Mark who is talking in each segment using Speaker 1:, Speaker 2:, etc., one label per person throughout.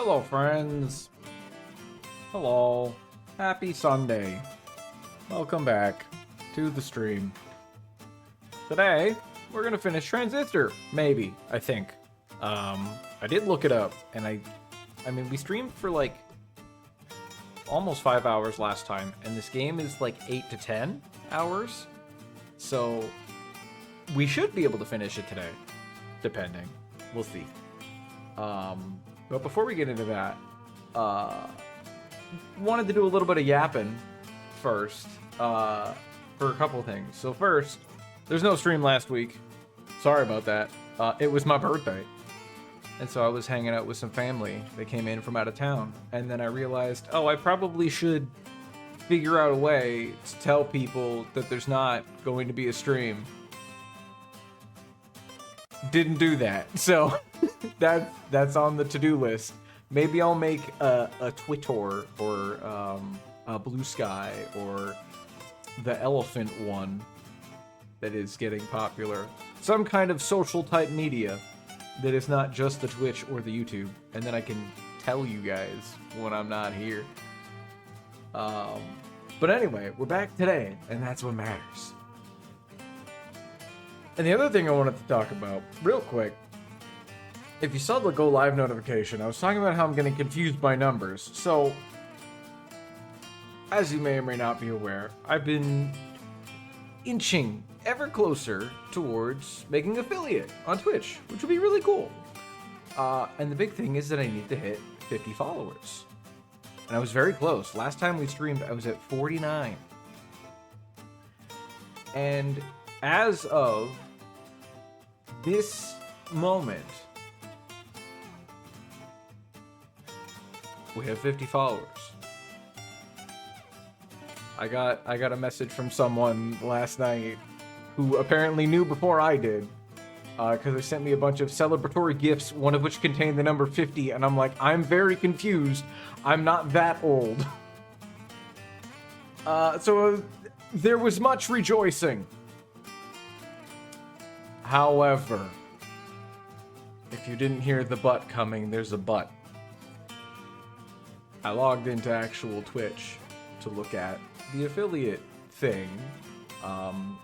Speaker 1: Hello, friends. Hello. Happy Sunday. Welcome back to the stream. Today, we're gonna finish Transistor. Maybe, I think. I did look it up, and I mean, we streamed for like almost 5 hours last time, and this game is like 8 to 10 hours. So, we should be able to finish it today, depending. We'll see. But before we get into that, wanted to do a little bit of yapping first, for a couple things. So first, there's no stream last week. Sorry about that. It was my birthday. And so I was hanging out with some family. They came in from out of town. And then I realized, oh, I probably should figure out a way to tell people that there's not going to be a stream. Didn't do that. So that's on the to-do list. Maybe I'll make a Twitter or a Blue Sky or the elephant one that is getting popular. Some kind of social type media that is not just the Twitch or the YouTube. And then I can tell you guys when I'm not here. But anyway, we're back today, and that's what matters. And the other thing I wanted to talk about, real quick, if you saw the go live notification, I was talking about how I'm getting confused by numbers. So, as you may or may not be aware, I've been inching ever closer towards making affiliate on Twitch, which would be really cool. And the big thing is that I need to hit 50 followers. And I was very close. Last time we streamed, I was at 49. And as of this moment, we have 50 followers. I got a message from someone last night who apparently knew before I did, because they sent me a bunch of celebratory gifts, one of which contained the number 50, and I'm like, I'm very confused. I'm not that old. So there was much rejoicing. However, if you didn't hear the but coming, there's a but. I logged into actual Twitch to look at the affiliate thing.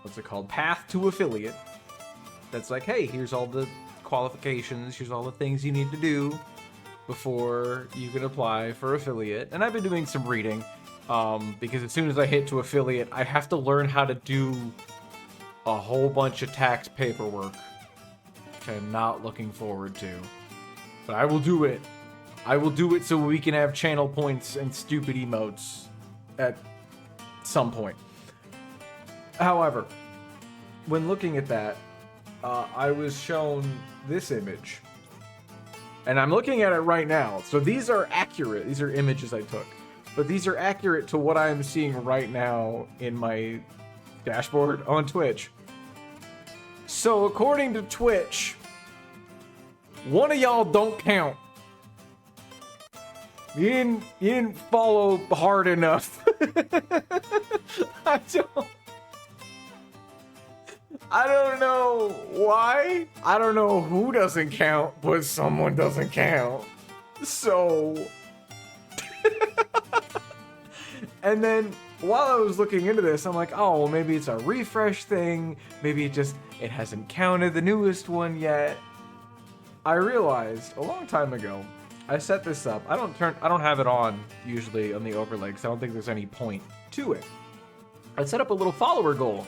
Speaker 1: What's it called? Path to affiliate. That's like, hey, here's all the qualifications, here's all the things you need to do before you can apply for affiliate. And I've been doing some reading, because as soon as I hit to affiliate, I have to learn how to do a whole bunch of tax paperwork, which I'm not looking forward to. But I will do it. I will do it so we can have channel points and stupid emotes at some point. However, when looking at that, I was shown this image. And I'm looking at it right now. So these are accurate. These are images I took. But these are accurate to what I'm seeing right now in my dashboard on Twitch. So according to Twitch, one of y'all don't count. You didn't follow hard enough. I don't know why. I don't know who doesn't count, but someone doesn't count. So and then while I was looking into this, I'm like, oh, well, maybe it's a refresh thing. Maybe it hasn't counted the newest one yet. I realized a long time ago, I set this up. I don't have it on usually on the overlay because I don't think there's any point to it. I set up a little follower goal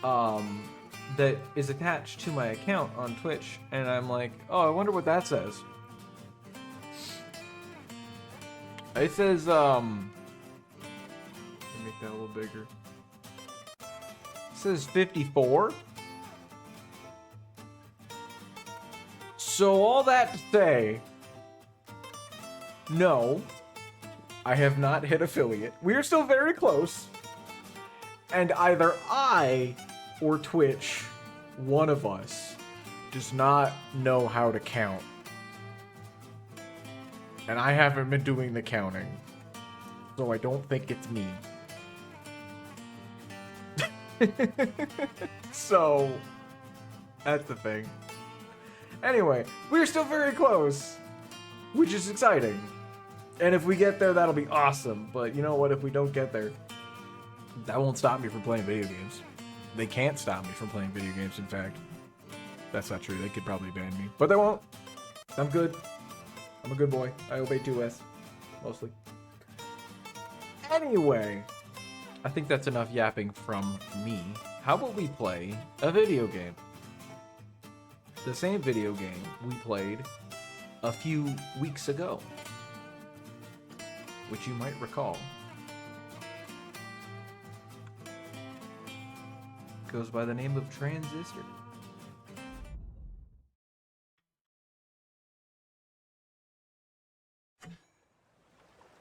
Speaker 1: that is attached to my account on Twitch, and I'm like, oh, I wonder what that says. It says, let me make that a little bigger. It says 54. So all that to say, no, I have not hit affiliate. We are still very close. And either I or Twitch, one of us, does not know how to count. And I haven't been doing the counting. So I don't think it's me. So, that's the thing. Anyway, we're still very close. which is exciting. And if we get there, that'll be awesome. But you know what? If we don't get there, that won't stop me from playing video games. They can't stop me from playing video games, in fact. That's not true. They could probably ban me. But they won't. I'm good. I'm a good boy. I obey 2S. Mostly. Anyway, I think that's enough yapping from me. How about we play a video game? The same video game we played a few weeks ago, which you might recall. Goes by the name of Transistor.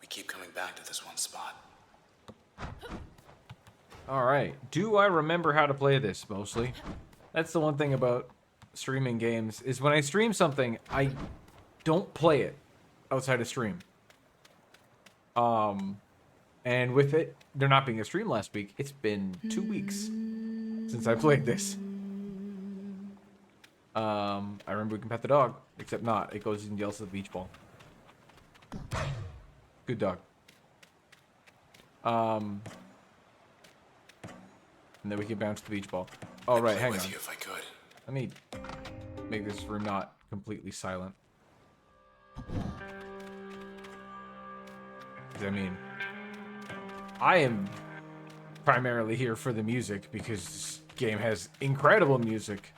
Speaker 2: We keep coming back to this one spot.
Speaker 1: Alright, do I remember how to play this, mostly? That's the one thing about streaming games, is when I stream something, I don't play it outside of stream. And with it, there not being a stream last week, it's been 2 weeks since I played this. I remember we can pet the dog, except not. It goes and yells at the beach ball. Good dog. And then we can bounce the beach ball. Oh, right, hang on.
Speaker 2: You if I could.
Speaker 1: Let me make this room not completely silent. 'Cause I mean, I am primarily here for the music because this game has incredible music.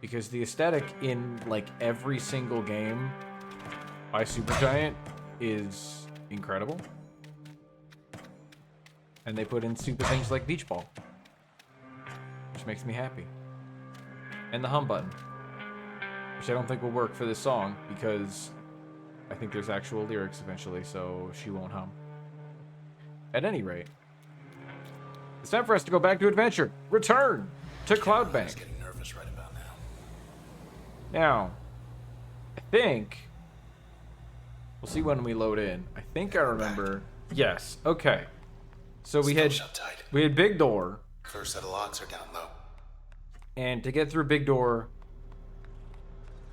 Speaker 1: Because the aesthetic in like every single game by Supergiant is incredible. And they put in stupid things like beach ball, which makes me happy. And the hum button, which I don't think will work for this song because I think there's actual lyrics eventually, so she won't hum. At any rate, it's time for us to go back to adventure. Return to Cloudbank.
Speaker 2: I'm getting nervous right about now.
Speaker 1: Now, I think we'll see when we load in. I think I remember. Yes. Okay. So we had Big Door.
Speaker 2: First set of locks are down low.
Speaker 1: And to get through Big Door,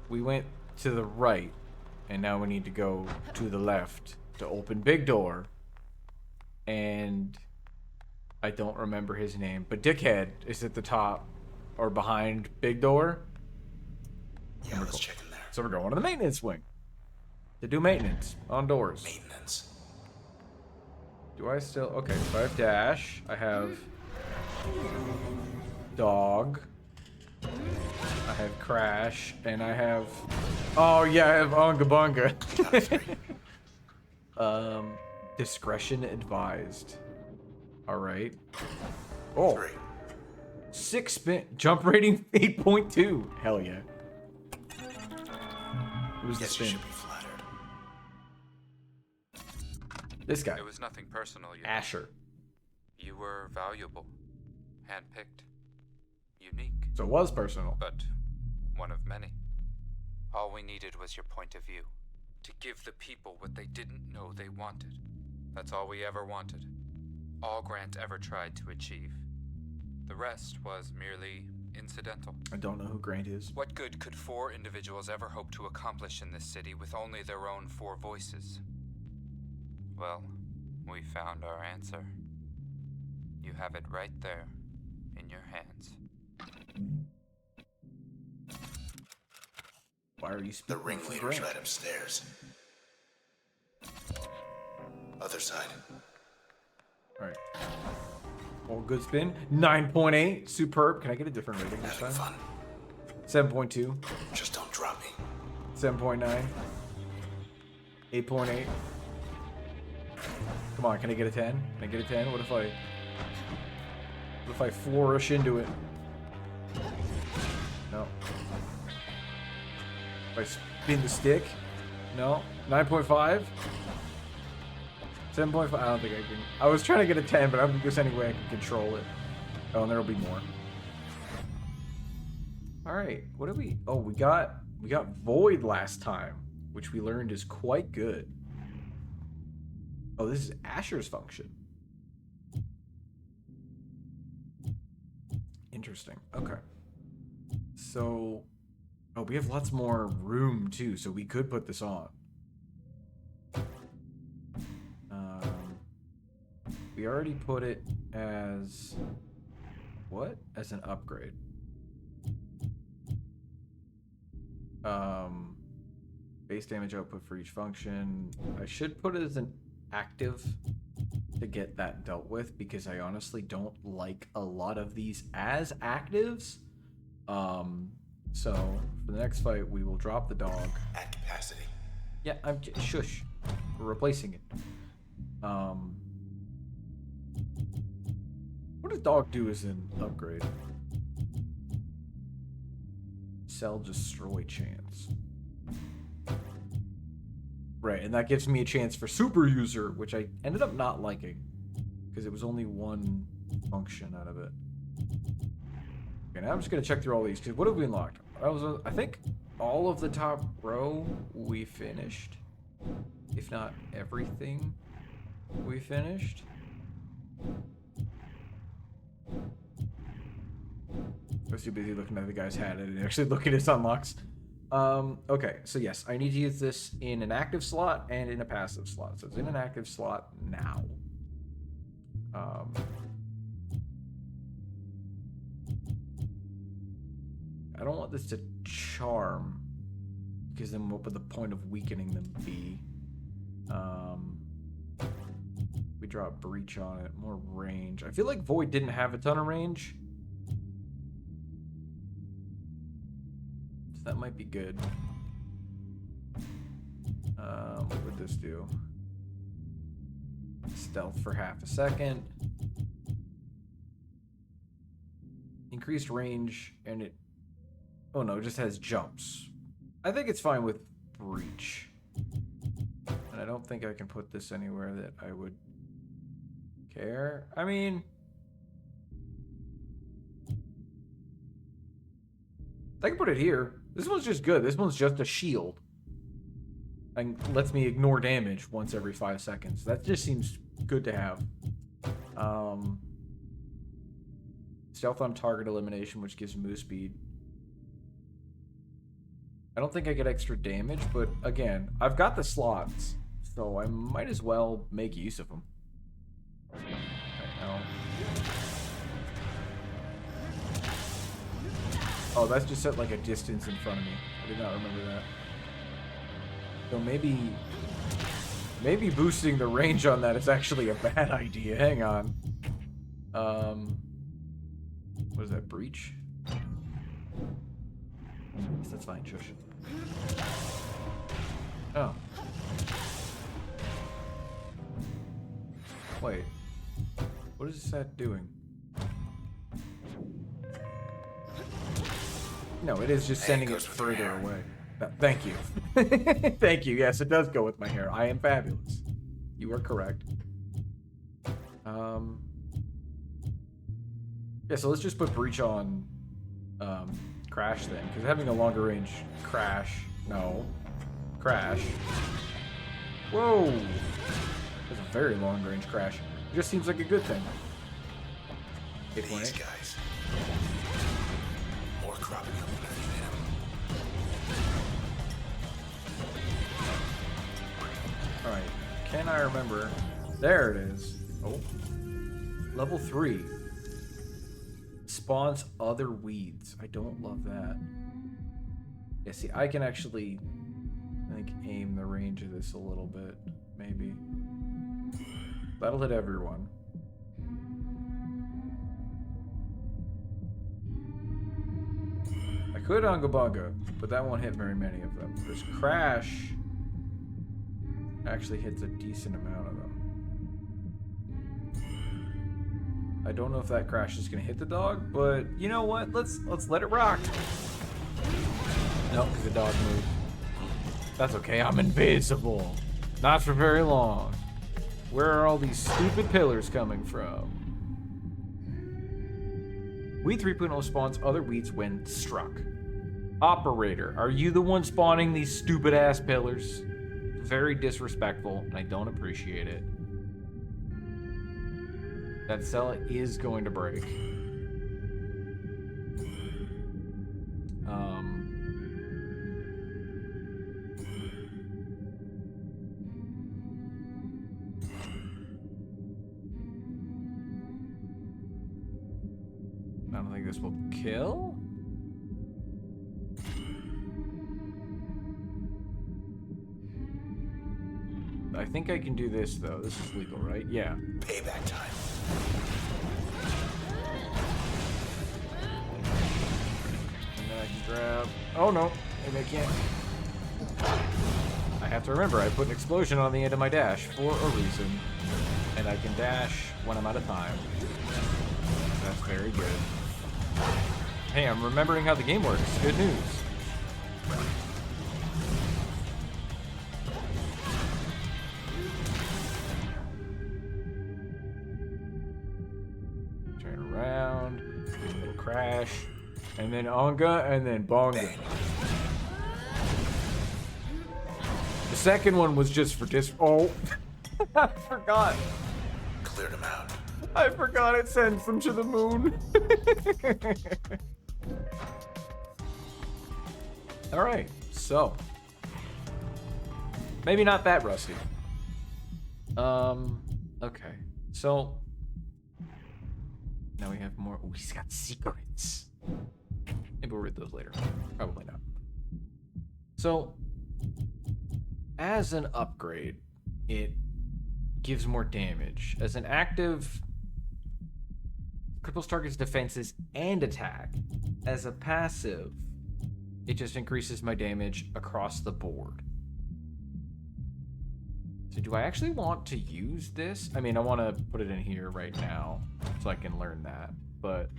Speaker 1: we went to the right, and now we need to go to the left to open Big Door. And I don't remember his name, but Dickhead is at the top or behind Big Door.
Speaker 2: Yeah, let's check in there.
Speaker 1: So we're going to the maintenance wing to do maintenance on doors.
Speaker 2: Maintenance.
Speaker 1: Do I still? Okay, so I have Dash. I have Dog. I have Crash, and I have. Oh yeah, I have Onga Bunga. Discretion advised. All right. Oh.
Speaker 2: 3.
Speaker 1: 6 spin jump rating 8.2. Hell yeah. Who's the
Speaker 2: Yes,
Speaker 1: spin?
Speaker 2: you should be flattered.
Speaker 1: This guy.
Speaker 3: It was nothing personal, you know.
Speaker 1: Asher.
Speaker 3: You were valuable, handpicked, unique,
Speaker 1: So it was personal.
Speaker 3: but one of many. All we needed was your point of view, to give the people what they didn't know they wanted. That's all we ever wanted. All Grant ever tried to achieve. The rest was merely incidental.
Speaker 1: I don't know who Grant is.
Speaker 3: What good could 4 individuals ever hope to accomplish in this city with only their own 4 voices? Well, we found our answer. You have it right there, in your hands.
Speaker 1: Why are you
Speaker 2: The
Speaker 1: speaking?
Speaker 2: ringleader's right upstairs. Other side.
Speaker 1: All right. Well, good spin. 9.8. Superb. Can I get a different rating this
Speaker 2: Having
Speaker 1: time?
Speaker 2: fun.
Speaker 1: 7.2.
Speaker 2: Just don't drop me.
Speaker 1: 7.9. 8.8. Come on, can I get a 10? Can I get a 10? What if I flourish into it? No. If I spin the stick? No. 9.5? 7.5? I don't think I can. I was trying to get a 10, but I don't think there's any way I can control it. Oh, and there'll be more. Alright, what did we... Oh, we got Void last time, which we learned is quite good. Oh, this is Asher's function. Interesting. Okay. So Oh, we have lots more room too, so we could put this on. We already put it as what? As an upgrade. Base damage output for each function. I should put it as an active to get that dealt with, because I honestly don't like a lot of these as actives. So for the next fight, we will drop the dog.
Speaker 2: At capacity.
Speaker 1: Yeah, shush. We're replacing it. What does dog do as an upgrade? Cell destroy chance. Right, and that gives me a chance for super user, which I ended up not liking because it was only one function out of it. Okay, now I'm just gonna check through all these, because what have we unlocked? I think all of the top row we finished, if not everything we finished. I was too busy looking at the guy's hat and actually look at his unlocks. Okay, so yes, I need to use this in an active slot and in a passive slot. So it's in an active slot now. I don't want this to charm, because then what would the point of weakening them be? We drop breach on it, more range. I feel like Void didn't have a ton of range. So that might be good. What would this do? Stealth for half a second. Increased range, and it... Oh no, it just has jumps. I think it's fine with breach. And I don't think I can put this anywhere that I would care. I mean... I can put it here. This one's just good. This one's just a shield. And lets me ignore damage once every 5 seconds. That just seems good to have. Stealth on target elimination, which gives move speed. I don't think I get extra damage, but again, I've got the slots, so I might as well make use of them. Right now. Oh, that's just set like a distance in front of me. I did not remember that. So maybe boosting the range on that is actually a bad idea. Hang on. What is that, breach? That's fine, shush. Oh. Wait. What is that doing? No, it is just sending it further away. Thank you. Thank you. Yes, it does go with my hair. I am fabulous. You are correct. Yeah, so let's just put breach on crash then, because having a longer range crash. No. Crash. Whoa! That's a very long range crash. It just seems like a good thing.
Speaker 2: These guys. More cropping up when I hit them.
Speaker 1: Alright. Can I remember? There it is. Oh. Level 3. Spawns other weeds. I don't love that. Yeah, see, I can actually, I think, aim the range of this a little bit. Maybe. That'll hit everyone. I could Unga Bunga, but that won't hit very many of them. This crash actually hits a decent amount of them. I don't know if that crash is gonna hit the dog, but you know what? Let's let it rock. Nope, because the dog moved. That's okay, I'm invisible. Not for very long. Where are all these stupid pillars coming from? Weed 3.0 spawns other weeds when struck. Operator, are you the one spawning these stupid ass pillars? Very disrespectful, and I don't appreciate it. That cell is going to break. this will kill. I think I can do this, though. This is legal, right? Yeah.
Speaker 2: Payback time.
Speaker 1: And then I can grab... Oh, no. Maybe I can't. I have to remember, I put an explosion on the end of my dash for a reason. And I can dash when I'm out of time. That's very good. Hey, I'm remembering how the game works. Good news. Turn around. Little crash. And then Onga, and then Bonga. The second one was just for Oh! I forgot.
Speaker 2: Cleared him out.
Speaker 1: I forgot it sends them to the moon. Alright, so. Maybe not that rusty. Okay. So. Now we have more. Oh, he's got secrets. Maybe we'll read those later. Probably not. So. As an upgrade, it gives more damage. As an active, cripples target's defenses and attack. As a passive, it just increases my damage across the board. So do I actually want to use this? I mean, I want to put it in here right now so I can learn that, but...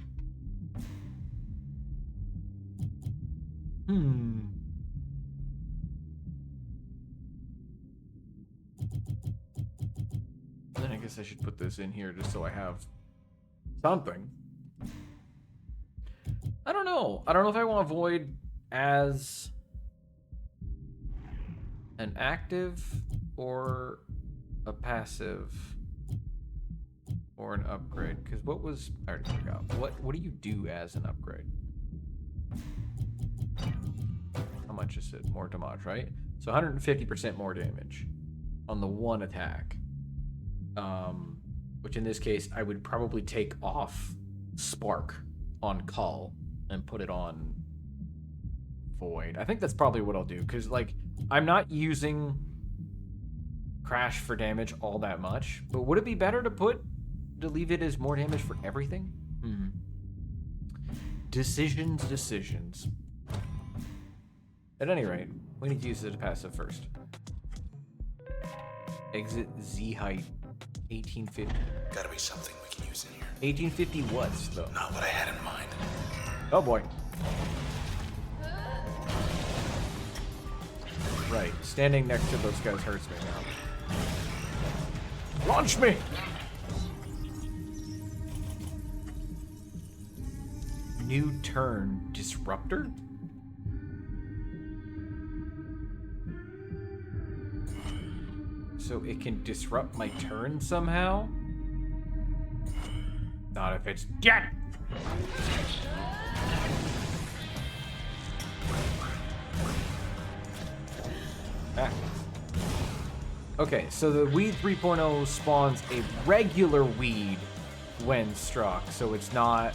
Speaker 1: Then I guess I should put this in here just so I have something. I don't know. I don't know if I want Void as an active or a passive or an upgrade. Because what was... I already forgot. What do you do as an upgrade? How much is it? More damage, right? So 150% more damage on the one attack. Which in this case, I would probably take off Spark on Cull and put it on Void. I think that's probably what I'll do, because, like, I'm not using Crash for damage all that much, but would it be better to leave it as more damage for everything? Decisions. At any rate, we need to use it as a passive first. Exit Z height. 1850.
Speaker 2: Gotta be something we can use in here.
Speaker 1: 1850 what's though?
Speaker 2: Not what I had in mind.
Speaker 1: Oh boy. Right, standing next to those guys hurts me now. Launch me! New turn disruptor? So it can disrupt my turn somehow? Not if it's dead! Ah. Okay, so the Weed 3.0 spawns a regular weed when struck, so it's not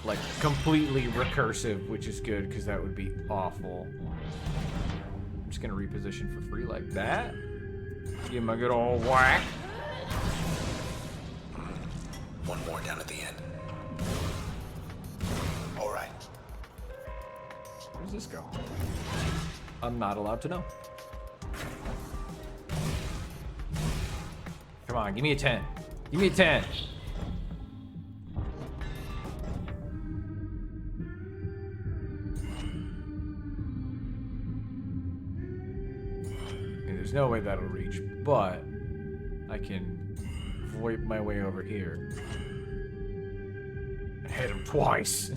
Speaker 1: like completely recursive, which is good because that would be awful. I'm just gonna reposition for free like that. Give him a good old whack.
Speaker 2: One more down at the end. All right.
Speaker 1: Where does this go? I'm not allowed to know. Come on, give me a 10. Give me a 10. There's no way that'll reach, but I can VoIP my way over here and hit him twice.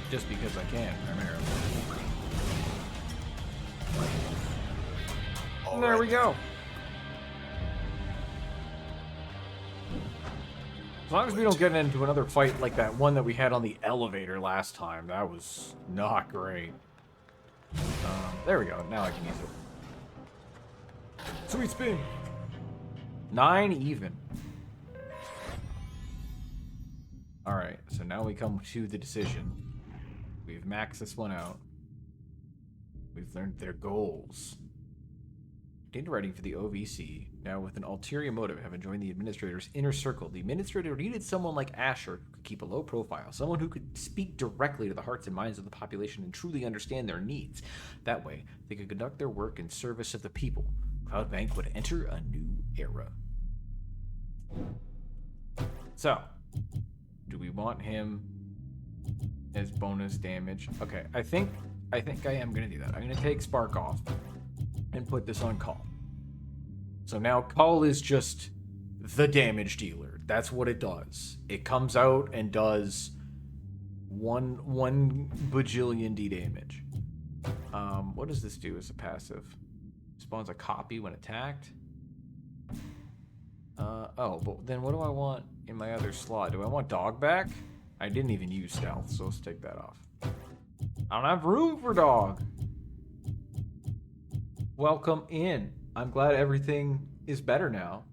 Speaker 1: Just because I can, primarily. And there we go. As long as we don't get into another fight like that one that we had on the elevator last time, that was not great. There we go. Now I can use it. Sweet spin. 9 even. Alright, so now we come to the decision. We've maxed this one out. We've learned their goals. Data writing for the OVC. Now with an ulterior motive, having joined the administrator's inner circle, the administrator needed someone like Asher who could keep a low profile, someone who could speak directly to the hearts and minds of the population and truly understand their needs. That way, they could conduct their work in service of the people. Cloudbank would enter a new era. So, do we want him as bonus damage? Okay, I think I am gonna do that. I'm gonna take Spark off and put this on Call. So now Call is just the damage dealer. That's what it does. It comes out and does one bajillion D damage. What does this do as a passive? Spawns a copy when attacked. Oh, but then what do I want in my other slot? Do I want dog back? I didn't even use stealth, so let's take that off. I don't have room for dog. Welcome in. I'm glad everything is better now.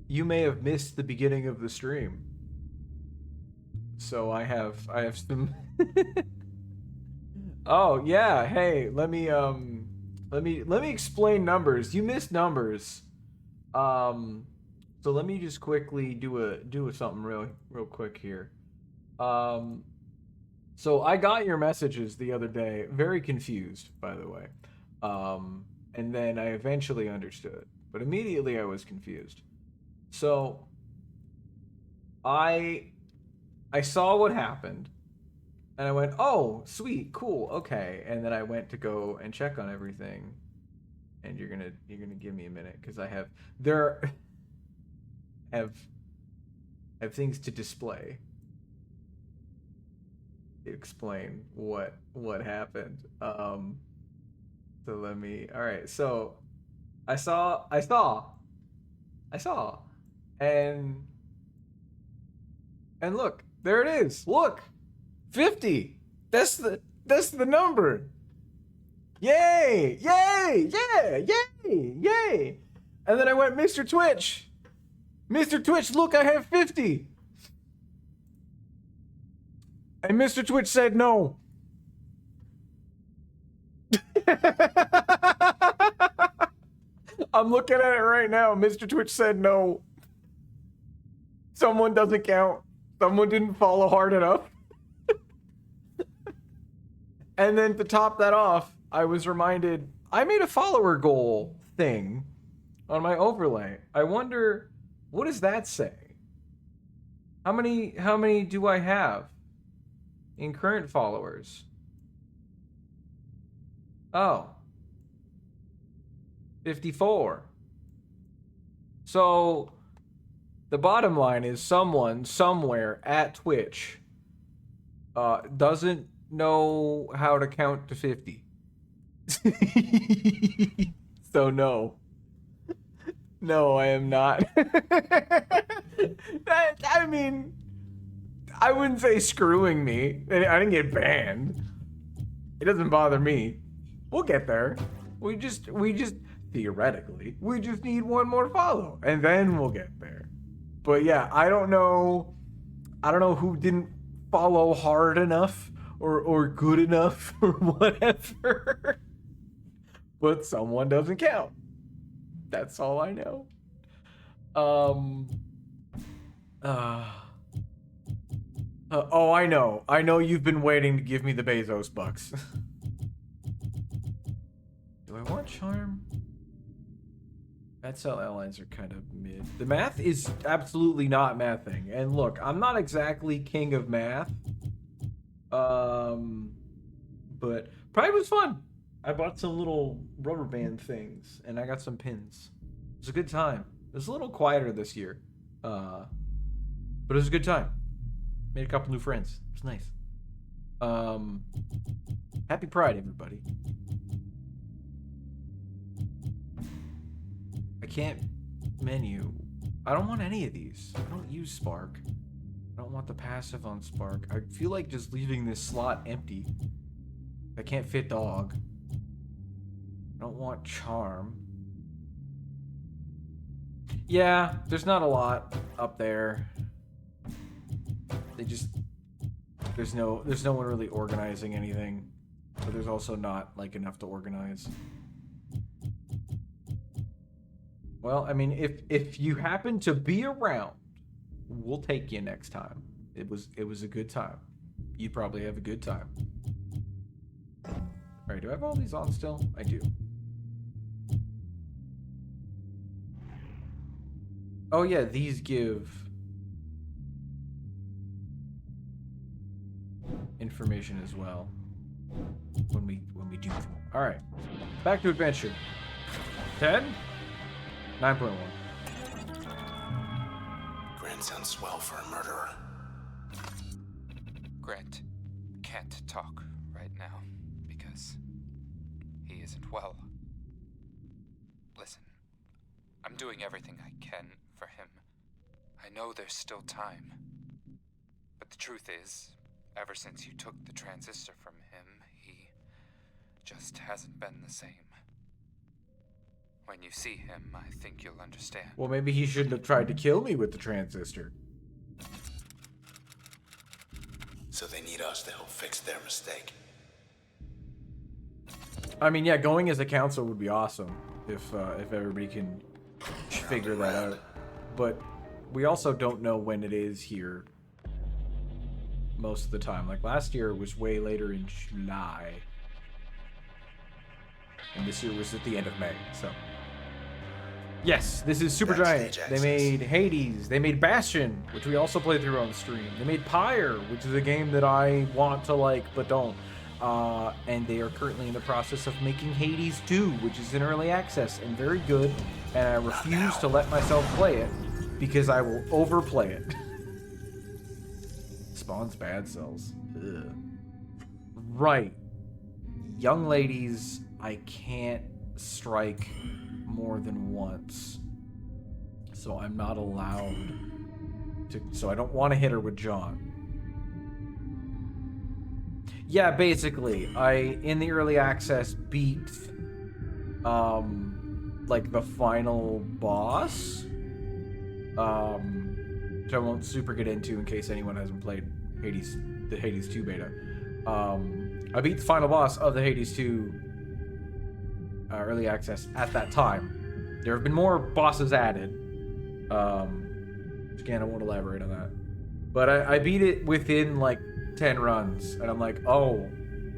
Speaker 1: You may have missed the beginning of the stream. So I have some Oh, yeah. Hey, let me explain numbers. You missed numbers. So let me just quickly do something real quick here. So I got your messages the other day, very confused, by the way. And then I eventually understood, but immediately I was confused. So I saw what happened, and I went, "Oh, sweet, cool, okay." And then I went to go and check on everything, and you're gonna give me a minute because I have things to display. Explain what happened. So let me. All right. So I saw, and look, there it is. Look, 50. That's the number. Yay! Yay! Yeah! Yay! Yay! And then I went, Mr. Twitch. Mr. Twitch, look, I have 50. And Mr. Twitch said no. I'm looking at it right now. Mr. Twitch said no. Someone doesn't count. Someone didn't follow hard enough. And then to top that off, I was reminded I made a follower goal thing on my overlay. I wonder, what does that say? How many do I have in current followers? Oh. 54. So the bottom line is someone somewhere at Twitch doesn't know how to count to 50. So no. No, I am not. I mean, I wouldn't say screwing me. I didn't get banned. It doesn't bother me. We'll get there. We just theoretically, we just need one more follow, and then we'll get there. But yeah, I don't know who didn't follow hard enough or good enough or whatever. But someone doesn't count. That's all I know. Oh, I know. I know you've been waiting to give me the Bezos bucks. Do I want charm? Bad cell allies are kind of mid. The math is absolutely not mathing. And look, I'm not exactly king of math. But Pride was fun. I bought some little rubber band things, and I got some pins. It was a good time. It was a little quieter this year. But it was a good time. Made a couple new friends. It was nice. Happy Pride, everybody. I can't menu. I don't want any of these. I don't use Spark. I don't want the passive on Spark. I feel like just leaving this slot empty. I can't fit dog. I don't want charm. Yeah, there's not a lot up there. They just there's no one really organizing anything, but there's also not like enough to organize. Well, I mean, if you happen to be around, we'll take you next time. It was a good time. You probably have a good time. All right, do I have all these on still? I do. Oh yeah, these give information as well when we do them. All right, back to adventure. 10, 9.1.
Speaker 2: Grant sounds swell for a murderer.
Speaker 3: Grant can't talk right now because he isn't well. Listen, I'm doing everything I can for him. I know there's still time. But the truth is, ever since you took the transistor from him, he just hasn't been the same. When you see him, I think you'll understand.
Speaker 1: Well, maybe he shouldn't have tried to kill me with the transistor.
Speaker 2: So they need us to help fix their mistake.
Speaker 1: I mean, yeah, going as a council would be awesome if everybody can figure that out. But we also don't know when it is here most of the time. Like last year it was way later in July. And this year was at the end of May, so. Yes, this is Supergiant. They made Hades. They made Bastion, which we also played through on the stream. They made Pyre, which is a game that I want to like but don't. And they are currently in the process of making Hades 2, which is in early access and very good. And I refuse to let myself play it because I will overplay it. Spawns bad cells. Ugh. Right. Young ladies, I can't strike more than once. So I'm not allowed to. So I don't want to hit her with John. Yeah, basically, I, in the early access, beat, like, the final boss, which I won't super get into in case anyone hasn't played Hades, the Hades 2 beta. I beat the final boss of the Hades 2 early access at that time. There have been more bosses added, which again, I won't elaborate on that. But I beat it within, like, 10 runs, and I'm like, oh,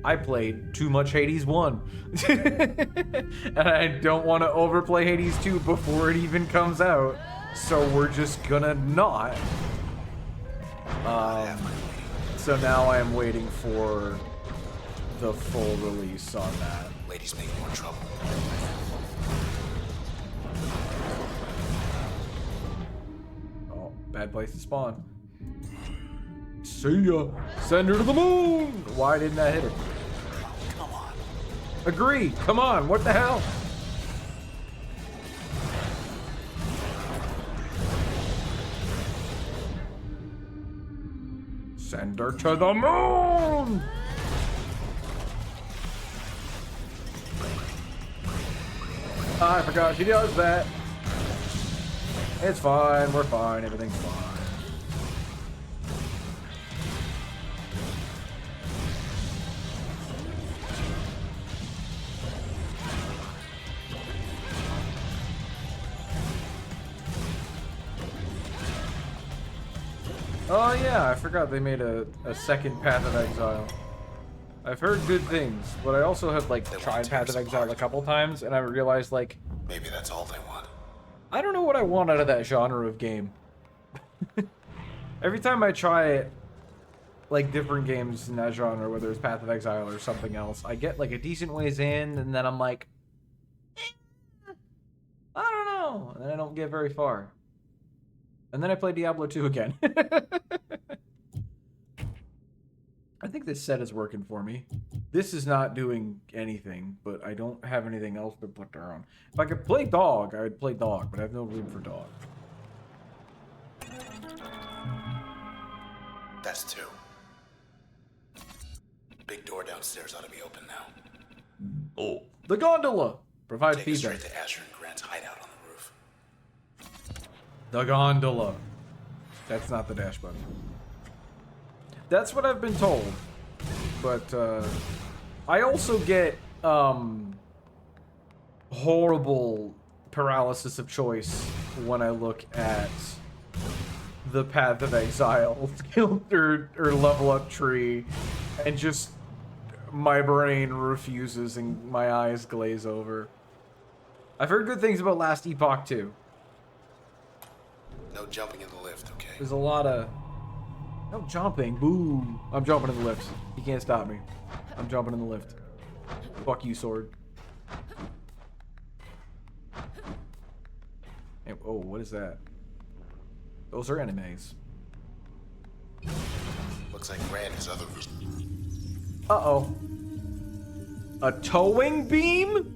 Speaker 1: I played too much Hades 1. And I don't want to overplay Hades 2 before it even comes out, so we're just gonna not. So now I am waiting for the full release on that.
Speaker 2: Ladies make more trouble.
Speaker 1: Oh, bad place to spawn. See ya. Send her to the moon. Why didn't I hit her?
Speaker 2: Come on.
Speaker 1: Agree. Come on. What the hell? Send her to the moon. I forgot she does that. It's fine. We're fine. Everything's fine. Oh yeah, I forgot they made a second Path of Exile. I've heard good things, but I also have like tried Path of Exile a couple times, and I realized like
Speaker 2: maybe that's all they want.
Speaker 1: I don't know what I want out of that genre of game. Every time I try like different games in that genre, whether it's Path of Exile or something else, I get like a decent ways in, and then I'm like, I don't know, and then I don't get very far. And then I play Diablo 2 again. I think this set is working for me. This is not doing anything, but I don't have anything else to put her on. If I could play dog, I would play dog, but I have no room for dog.
Speaker 2: That's two. Big door downstairs ought to be open now.
Speaker 1: Oh. The gondola! Provide
Speaker 2: Take us
Speaker 1: feedback.
Speaker 2: straight to Asher and Grant's hideout on the roof.
Speaker 1: The gondola. That's not the dash button. That's what I've been told. But, I also get, horrible paralysis of choice when I look at the Path of Exile or level up tree, and just my brain refuses and my eyes glaze over. I've heard good things about Last Epoch too.
Speaker 2: No jumping in the lift, okay?
Speaker 1: There's a lot of no jumping. Boom! I'm jumping in the lift. You can't stop me. I'm jumping in the lift. Fuck you, sword. Hey, oh, what is that? Those are enemies.
Speaker 2: Looks like Grant has other...
Speaker 1: Uh-oh. A towing beam?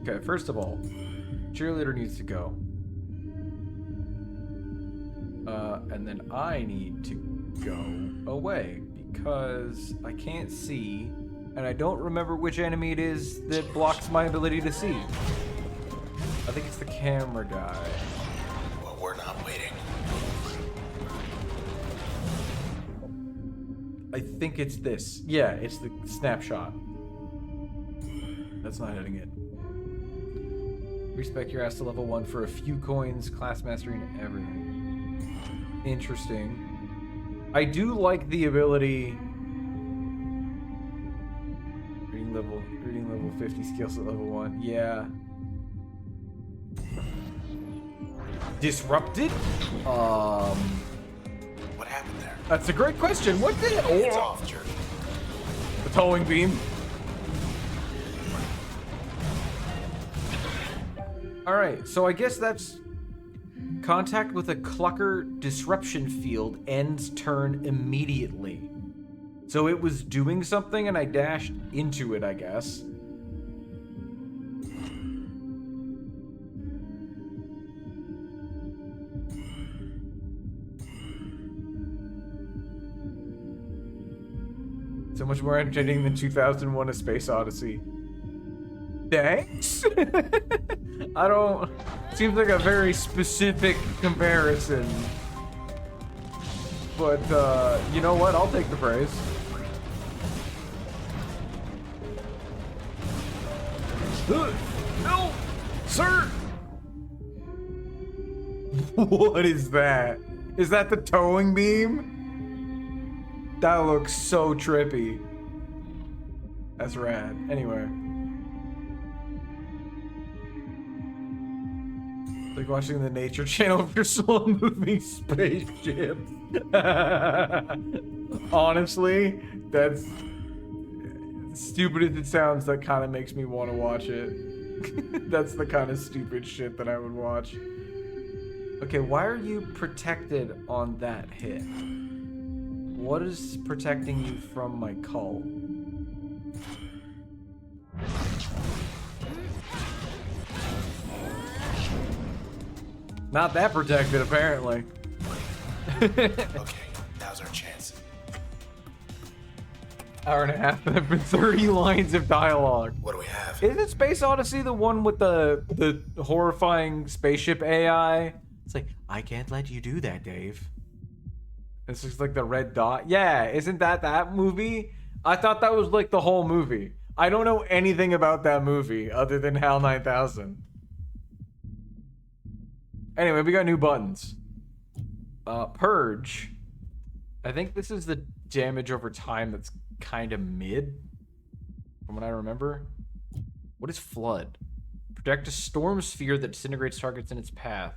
Speaker 1: Okay, first of all, cheerleader needs to go. And then I need to go away because I can't see, and I don't remember which enemy it is that blocks my ability to see. I think it's the camera guy.
Speaker 2: Well, we're not waiting.
Speaker 1: I think it's this. Yeah, it's the snapshot. That's not hitting it. Respec your ass to level 1 for a few coins, class mastery, and everything. Interesting. I do like the ability... Reading level 50, skills at level 1. Yeah. Disrupted?
Speaker 2: What happened there?
Speaker 1: That's a great question. What did...
Speaker 2: It's off, jerk.
Speaker 1: The towing beam. Alright, so I guess that's... Contact with a Clucker disruption field ends turn immediately. So it was doing something and I dashed into it, I guess. So much more entertaining than 2001: A Space Odyssey. Thanks? I don't... Seems like a very specific comparison. But, you know what? I'll take the praise. No! Sir! What is that? Is that the towing beam? That looks so trippy. That's rad. Anyway. Like watching the Nature Channel for slow moving spaceships. Honestly, that's stupid as it sounds. That kind of makes me want to watch it. That's the kind of stupid shit that I would watch. Okay, why are you protected on that hit? What is protecting you from my call? Not that protected, apparently.
Speaker 2: Okay, now's our chance.
Speaker 1: Hour and a half, and there have been 30 lines of dialogue.
Speaker 2: What do we have?
Speaker 1: Isn't Space Odyssey the one with the horrifying spaceship AI? It's like, I can't let you do that, Dave. This is like the red dot. Yeah, isn't that movie? I thought that was like the whole movie. I don't know anything about that movie other than HAL 9000. Anyway, we got new buttons. Purge. I think this is the damage over time that's kind of mid, from what I remember. What is Flood? Project a storm sphere that disintegrates targets in its path.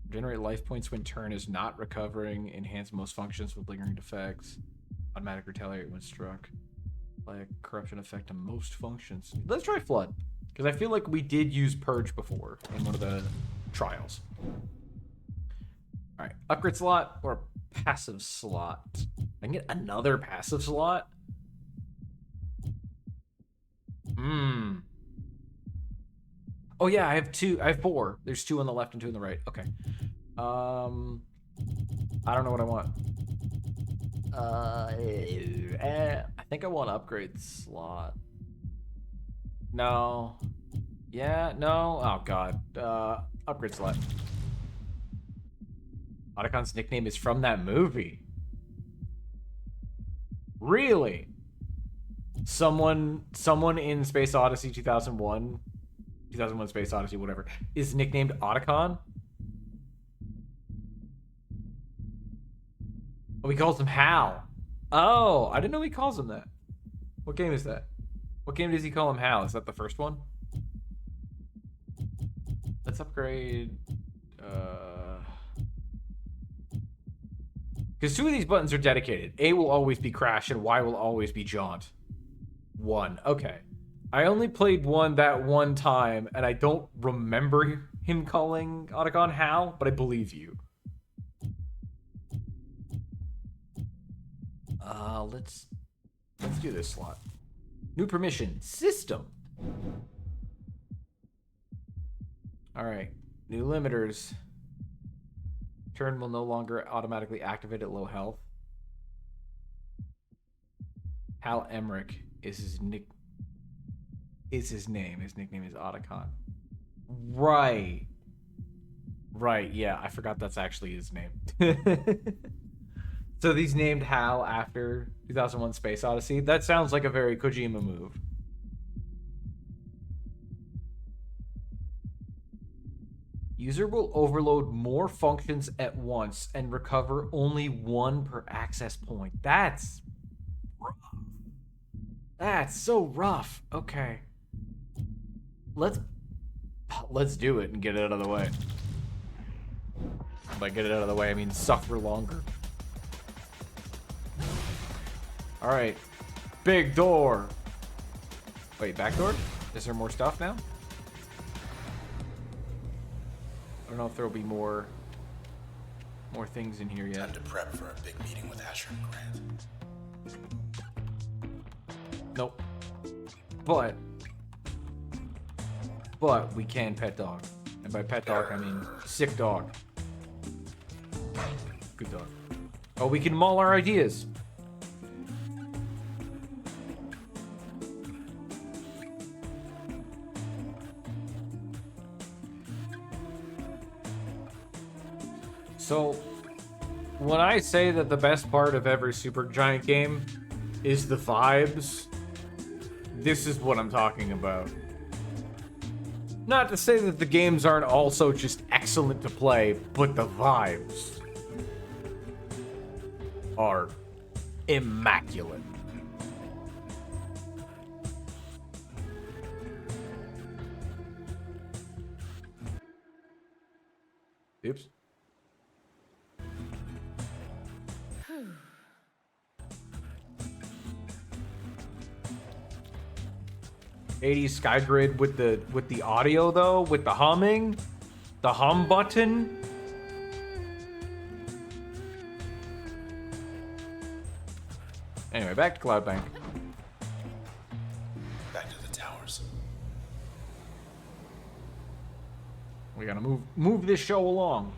Speaker 1: Generate life points when turn is not recovering. Enhance most functions with lingering effects. Automatic retaliate when struck. Apply a corruption effect to most functions. Let's try Flood, because I feel like we did use Purge before in one of the trials. All right, upgrade slot or passive slot. I can get another passive slot. Oh yeah, I have two. I have four. There's two on the left and two on the right. Okay. I don't know what I want. I think I want upgrade slot. No. Yeah, no. Oh, God. Upgrade slot. Otacon's nickname is from that movie. Really? Someone in Space Odyssey 2001 Space Odyssey, whatever, is nicknamed Otacon? Oh, he calls him Hal. Oh, I didn't know he calls him that. What game is that? What game does he call him Hal? Is that the first one? Let's upgrade. Because 2 of these buttons are dedicated. A will always be Crash and Y will always be Jaunt. 1. Okay. I only played 1 that one time, and I don't remember him calling Otacon Hal, but I believe you. Let's do this slot. New permission. System. Alright. New limiters. Turn will no longer automatically activate at low health. Hal Emmerich is his name. His nickname is Otacon. Right. Right, yeah, I forgot that's actually his name. So he's named Hal after 2001 Space Odyssey. That sounds like a very Kojima move. User will overload more functions at once and recover only 1 per access point. That's rough. That's so rough. Okay. Let's do it and get it out of the way. By get it out of the way, I mean suffer longer. Alright. Big door. Wait, back door? Is there more stuff now? I don't know if there'll be more things in here yet.
Speaker 2: Time to prep for a big meeting with Asher and Grant.
Speaker 1: Nope. But we can pet dog. And by pet dog, I mean sick dog. Good dog. Oh, we can maul our ideas. So, when I say that the best part of every Supergiant game is the vibes, this is what I'm talking about. Not to say that the games aren't also just excellent to play, but the vibes are immaculate. Oops. 80s Sky Grid with the audio though, with the humming, the hum button. Anyway, back to Cloudbank.
Speaker 2: Back to the towers.
Speaker 1: We gotta move this show along.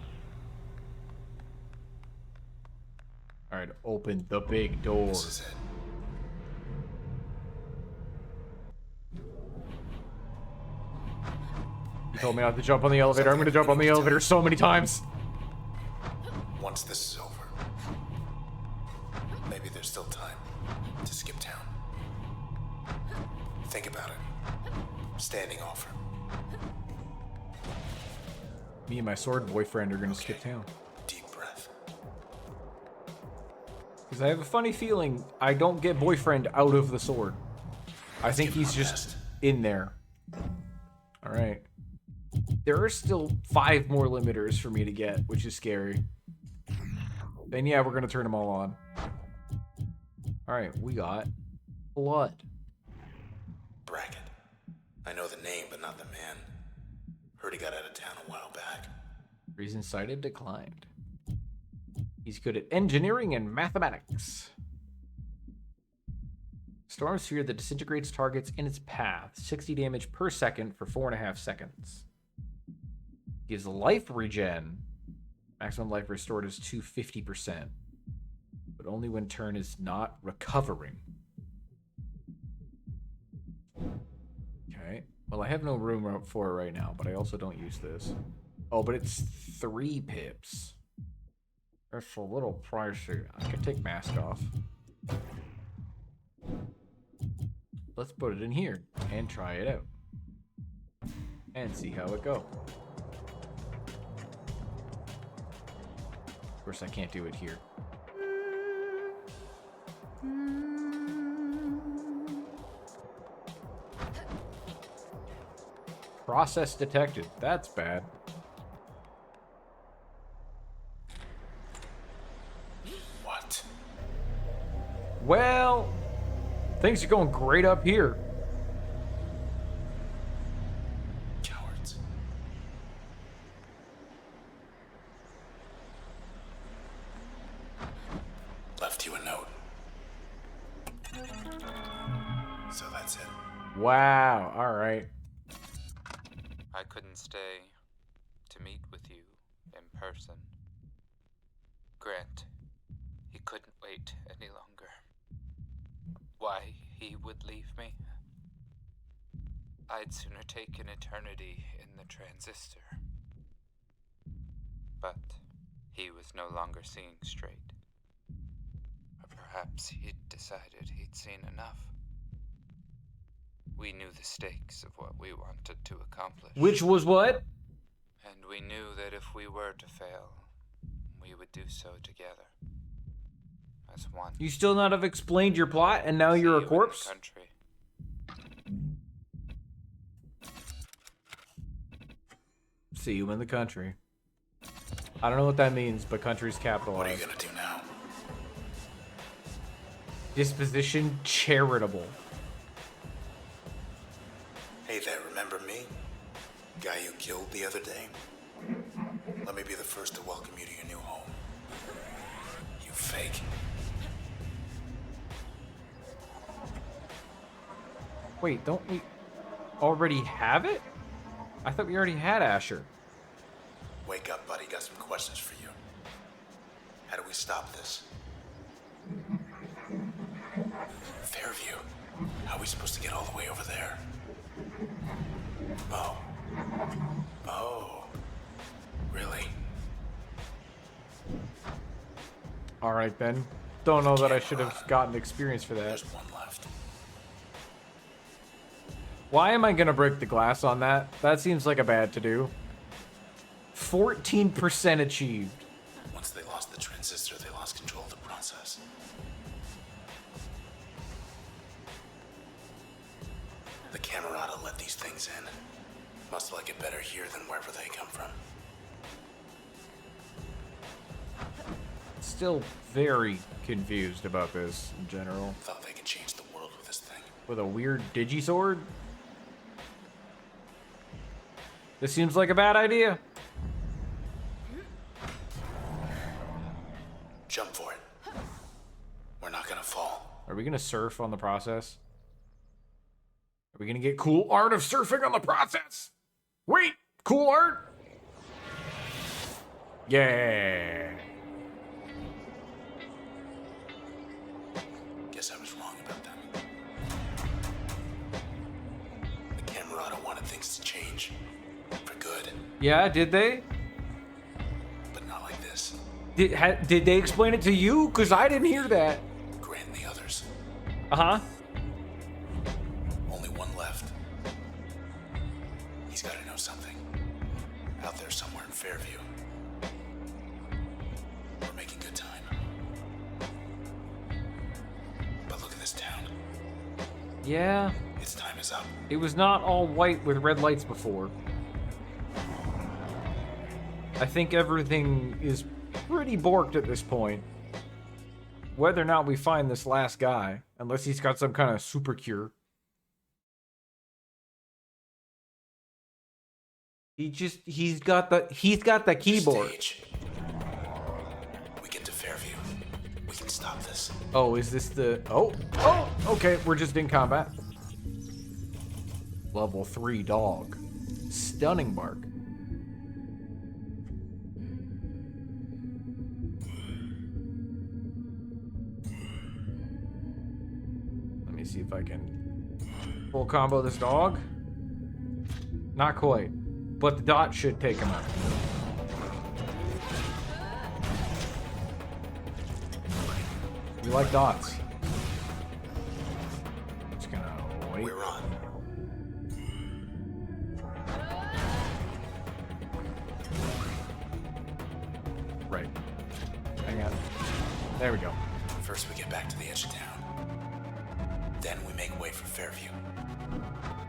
Speaker 1: All right, open the big door.
Speaker 2: This is it.
Speaker 1: You told me not to jump on the elevator. I'm gonna jump on the elevator so many times.
Speaker 2: Once this is over, maybe there's still time to skip town. Think about it. Standing offer.
Speaker 1: Me and my sword boyfriend are gonna skip town.
Speaker 2: Deep breath.
Speaker 1: Because I have a funny feeling I don't get boyfriend out of the sword. I think he's just in there. All right. There are still 5 more limiters for me to get, which is scary. Then yeah, we're gonna turn them all on. All right, we got blood.
Speaker 2: Brackett. I know the name, but not the man. Heard he got out of town a while back.
Speaker 1: Reason cited declined. He's good at engineering and mathematics. Storm sphere that disintegrates targets in its path. 60 damage per second for 4.5 seconds. Gives life regen. Maximum life restored is 250%. But only when turn is not recovering. Okay. Alright. Well, I have no room for it right now, but I also don't use this. Oh, but it's 3 pips. That's a little pricey. I can take mask off. Let's put it in here and try it out. And see how it goes. Of course, I can't do it here. Process detected. That's bad.
Speaker 2: What?
Speaker 1: Well, things are going great up here.
Speaker 2: Cowards. Left you a note. So that's it.
Speaker 1: Wow. All right.
Speaker 3: I couldn't stay to meet with you in person. Grant, he couldn't wait any longer. Why he would leave me? I'd sooner take an eternity in the transistor. But he was no longer seeing straight. Or perhaps he'd decided he'd seen enough. We knew the stakes of what we wanted to accomplish.
Speaker 1: Which was what?
Speaker 3: And we knew that if we were to fail, we would do so together. As one.
Speaker 1: You still not have explained your plot, and now you're a corpse?
Speaker 3: Country.
Speaker 1: See you in the country. I don't know what that means, but country's capitalized.
Speaker 2: What are you gonna do now?
Speaker 1: Disposition charitable.
Speaker 2: Hey there, remember me? Guy you killed the other day? Let me be the first to welcome you to your new home. You fake.
Speaker 1: Wait, don't we already have it? I thought we already had Asher.
Speaker 2: Wake up, buddy. Got some questions for you. How do we stop this? Fairview. How are we supposed to get all the way over there? Oh. Oh. Really?
Speaker 1: Alright then. Don't know that I should have gotten experience for that.
Speaker 2: There's one left.
Speaker 1: Why am I gonna break the glass on that? That seems like a bad to do. 14% achieved.
Speaker 2: Once they lost the transistor, they lost control of the process. The Camerata let these things in. Must like it better here than wherever they come from.
Speaker 1: Still very confused about this in general.
Speaker 2: Thought they could change the world with this thing.
Speaker 1: With a weird digisword? This seems like a bad idea.
Speaker 2: Jump for it. We're not gonna fall.
Speaker 1: Are we gonna surf on the process? Are we gonna get cool art of surfing on the process? Wait, cool art? Yeah.
Speaker 2: Guess I was wrong about them. The Camerata wanted things to change. For good.
Speaker 1: Yeah, did they?
Speaker 2: But not like this.
Speaker 1: Did they explain it to you? Because I didn't hear that.
Speaker 2: Grant and the others.
Speaker 1: Uh-huh.
Speaker 2: Only one left. He's gotta know something. Out there somewhere in Fairview. We're making good time. But look at this town.
Speaker 1: Yeah.
Speaker 2: Its time is up.
Speaker 1: It was not all white with red lights before. I think everything is pretty borked at this point. Whether or not we find this last guy, unless he's got some kind of super cure. He's got the keyboard.
Speaker 2: Stage. We get to Fairview. We can stop this.
Speaker 1: Oh, is this the... Oh, okay, we're just in combat. Level 3 dog. Stunning bark. Let me see if I can full combo this dog. Not quite. But the dot should take him out. We like dots. Just gonna wait.
Speaker 2: We're on.
Speaker 1: Right. Hang on. There we go.
Speaker 2: First, we get back to the edge of town. Then we make way for Fairview.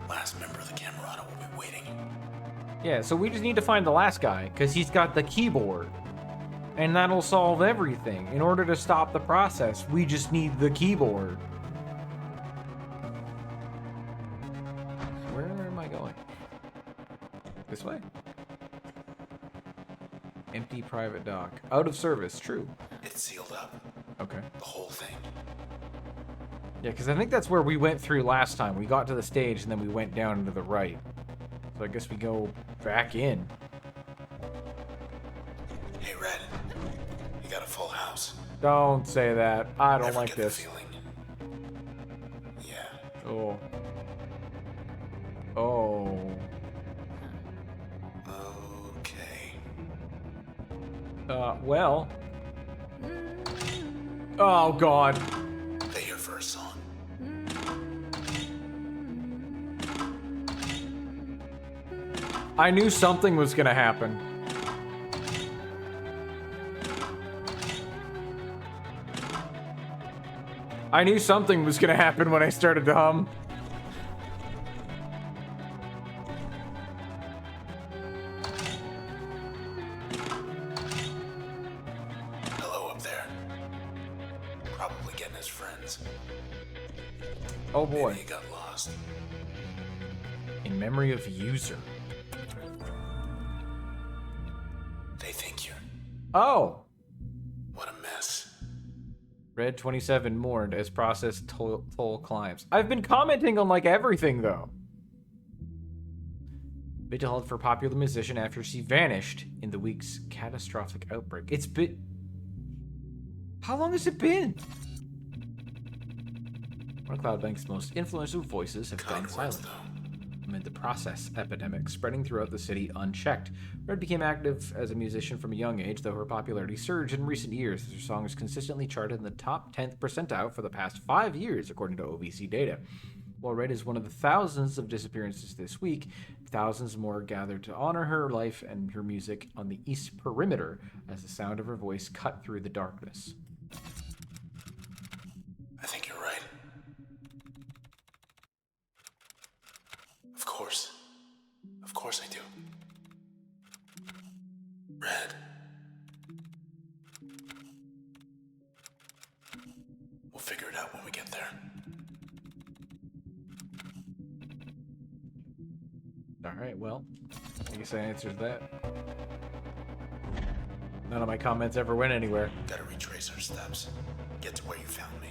Speaker 2: Last member of the Camerata will be waiting.
Speaker 1: Yeah, so we just need to find the last guy, because he's got the keyboard. And that'll solve everything. In order to stop the process, we just need the keyboard. Where am I going? This way? Empty private dock. Out of service, true.
Speaker 2: It's sealed up.
Speaker 1: Okay.
Speaker 2: The whole thing.
Speaker 1: Yeah, because I think that's where we went through last time. We got to the stage and then we went down to the right. So I guess we go back in.
Speaker 2: Hey, Red. You got a full house.
Speaker 1: Don't say that. I don't
Speaker 2: Ever
Speaker 1: like
Speaker 2: get the
Speaker 1: this.
Speaker 2: feeling? Yeah.
Speaker 1: Oh. Oh.
Speaker 2: Okay.
Speaker 1: Well. Oh, God.
Speaker 2: They here for a song.
Speaker 1: I knew something was gonna happen. I knew something was gonna happen when I started to hum.
Speaker 2: Hello up there. Probably getting his friends.
Speaker 1: Oh boy.
Speaker 2: Maybe he got lost.
Speaker 1: In memory of user.
Speaker 2: They think you're...
Speaker 1: Oh!
Speaker 2: What a mess.
Speaker 1: Red 27 mourned as process toll climbs. I've been commenting on like everything though. Vigil held for popular musician after she vanished in the week's catastrophic outbreak. It's been... How long has it been? One of Cloudbank's most influential voices have gone silent amid the process epidemic spreading throughout the city unchecked. Red became active as a musician from a young age, though her popularity surged in recent years as her songs consistently charted in the top 10th percentile for the past 5 years, according to OVC data. While Red is one of the thousands of disappearances this week, thousands more gathered to honor her life and her music on the East Perimeter as the sound of her voice cut through the darkness.
Speaker 2: I think you're right. Of course. Of course I do. Red. We'll figure it out when we get there.
Speaker 1: Alright, well, I guess that answers that. None of my comments ever went anywhere.
Speaker 2: Gotta retrace our steps. Get to where you found me.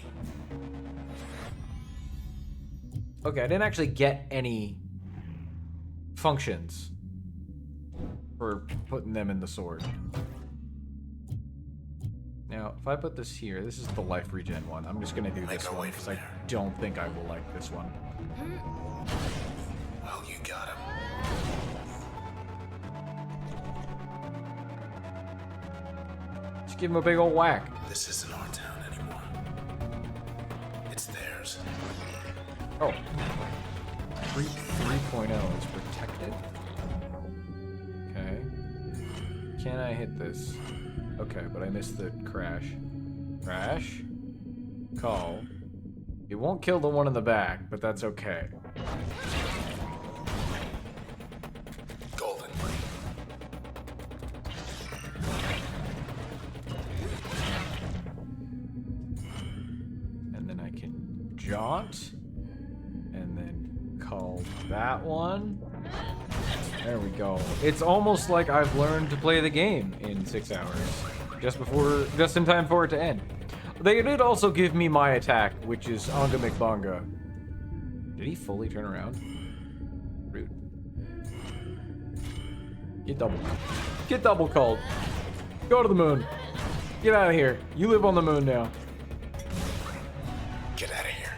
Speaker 1: Okay, I didn't actually get any functions for putting them in the sword. Now, if I put this here, this is the life regen one. I'm just gonna do
Speaker 2: Make
Speaker 1: this
Speaker 2: our
Speaker 1: one
Speaker 2: way
Speaker 1: because
Speaker 2: from
Speaker 1: I
Speaker 2: there.
Speaker 1: don't think I will like this one.
Speaker 2: Well, you got him.
Speaker 1: Just give him a big old whack.
Speaker 2: This isn't our town anymore. It's theirs.
Speaker 1: Oh. 3.0 is protected. Okay. Can I hit this? Okay, but I missed the crash. Crash. Call. It won't kill the one in the back, but that's okay.
Speaker 2: Golden.
Speaker 1: And then I can jaunt. And then call that one. There we go. It's almost like I've learned to play the game in 6 hours. Just in time for it to end. They did also give me my attack, which is Anga McBonga. Did he fully turn around? Rude. Get double called. Go to the moon. Get out of here. You live on the moon now.
Speaker 2: Get out of here.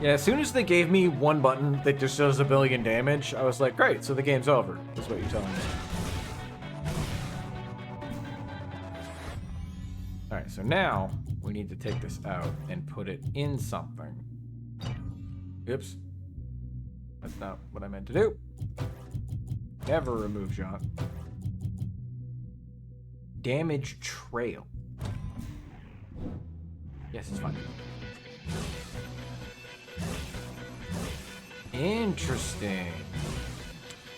Speaker 1: Yeah, as soon as they gave me one button that just does 1 billion damage, I was like, great, so the game's over, is what you're telling me. Alright, so now we need to take this out and put it in something. Oops. That's not what I meant to do. Never remove shot. Damage trail. Yes, it's fine. Interesting.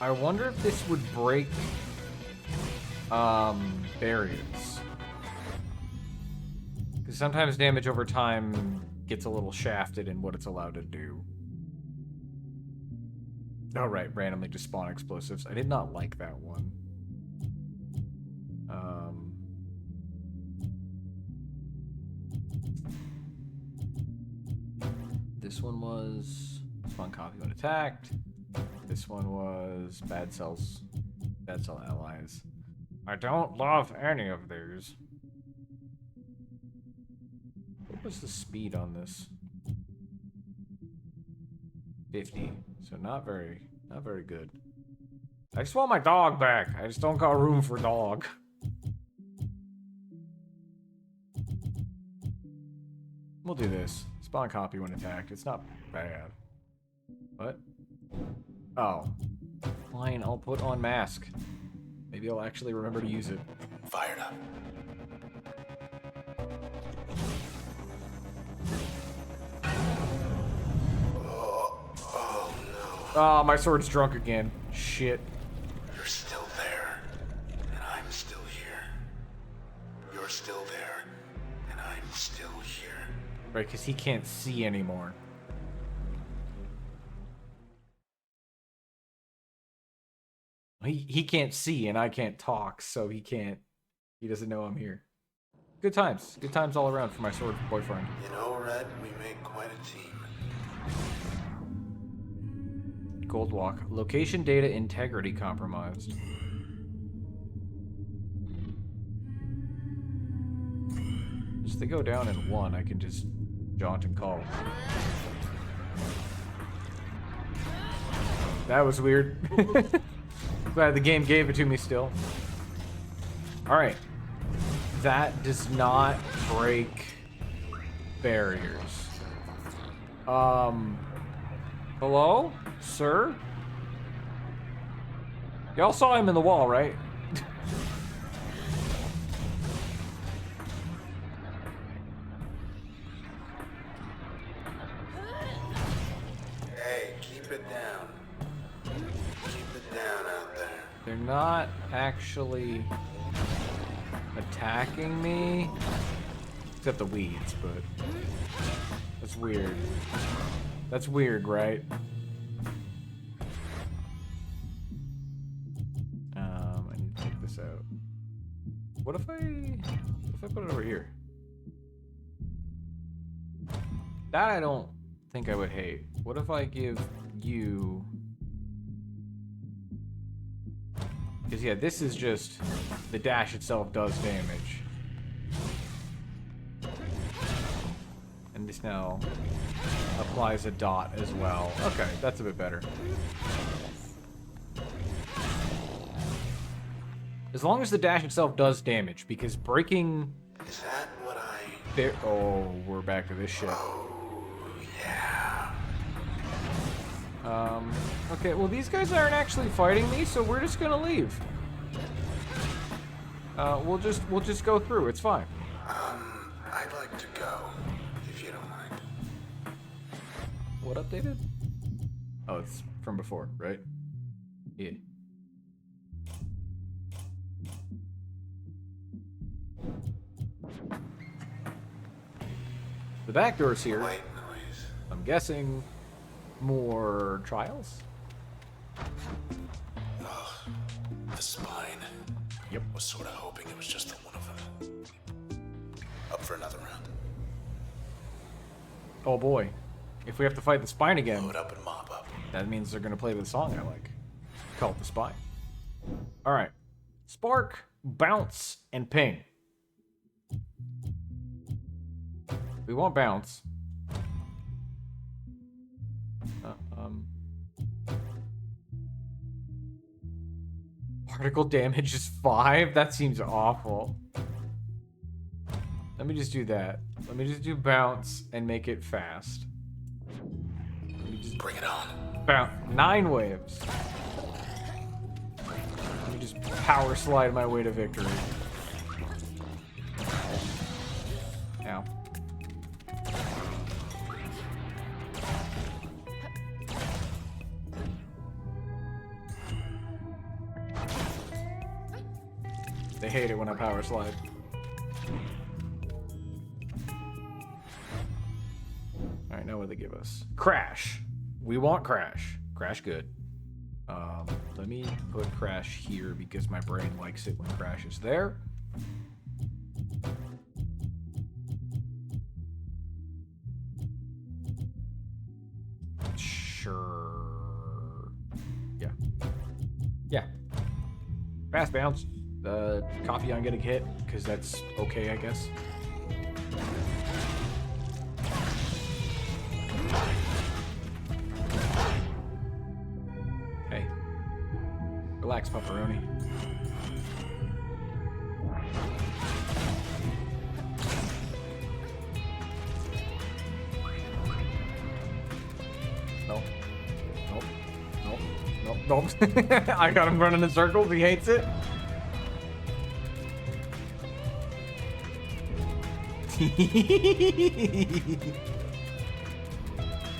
Speaker 1: I wonder if this would break barriers. Because sometimes damage over time gets a little shafted in what it's allowed to do. Oh, right, randomly just spawn explosives. I did not like that one. This one was spawn copy when attacked. This one was bad cell allies. I don't love any of these. What was the speed on this? 50. So not very good. I just want my dog back. I just don't got room for dog. We'll do this. Spawn copy when attacked. It's not bad. What? Oh. Fine, I'll put on mask. Maybe I'll actually remember to use it.
Speaker 2: Fired up. Oh no.
Speaker 1: Ah, my sword's drunk again. Shit.
Speaker 2: You're still there, and I'm still here. You're still there, and I'm still here.
Speaker 1: Right, because he can't see anymore. He can't see and I can't talk, so he doesn't know I'm here. Good times. Good times all around for my sword boyfriend.
Speaker 2: You know, Red, we make quite a team.
Speaker 1: Gold walk. Location data integrity compromised. Just they go down in one, I can just jaunt and call. That was weird. Glad the game gave it to me still. Alright. That does not break barriers. Hello? Sir? Y'all saw him in the wall, right?
Speaker 2: Hey, keep it down. Keep it down out there.
Speaker 1: They're not actually attacking me. Except the weeds, but that's weird. That's weird, right? I need to take this out. What if I put it over here? That I don't think I would hate. What if I give you... Because yeah, this is just... The dash itself does damage. And this now applies a dot as well. Okay, that's a bit better. As long as the dash itself does damage, because breaking...
Speaker 2: Is that what I...
Speaker 1: There... Oh, we're back to this shit.
Speaker 2: Oh, yeah.
Speaker 1: Okay, well these guys aren't actually fighting me, so we're just gonna leave. We'll just go through, it's fine.
Speaker 2: I'd like to go, if you don't mind.
Speaker 1: What updated? Oh, it's from before, right? Yeah. The back door's here.
Speaker 2: White noise.
Speaker 1: I'm guessing more trials?
Speaker 2: Ugh. The spine.
Speaker 1: Yep.
Speaker 2: Was sort of hoping it was just the one of them. Up for another round.
Speaker 1: Oh boy. If we have to fight the spine again,
Speaker 2: Load up and mop up.
Speaker 1: that means they're gonna play the song I like. Call it the spine. Alright. Spark, bounce, and ping. We want bounce. Particle damage is 5? That seems awful. Let me just do that. Let me just do bounce and make it fast. Let me just
Speaker 2: Bring it on.
Speaker 1: bounce 9 waves. Let me just power slide my way to victory. Now. They hate it when I power slide. Alright, now what do they give us? Crash. We want Crash. Crash good. Let me put Crash here because my brain likes it when Crash is there. Sure. Yeah. Yeah. Fast bounce. Coffee on getting hit, because that's okay, I guess. Hey. Relax, pepperoni. Nope. Nope. Nope. Nope. Nope. I got him running in circles. He hates it.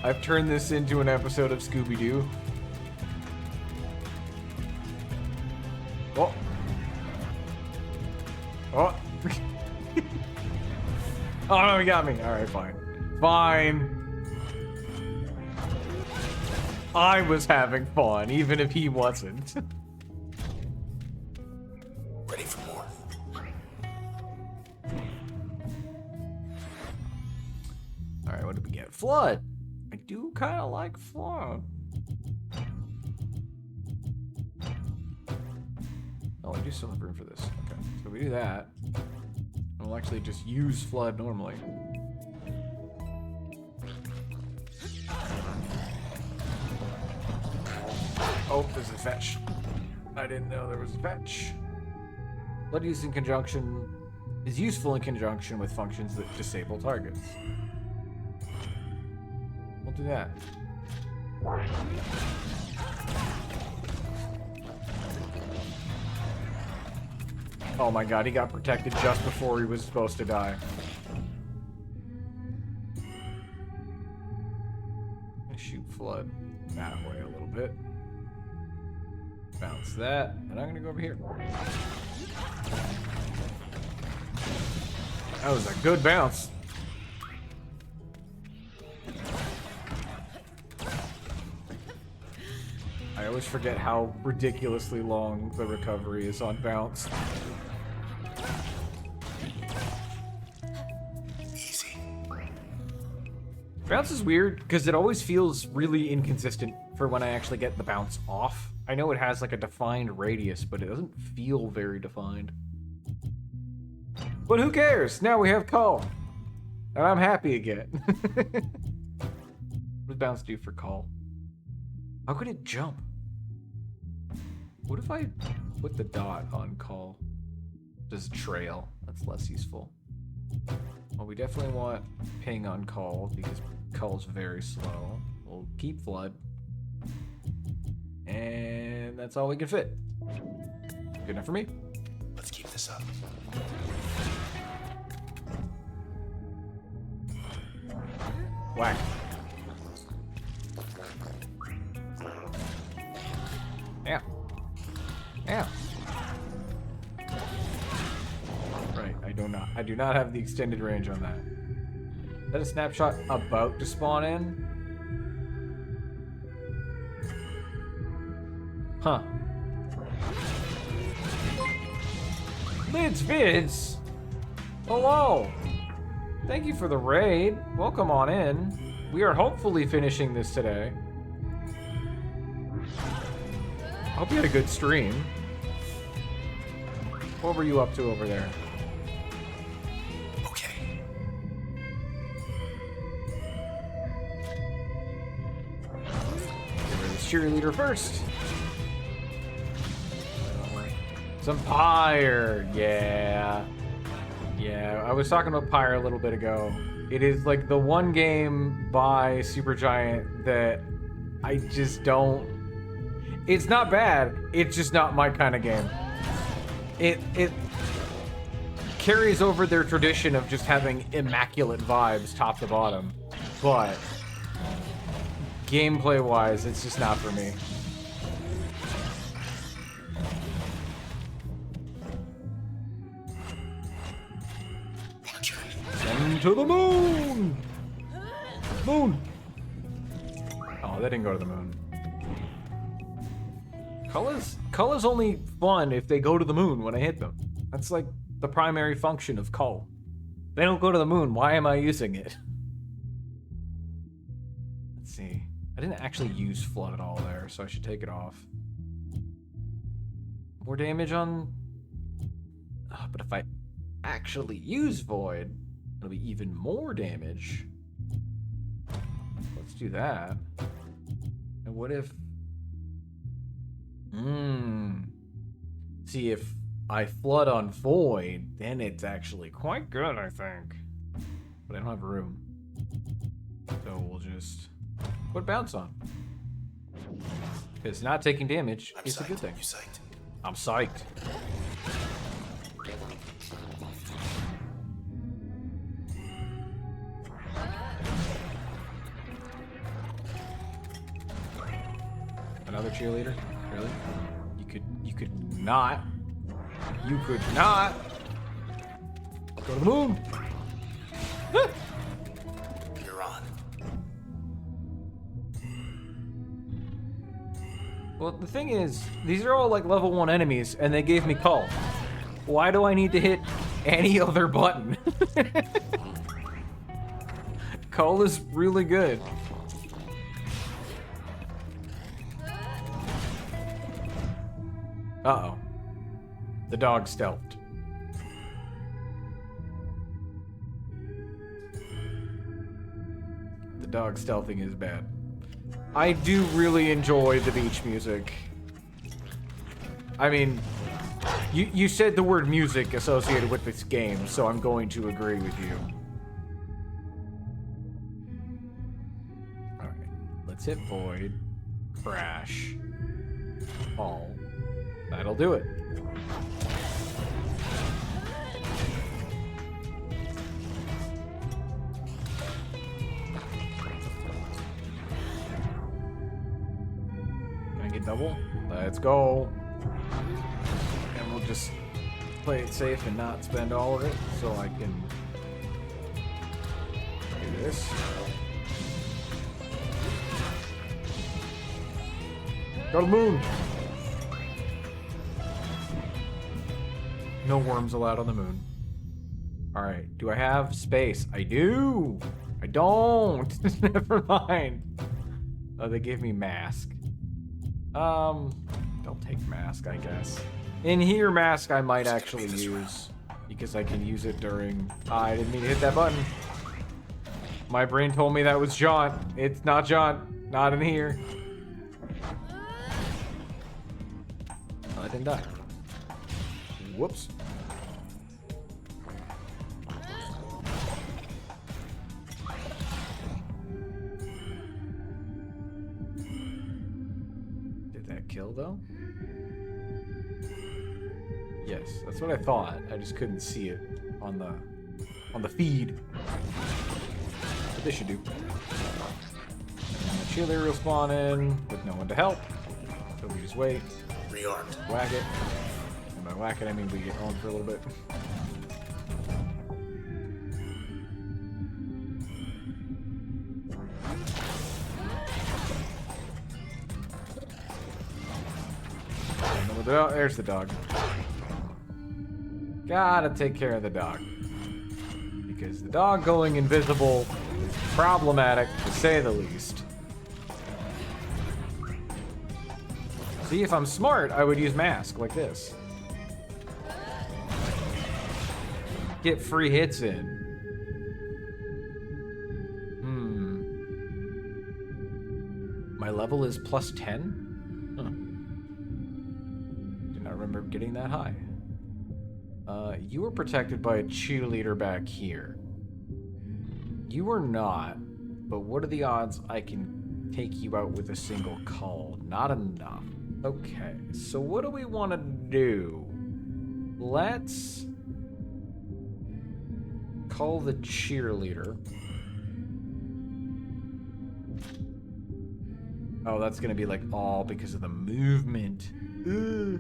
Speaker 1: I've turned this into an episode of Scooby-Doo. Oh. Oh. Oh no, he got me. Alright, fine. Fine. I was having fun, even if he wasn't.
Speaker 2: Ready for more.
Speaker 1: Alright, what did we get? Flood! I do kind of like Flood. Oh, I do still have room for this. Okay, so we do that. We'll actually just use Flood normally. Oh, there's a fetch. I didn't know there was a fetch. Flood used in conjunction is useful in conjunction with functions that disable targets. We'll do that. Oh my god, he got protected just before he was supposed to die. I shoot Flood that way a little bit. Bounce that, and I'm gonna go over here. That was a good bounce. I always forget how ridiculously long the recovery is on bounce.
Speaker 2: Easy.
Speaker 1: Bounce is weird because it always feels really inconsistent for when I actually get the bounce off. I know it has like a defined radius, but it doesn't feel very defined. But who cares? Now we have call. And I'm happy again. What does bounce do for call? How could it jump? What if I put the dot on call? Does trail? That's less useful. Well, we definitely want ping on call because call's very slow. We'll keep flood. And that's all we can fit. Good enough for me.
Speaker 2: Let's keep this up.
Speaker 1: Whack. Yeah. Yeah. Right, I do not have the extended range on that. Is that a snapshot about to spawn in? Huh. Lids Vids! Hello! Thank you for the raid. Welcome on in. We are hopefully finishing this today. Hope you had a good stream. What were you up to over there? next cheerleader first. Some Pyre, yeah. Yeah, I was talking about Pyre a little bit ago. It is like the one game by Supergiant that I just don't... It's not bad, it's just not my kind of game. It carries over their tradition of just having immaculate vibes top to bottom, but gameplay-wise, it's just not for me. Send to the moon! Moon! Oh, they didn't go to the moon. Cull is only fun if they go to the moon when I hit them. That's like the primary function of Cull. They don't go to the moon, why am I using it? Let's see. I didn't actually use Flood at all there, so I should take it off. More damage on... Oh, but if I actually use Void, it'll be even more damage. Let's do that. And what if... See, if I Flood on Void, then it's actually quite good, I think. But I don't have room. So we'll just put Bounce on. Because not taking damage is a good thing.
Speaker 2: You psyched?
Speaker 1: I'm psyched. Another cheerleader? Really? You could not. You could not. Go to the moon.
Speaker 2: You're on.
Speaker 1: Well, the thing is, these are all like level 1 enemies, and they gave me Cull. Why do I need to hit any other button? Cull is really good. Uh-oh. The dog stealthed. The dog stealthing is bad. I do really enjoy the beach music. I mean, you said the word music associated with this game, so I'm going to agree with you. Alright, let's hit Void, Crash, All. That'll do it. Can I get double? Let's go. And we'll just play it safe and not spend all of it so I can do this. Go to the moon! No worms allowed on the moon. Alright, do I have space? I do! I don't! Never mind. Oh, they gave me Mask. Don't take Mask, I guess. In here, Mask I might actually use. Because I can use it during... I didn't mean to hit that button. My brain told me that was Jaunt. It's not Jaunt. Not in here. Oh, I didn't die. Whoops. Did that kill though? Yes, that's what I thought. I just couldn't see it on the feed. But this should do. And the cheerleader will spawn in with no one to help. So we just wait.
Speaker 2: Rearmed.
Speaker 1: Whack it. By whack it, I mean we get on for a little bit. Oh, there's the dog. Gotta take care of the dog. Because the dog going invisible is problematic, to say the least. See, if I'm smart, I would use Mask like this. Get free hits in. My level is plus 10? Huh. Do not remember getting that high. You were protected by a cheerleader back here. You are not, but what are the odds I can take you out with a single call? Not enough. Okay, so what do we want to do? Let's call the cheerleader. Oh, that's gonna be like all because of the movement. Ugh.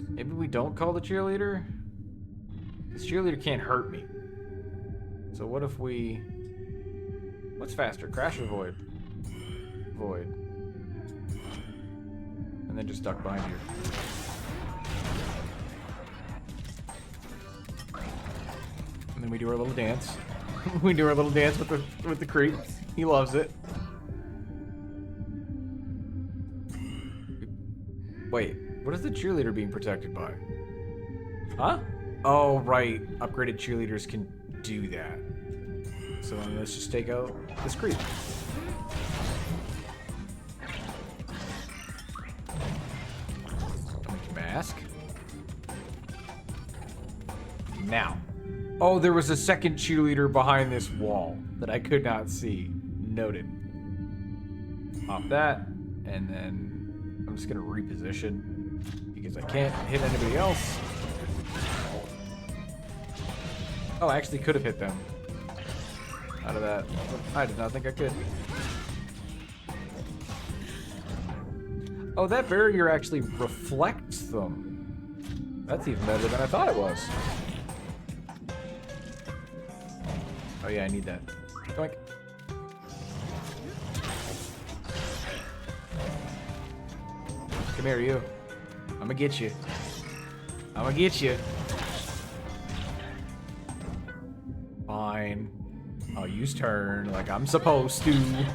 Speaker 1: Maybe we don't call the cheerleader? This cheerleader can't hurt me. So what if we... What's faster, crash or void? Void. And then just duck behind you. And then we do our little dance. We do our little dance with the creep. He loves it. Wait, what is the cheerleader being protected by? Huh? Oh, right. Upgraded cheerleaders can do that. So then let's just take out this creep. Mask. Now. Oh, there was a second cheerleader behind this wall that I could not see. Noted. Pop that, and then I'm just gonna reposition because I can't hit anybody else. Oh, I actually could have hit them. Out of that. I did not think I could. Oh, that barrier actually reflects them. That's even better than I thought it was. Oh yeah, I need that. Doink. Come here, you. I'm gonna get you. I'm gonna get you. Fine. I'll use turn like I'm supposed to.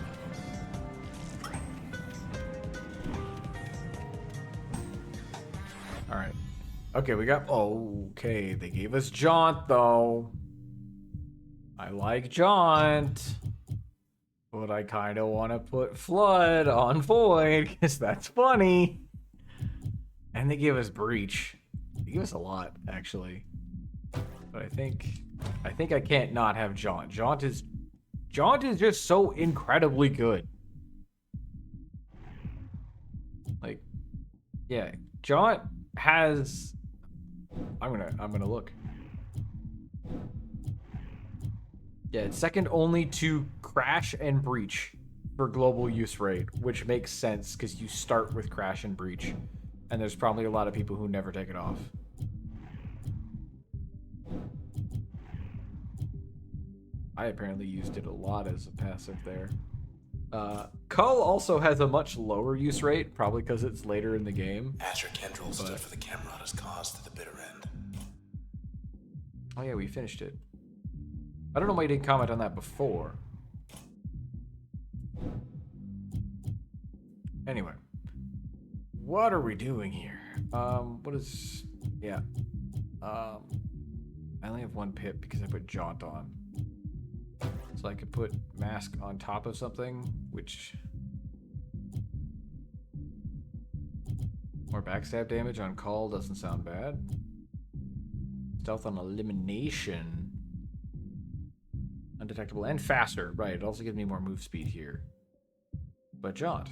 Speaker 1: Alright. Okay, we got... Okay, they gave us Jaunt, though. I like Jaunt. But I kind of want to put Flood on Void, because that's funny. And they give us Breach. They give us a lot, actually. But I think I can't not have Jaunt. Jaunt is just so incredibly good. Like, yeah, Jaunt has... I'm gonna look. Yeah, it's second only to Crash and Breach for global use rate, which makes sense because you start with Crash and Breach, and there's probably a lot of people who never take it off. I apparently used it a lot as a passive there. Cull also has a much lower use rate, probably because it's later in the game.
Speaker 2: Asher Kendrill stood for the Camarade's cause to the bitter end.
Speaker 1: Oh yeah, we finished it. I don't know why you didn't comment on that before. Anyway. What are we doing here? What is... Yeah. I only have one pip because I put Jaunt on. So I could put Mask on top of something, which... More backstab damage on Call doesn't sound bad. Stealth on Elimination. Undetectable and faster. Right, it also gives me more move speed here. But Jaunt.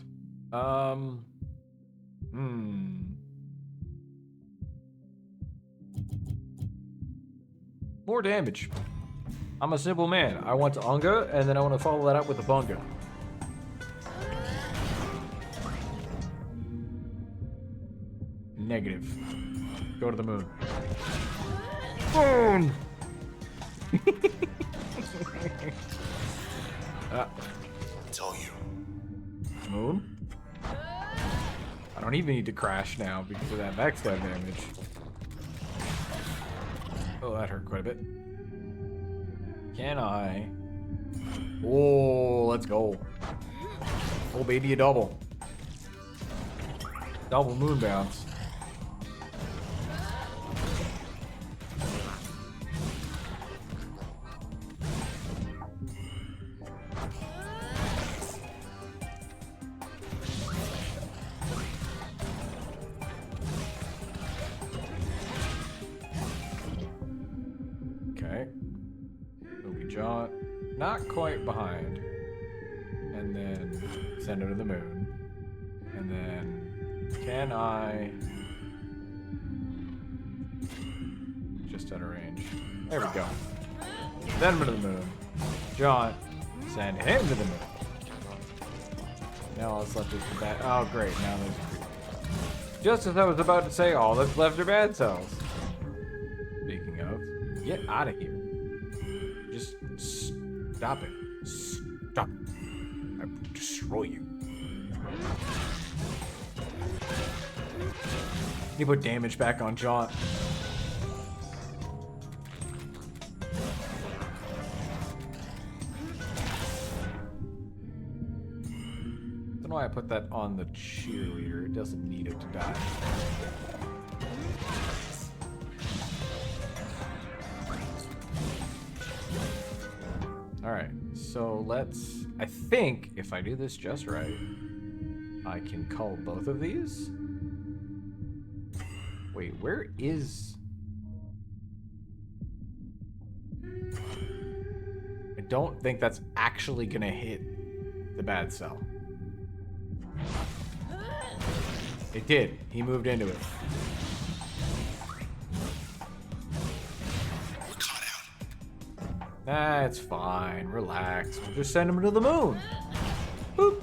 Speaker 1: More damage. I'm a simple man. I want to Unga, and then I want to follow that up with a Bunga. Negative. Go to the moon. Boom!
Speaker 2: It's all you.
Speaker 1: Moon? I don't even need to crash now because of that backstab damage. Oh, that hurt quite a bit. Can I? Oh, let's go. Oh, baby, a double. Double moon bounce. Jaunt, not quite behind. And then send him to the moon. And then, can I... Just out of range. There we go. Send him to the moon. Jaunt, send him to the moon. Now all that's left is the bad... Oh, great. Now there's a creep. Just as I was about to say, all that's left are bad cells. Speaking of, get out of here. Just stop it. Stop it. I will destroy you. You put damage back on Jaunt. I don't know why I put that on the cheerleader. It doesn't need it to die. Alright, so let's... I think if I do this just right, I can cull both of these. Wait, where is... I don't think that's actually gonna hit the bad cell. It did. He moved into it. Nah, it's fine. Relax. We'll just send him to the moon. Boop.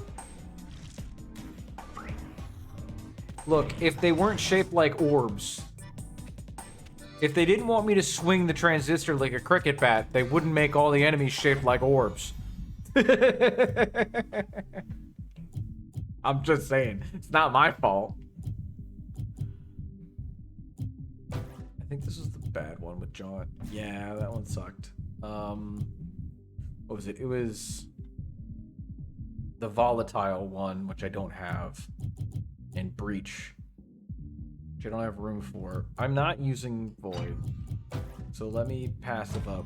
Speaker 1: Look, if they weren't shaped like orbs, if they didn't want me to swing the transistor like a cricket bat, they wouldn't make all the enemies shaped like orbs. I'm just saying. It's not my fault. I think this is the bad one with Jaunt. Yeah, that one sucked. What was it? It was the volatile one, which I don't have, and breach, which I don't have room for. I'm not using void, so let me passive up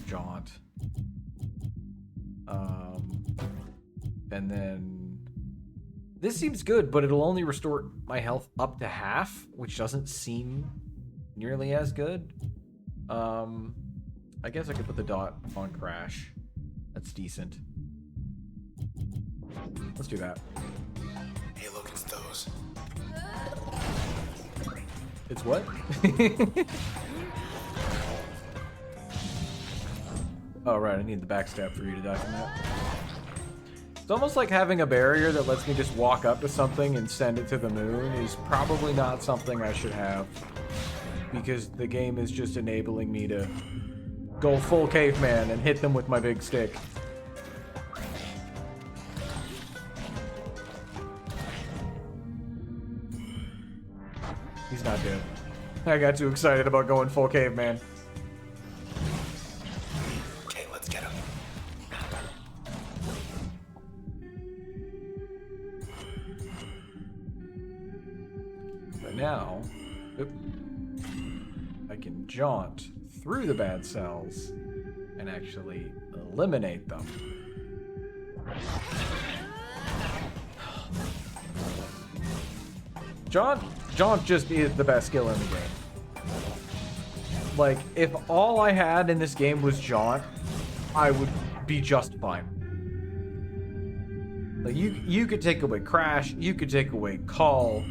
Speaker 1: Jaunt. And then this seems good, but it'll only restore my health up to half, which doesn't seem nearly as good. I guess I could put the dot on crash. That's decent. Let's do that.
Speaker 2: Hey, look, it's those.
Speaker 1: It's what? Oh, right. I need the backstab for you to die from that. It's almost like having a barrier that lets me just walk up to something and send it to the moon is probably not something I should have. Because the game is just enabling me to go full caveman and hit them with my big stick. He's not dead. I got too excited about going full caveman.
Speaker 2: Okay, let's get him.
Speaker 1: But now, I can jaunt through the bad cells and actually eliminate them. Jaunt just is the best skill in the game. Like, if all I had in this game was Jaunt, I would be just fine. Like, you could take away Crash, you could take away Call,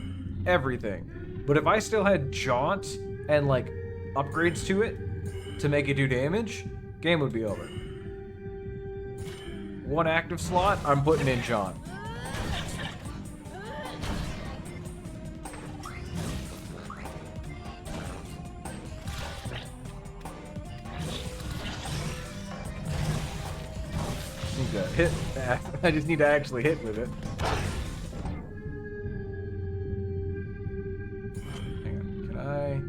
Speaker 1: everything. But if I still had Jaunt and, like, upgrades to it to make it do damage, game would be over. One active slot, I'm putting in Jaunt. Need to hit. I just need to actually hit with it. Hang on. Can I?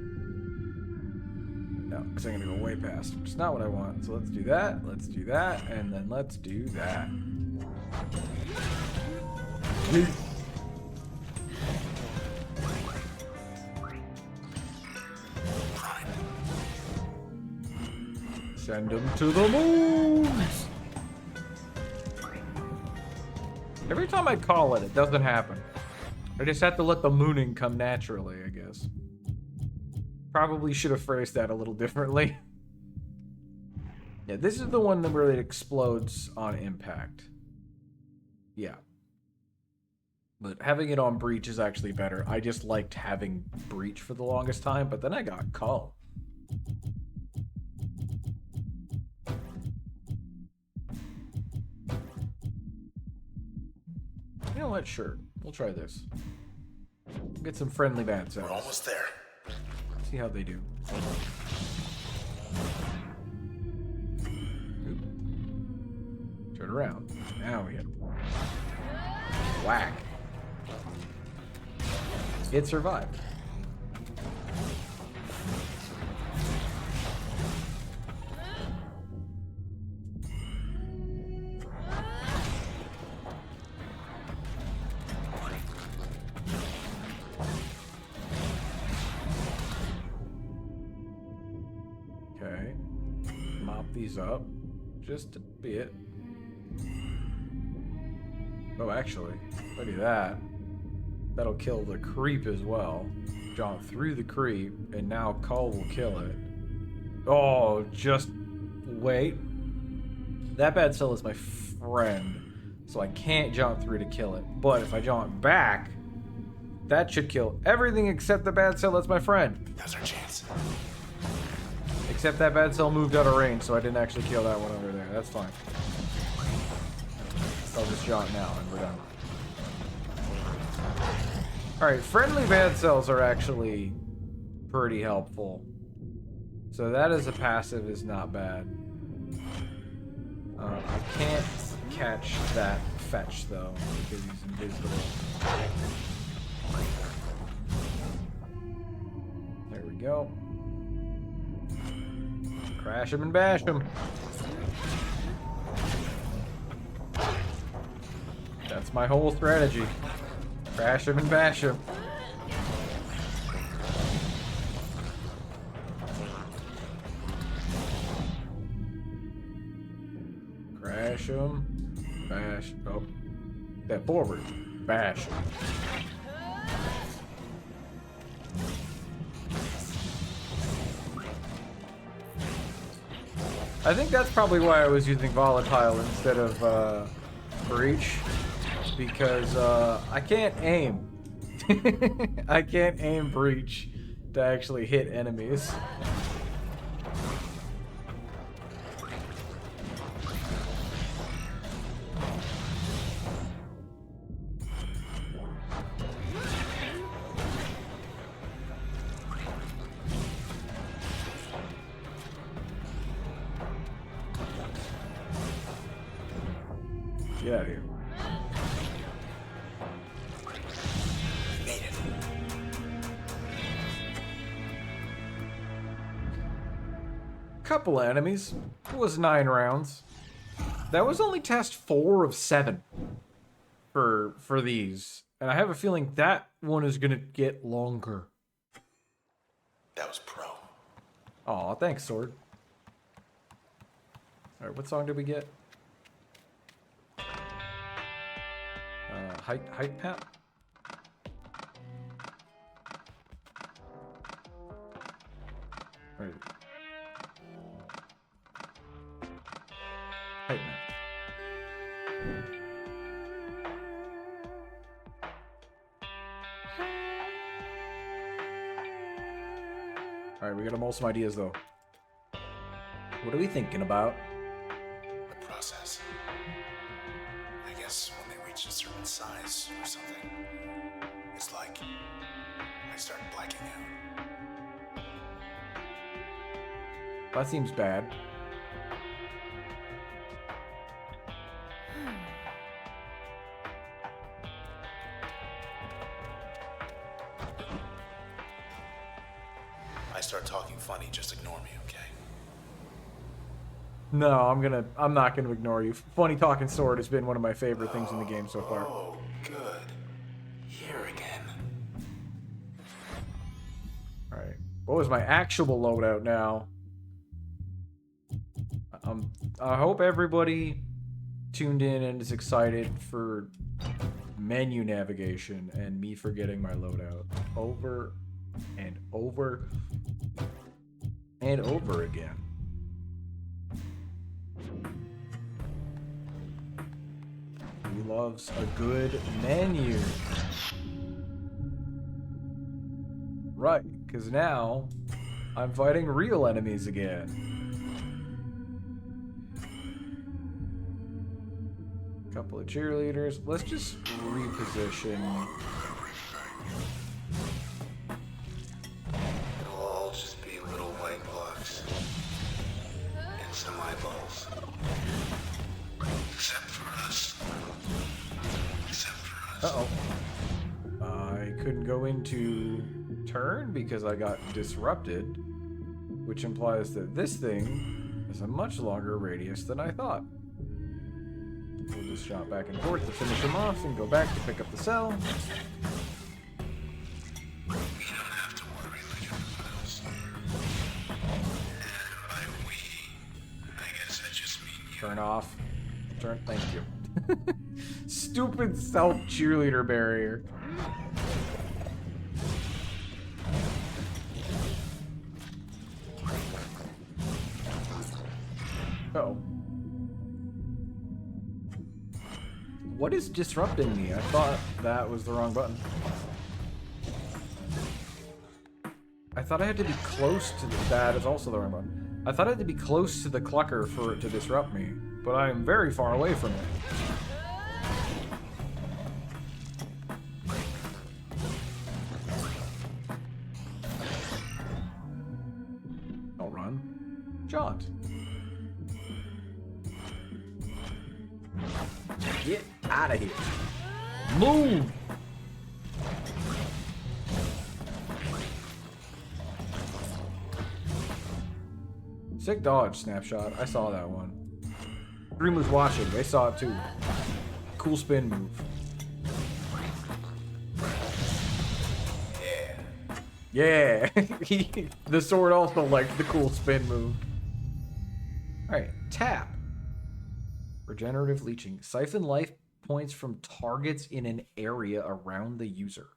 Speaker 1: No, because I'm gonna go way past, which is not what I want. So let's do that. Let's do that, and then let's do that. Send them to the moon. Every time I call it, it doesn't happen. I just have to let the mooning come naturally, I guess. Probably should have phrased that a little differently. Yeah, this is the one where it explodes on impact. Yeah. But having it on Breach is actually better. I just liked having Breach for the longest time, but then I got Cull. You know what? Sure. We'll try this. Get some friendly bad cells.
Speaker 2: We're almost there.
Speaker 1: See how they do. Oop. Turn around. Now we hit. Whack. It survived. Okay. Mop these up just a bit. Oh, actually, look at that. That'll kill the creep as well. Jaunt through the creep, and now Cull will kill it. Oh, just wait. That bad cell is my friend, so I can't jaunt through to kill it. But if I jaunt back, that should kill everything except the bad cell that's my friend.
Speaker 2: Now's our chance.
Speaker 1: Except that bad cell moved out of range, so I didn't actually kill that one over there. That's fine. I'll just jaunt now, and we're done. Alright, friendly bad cells are actually pretty helpful. So that as a passive is not bad. I can't catch that fetch, though, because he's invisible. There we go. Crash him and bash him. That's my whole strategy. Crash him and bash him. Crash him. Bash. Oh. Step forward. Bash him. I think that's probably why I was using Volatile instead of Breach. Because I can't aim. I can't aim Breach to actually hit enemies. Get out of here. Couple of enemies. It was 9 rounds. That was only test 4 of 7 for these, and I have a feeling that one is gonna get longer.
Speaker 2: That was pro.
Speaker 1: Aw, thanks, Sword. All right, what song did we get? Height Pat. All right. Height map. Alright, we gotta mull some ideas though. What are we thinking about?
Speaker 2: The process. I guess when they reach a certain size or something, it's like I start blacking out.
Speaker 1: That seems bad.
Speaker 2: I start talking funny, just ignore me, okay?
Speaker 1: No, I'm not gonna ignore you. Funny talking Sword has been one of my favorite things in the game so far.
Speaker 2: Oh, good. Here again.
Speaker 1: Alright. What was my actual loadout now? I hope everybody tuned in and is excited for menu navigation and me forgetting my loadout over and over and over again. loves a good menu. Right, because now I'm fighting real enemies again. Couple of cheerleaders. Let's just reposition.
Speaker 2: It'll all just be little white blocks. And some eyeballs. Except for us. Except for us.
Speaker 1: Uh-oh. I couldn't go into turn because I got disrupted, which implies that this thing has a much longer radius than I thought. We'll just jump back and forth to finish him off and go back to pick up the cell.
Speaker 2: We don't have to worry like everyone else. And by we, I guess I just mean you.
Speaker 1: Turn off. Turn. Thank you. Stupid self cheerleader barrier. Uh-oh. What is disrupting me? I thought that was the wrong button. I thought I had to be close to that is also the wrong button. I thought I had to be close to the clucker for it to disrupt me, but I am very far away from it. Don't run. Jaunt. Get out of here. Move! Sick dodge, Snapshot. I saw that one. Dream was watching. They saw it too. Cool spin move. Yeah. The sword also liked the cool spin move. Alright, tap. Regenerative leeching. Siphon life points from targets in an area around the user.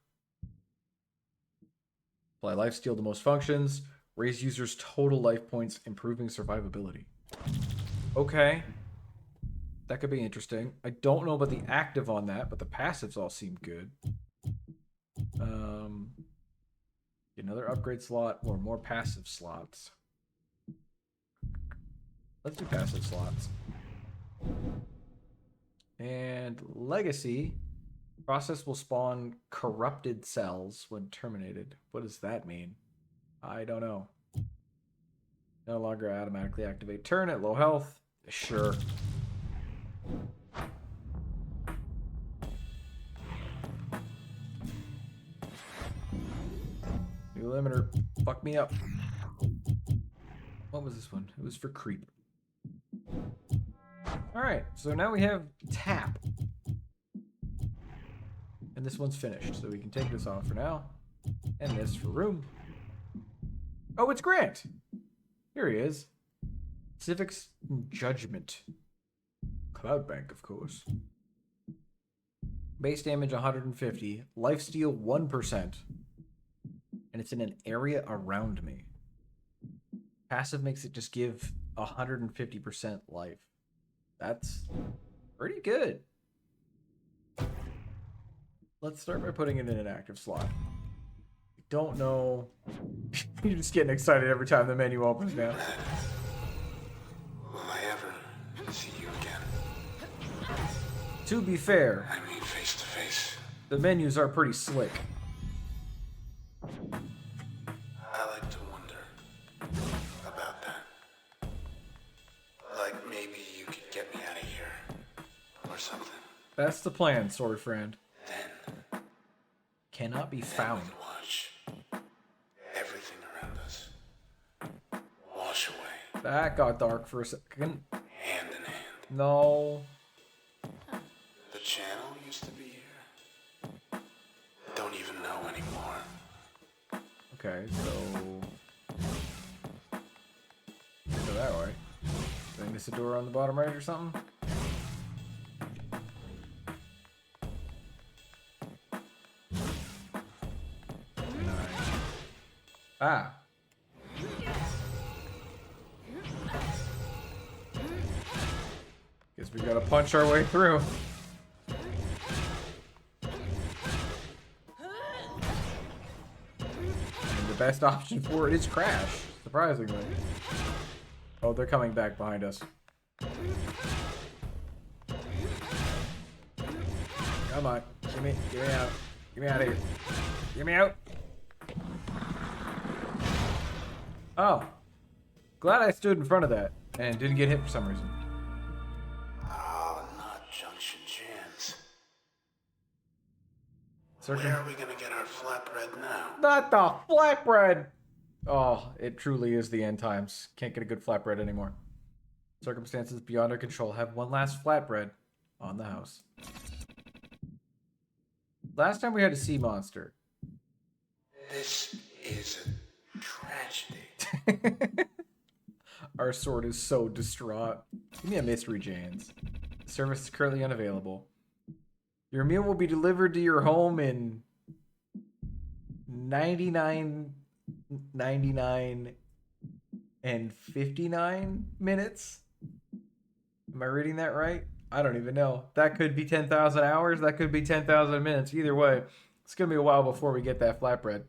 Speaker 1: Apply lifesteal to most functions. Raise users' total life points, improving survivability. Okay. That could be interesting. I don't know about the active on that, but the passives all seem good. Another upgrade slot or more passive slots. Let's do passive slots. And legacy. Process will spawn corrupted cells when terminated. What does that mean? I don't know. No longer automatically activate turn at low health. Sure. New limiter. Fuck me up. What was this one? It was for creep. Alright, so now we have tap. And this one's finished, so we can take this off for now. And this for room. Oh, it's Grant! Here he is. Civics Judgment. Cloud Bank, of course. Base damage 150. Lifesteal 1%. And it's in an area around me. Passive makes it just give 150% life. That's pretty good. Let's start by putting it in an active slot. Don't know. You're just getting excited every time the menu opens now.
Speaker 2: Will I ever see you again?
Speaker 1: To be fair,
Speaker 2: I mean, face to face.
Speaker 1: the menus are pretty slick.
Speaker 2: I like to wonder about that. Like maybe you could get me out of here. Or something.
Speaker 1: That's the plan, sword friend.
Speaker 2: Then
Speaker 1: Cannot be
Speaker 2: we
Speaker 1: found.
Speaker 2: can watch everything around us wash away,
Speaker 1: That got dark for a second.
Speaker 2: hand in hand.
Speaker 1: No.
Speaker 2: The channel used to be here. Don't even know anymore.
Speaker 1: Okay, so... Go that way. Did I miss a door on the bottom right or something? Nice. Ah. Guess we gotta punch our way through. best option for it is crash, surprisingly. Oh, they're coming back behind us. Come on, get me out. Get me out of here. Get me out. Oh. Glad I stood in front of that and didn't get hit for some reason.
Speaker 2: Oh, not junction jams.
Speaker 1: Circum-
Speaker 2: Where are we gonna get our flatbread now?
Speaker 1: Not the flatbread! Oh, it truly is the end times. Can't get a good flatbread anymore. Circumstances beyond our control. Have one last flatbread on the house. Last time we had a sea monster.
Speaker 2: This is a tragedy.
Speaker 1: Our sword is so distraught. Give me a mystery, Jans. The service is currently unavailable. Your meal will be delivered to your home in 99 and 59 minutes. Am I reading that right? I don't even know. That could be 10,000 hours. That could be 10,000 minutes. Either way, it's going to be a while before we get that flatbread.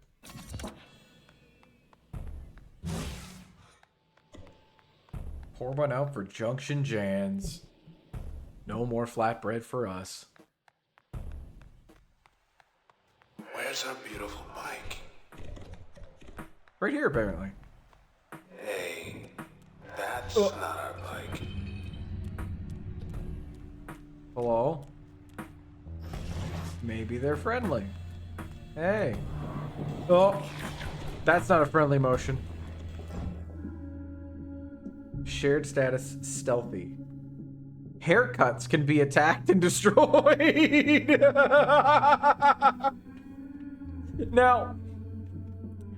Speaker 1: Pour one out for Junction Jans. No more flatbread for us.
Speaker 2: Where's our beautiful bike?
Speaker 1: Right here, apparently.
Speaker 2: Hey, that's not our bike.
Speaker 1: Hello? Maybe they're friendly. Hey. Oh, that's not a friendly motion. Shared status, stealthy. Haircuts can be attacked and destroyed. Now,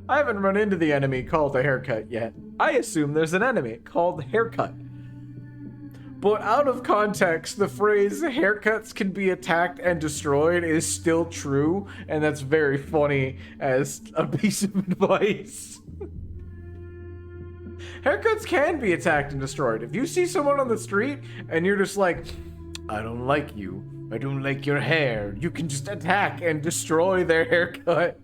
Speaker 1: I haven't run into the enemy called a haircut yet. I assume there's an enemy called haircut. But out of context, the phrase haircuts can be attacked and destroyed is still true, and that's very funny as a piece of advice. Haircuts can be attacked and destroyed. If you see someone on the street and you're just like, I don't like you, I don't like your hair, you can just attack and destroy their haircut.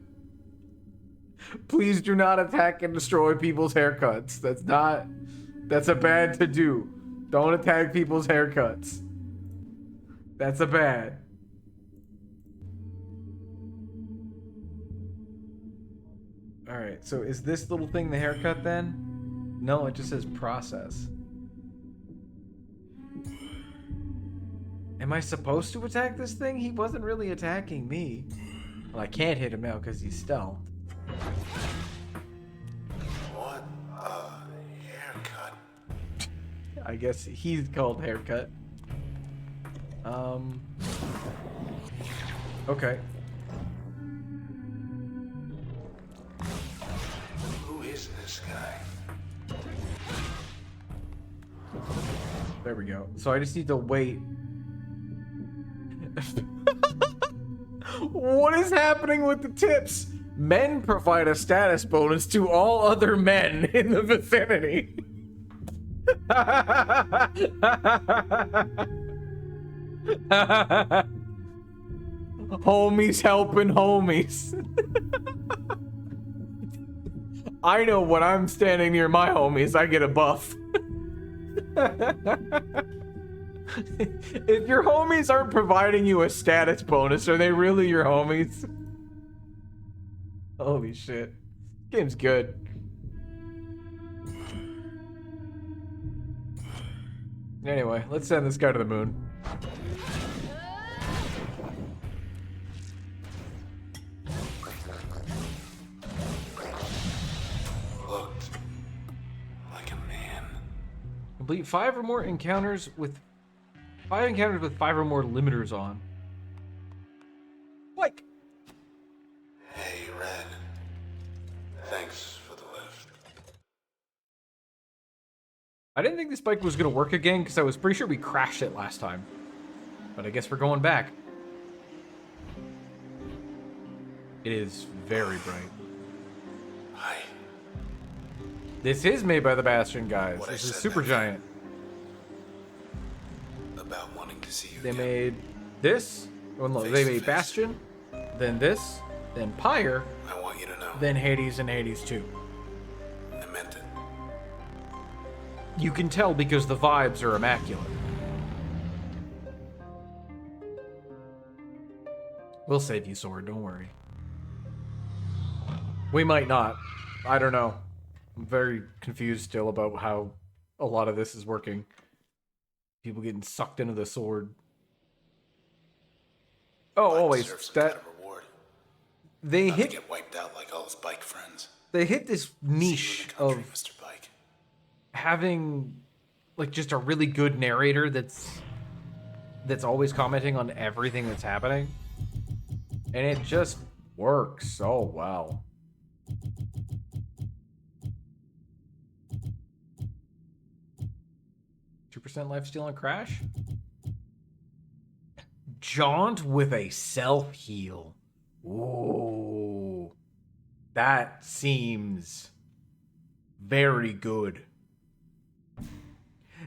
Speaker 1: Please do not attack and destroy people's haircuts. That's a bad to do. Don't attack people's haircuts. That's a bad. Alright, so is this little thing the haircut then? No, it just says process. Am I supposed to attack this thing? He wasn't really attacking me. Well, I can't hit him now because he's stealthed.
Speaker 2: What a haircut.
Speaker 1: I guess he's called haircut. Okay.
Speaker 2: Who is this guy?
Speaker 1: There we go. So I just need to wait. What is happening with the tips? Men provide a status bonus to all other men in the vicinity. Homies helping homies. I know when I'm standing near my homies, I get a buff. If your homies aren't providing you a status bonus, are they really your homies? Holy shit. Game's good. Anyway, let's send this guy to the moon.
Speaker 2: Looked like a man.
Speaker 1: Complete 5 or more encounters with 5 encounters with 5 or more limiters on. Like.
Speaker 2: Hey, Red. Thanks for the lift.
Speaker 1: I didn't think this bike was gonna work again because I was pretty sure we crashed it last time. But I guess we're going back. It is very bright.
Speaker 2: Hi.
Speaker 1: This is made by the Bastion guys.
Speaker 2: What I
Speaker 1: This is
Speaker 2: said
Speaker 1: super
Speaker 2: back
Speaker 1: giant.
Speaker 2: About wanting to see you
Speaker 1: They
Speaker 2: again.
Speaker 1: made this. Well, no, they
Speaker 2: Face to
Speaker 1: made
Speaker 2: face.
Speaker 1: Bastion, then this, then Pyre,
Speaker 2: I want you to know.
Speaker 1: than Hades and Hades 2.
Speaker 2: I meant it.
Speaker 1: You can tell because the vibes are immaculate. We'll save you, Sword, don't worry. We might not. I don't know. I'm very confused still about how a lot of this is working. People getting sucked into the Sword. Oh,
Speaker 2: Bike
Speaker 1: always.
Speaker 2: deserves some
Speaker 1: That
Speaker 2: kind of reward.
Speaker 1: they
Speaker 2: Not to
Speaker 1: hit
Speaker 2: get wiped out like all his bike friends.
Speaker 1: they hit this
Speaker 2: See you in
Speaker 1: niche
Speaker 2: the country,
Speaker 1: of
Speaker 2: Mr. Bike.
Speaker 1: having like just a really good narrator that's always commenting on everything that's happening. And it just works so well. %2 lifesteal and crash? Jaunt with a self-heal. Ooh. That seems very good.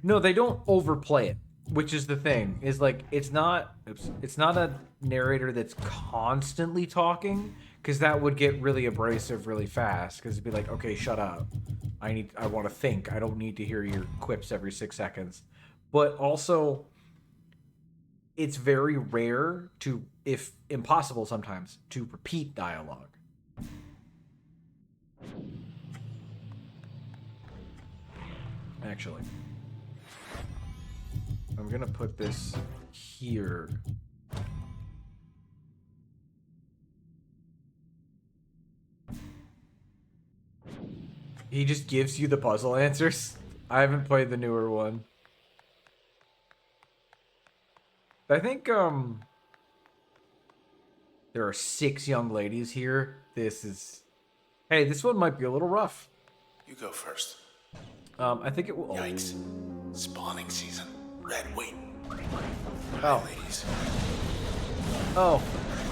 Speaker 1: No, they don't overplay it, which is the thing. Is like it's not a narrator that's constantly talking, because that would get really abrasive really fast, because it'd be like, okay, shut up. I want to think. I don't need to hear your quips every 6 seconds. But also, it's very rare to, if impossible sometimes, to repeat dialogue. Actually, I'm gonna put this here. He just gives you the puzzle answers. I haven't played the newer one. I think there are 6 young ladies here. Hey, this one might be a little rough.
Speaker 2: You go first.
Speaker 1: I think it will.
Speaker 2: Yikes. Spawning season. Red, wait.
Speaker 1: Oh.
Speaker 2: Ladies.
Speaker 1: Oh,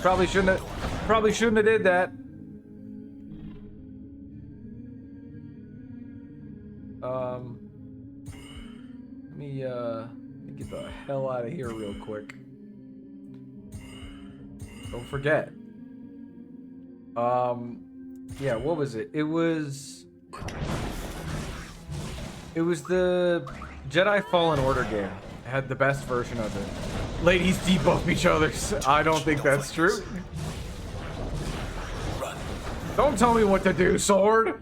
Speaker 1: probably shouldn't have did that. Let me get the hell out of here real quick. Don't forget. Yeah, what was it? It was the Jedi Fallen Order game. It had the best version of it. Ladies debuff each other. I don't think that's true.
Speaker 2: Run.
Speaker 1: Don't tell me what to do, Sword.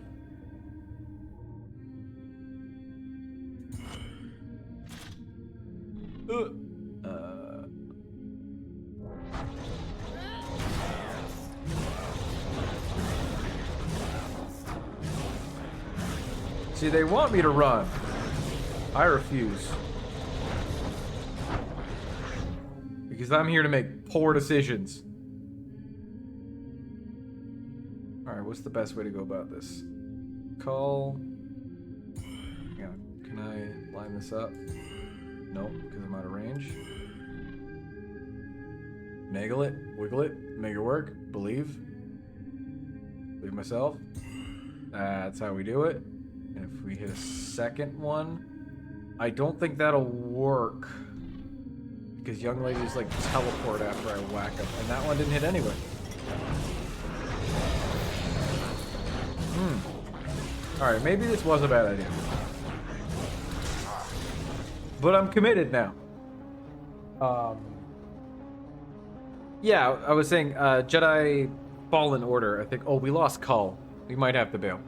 Speaker 1: See, they want me to run. I refuse. Because I'm here to make poor decisions. Alright, what's the best way to go about this? Call... Yeah, can I line this up? Nope, because I'm out of range. Naggle it, wiggle it, make it work, believe. Believe myself. That's how we do it. And if we hit a second one, I don't think that'll work. Because young ladies like teleport after I whack them. And that one didn't hit anyway. Alright, maybe this was a bad idea. But I'm committed now. Yeah, I was saying, Jedi Fallen Order, I think. Oh, we lost Cull. We might have to bail.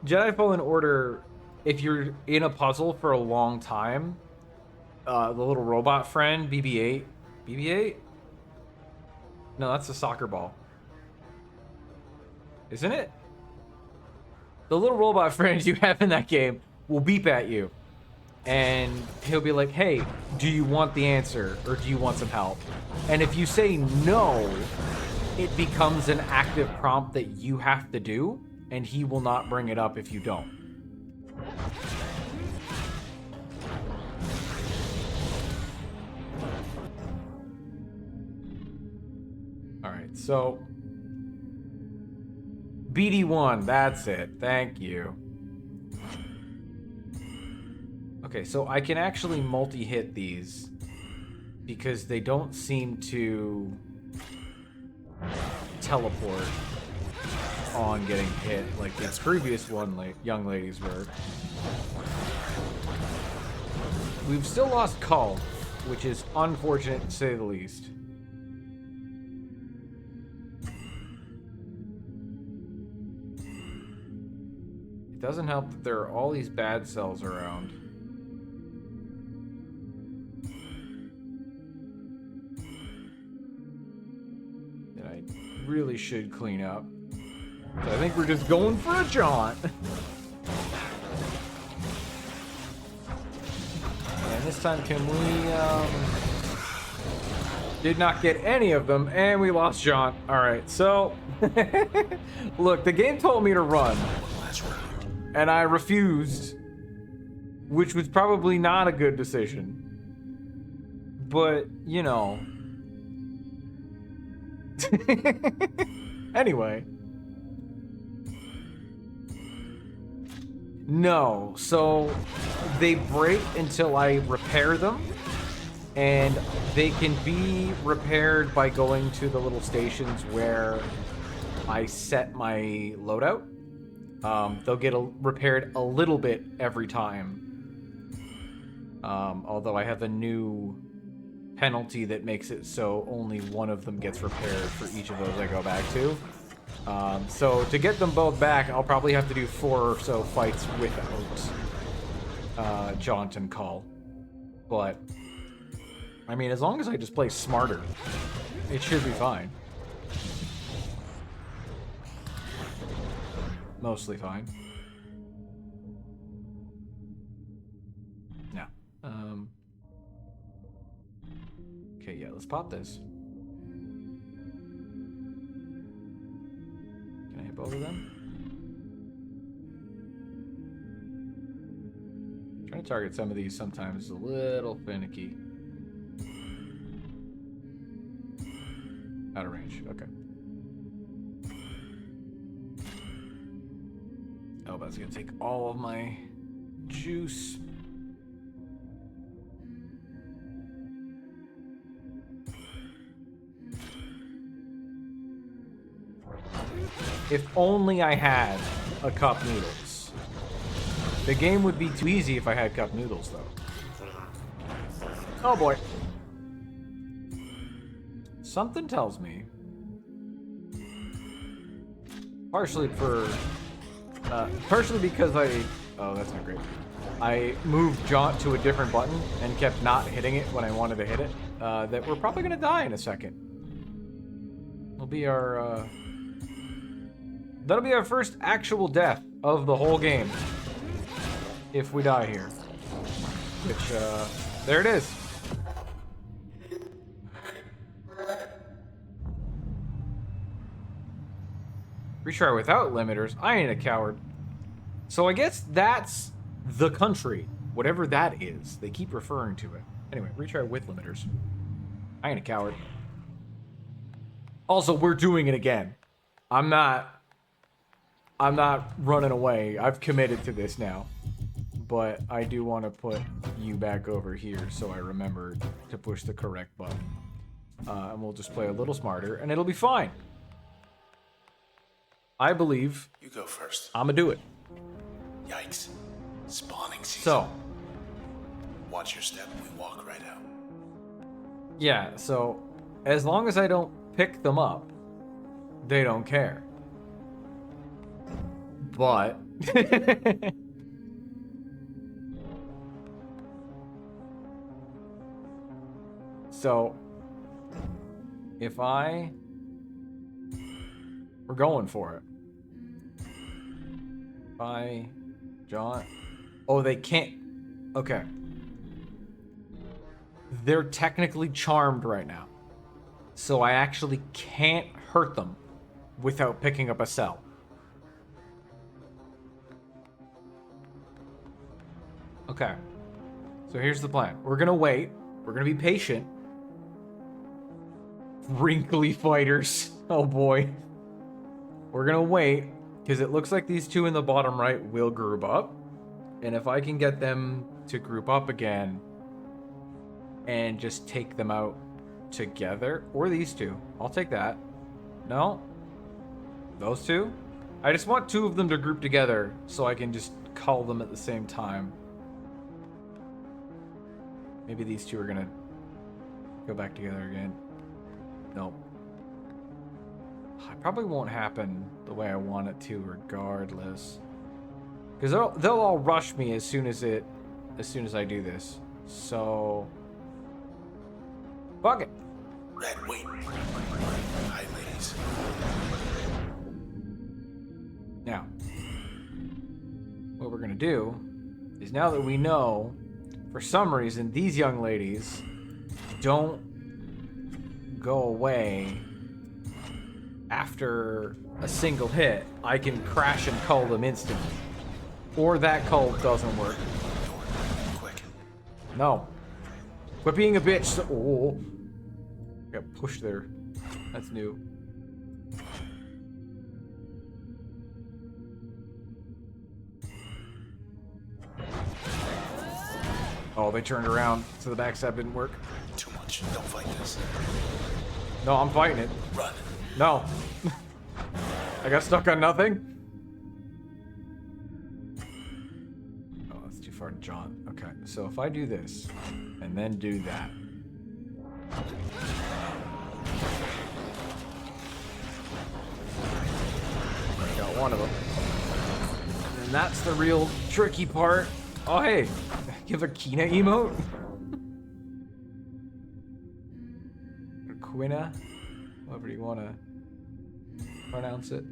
Speaker 1: Jedi Fallen Order, if you're in a puzzle for a long time, the little robot friend, BB-8. BB-8? No, that's a soccer ball. Isn't it? The little robot friend you have in that game will beep at you. And he'll be like, hey, do you want the answer? Or do you want some help? And if you say no, it becomes an active prompt that you have to do. And he will not bring it up if you don't. Alright, so... BD1, that's it. Thank you. Okay, so I can actually multi-hit these because they don't seem to teleport on getting hit like the previous young ladies were. We've still lost Cull, which is unfortunate to say the least. It doesn't help that there are all these bad cells around. That I really should clean up. So I think we're just going for a jaunt. And this time, can we, did not get any of them, and we lost jaunt. Alright, so, look, the game told me to run, and I refused, which was probably not a good decision. But, you know. Anyway. No, so they break until I repair them, and they can be repaired by going to the little stations where I set my loadout. They'll get repaired a little bit every time. Although I have a new penalty that makes it so only one of them gets repaired for each of those I go back to. So to get them both back, I'll probably have to do 4 or so fights without Jaunt and Cull. But, I mean, as long as I just play smarter, it should be fine. Mostly fine. No. Okay, yeah, let's pop this. Can I hit both of them? Trying to target some of these sometimes is a little finicky. Out of range, okay. Oh, but it's gonna take all of my juice. If only I had a cup noodles. The game would be too easy if I had cup noodles, though. Oh boy. Something tells me. Partially because oh, that's not great. I moved Jaunt to a different button and kept not hitting it when I wanted to hit it. That we're probably gonna die in a second. It'll be our, that'll be our first actual death of the whole game. If we die here. Which, there it is. Retry without limiters. I ain't a coward. So I guess that's the country. Whatever that is. They keep referring to it. Anyway, retry with limiters. I ain't a coward. Also, we're doing it again. I'm not running away. I've committed to this now. But I do want to put you back over here so I remember to push the correct button. And we'll just play a little smarter, and it'll be fine. I believe...
Speaker 2: You go first.
Speaker 1: I'ma do it.
Speaker 2: Yikes. Spawning season.
Speaker 1: So.
Speaker 2: Watch your step and we walk right out.
Speaker 1: Yeah, so as long as I don't pick them up, they don't care. But... So, if we're going for it. John. Oh, they can't. Okay. They're technically charmed right now. So I actually can't hurt them without picking up a cell. Okay. So here's the plan. We're gonna wait. We're gonna be patient. Wrinkly fighters. Oh boy. We're gonna wait, because it looks like these two in the bottom right will group up. And if I can get them to group up again and just take them out together, or these two, I'll take that. No? Those two? I just want two of them to group together so I can just call them at the same time. Maybe these two are gonna go back together again. Nope. It probably won't happen the way I want it to regardless. Because they'll all rush me as soon as I do this. So fuck it.
Speaker 2: Red, wait. Hi, ladies.
Speaker 1: Now, what we're gonna do is, now that we know, for some reason, these young ladies don't go away after a single hit, I can crash and cull them instantly. Or that cull doesn't work.
Speaker 2: Quick.
Speaker 1: No. Quit being a bitch. Oh. Got pushed there. That's new. Oh, they turned around, so the backstab didn't work.
Speaker 2: Too much. Don't fight this.
Speaker 1: No, I'm fighting it.
Speaker 2: Run.
Speaker 1: No. I got stuck on nothing? Oh, that's too far to jaunt. Okay, so if I do this, and then do that. I got one of them. And that's the real tricky part. Oh, hey. Give a Kina emote? Or Quina? However you want to pronounce it.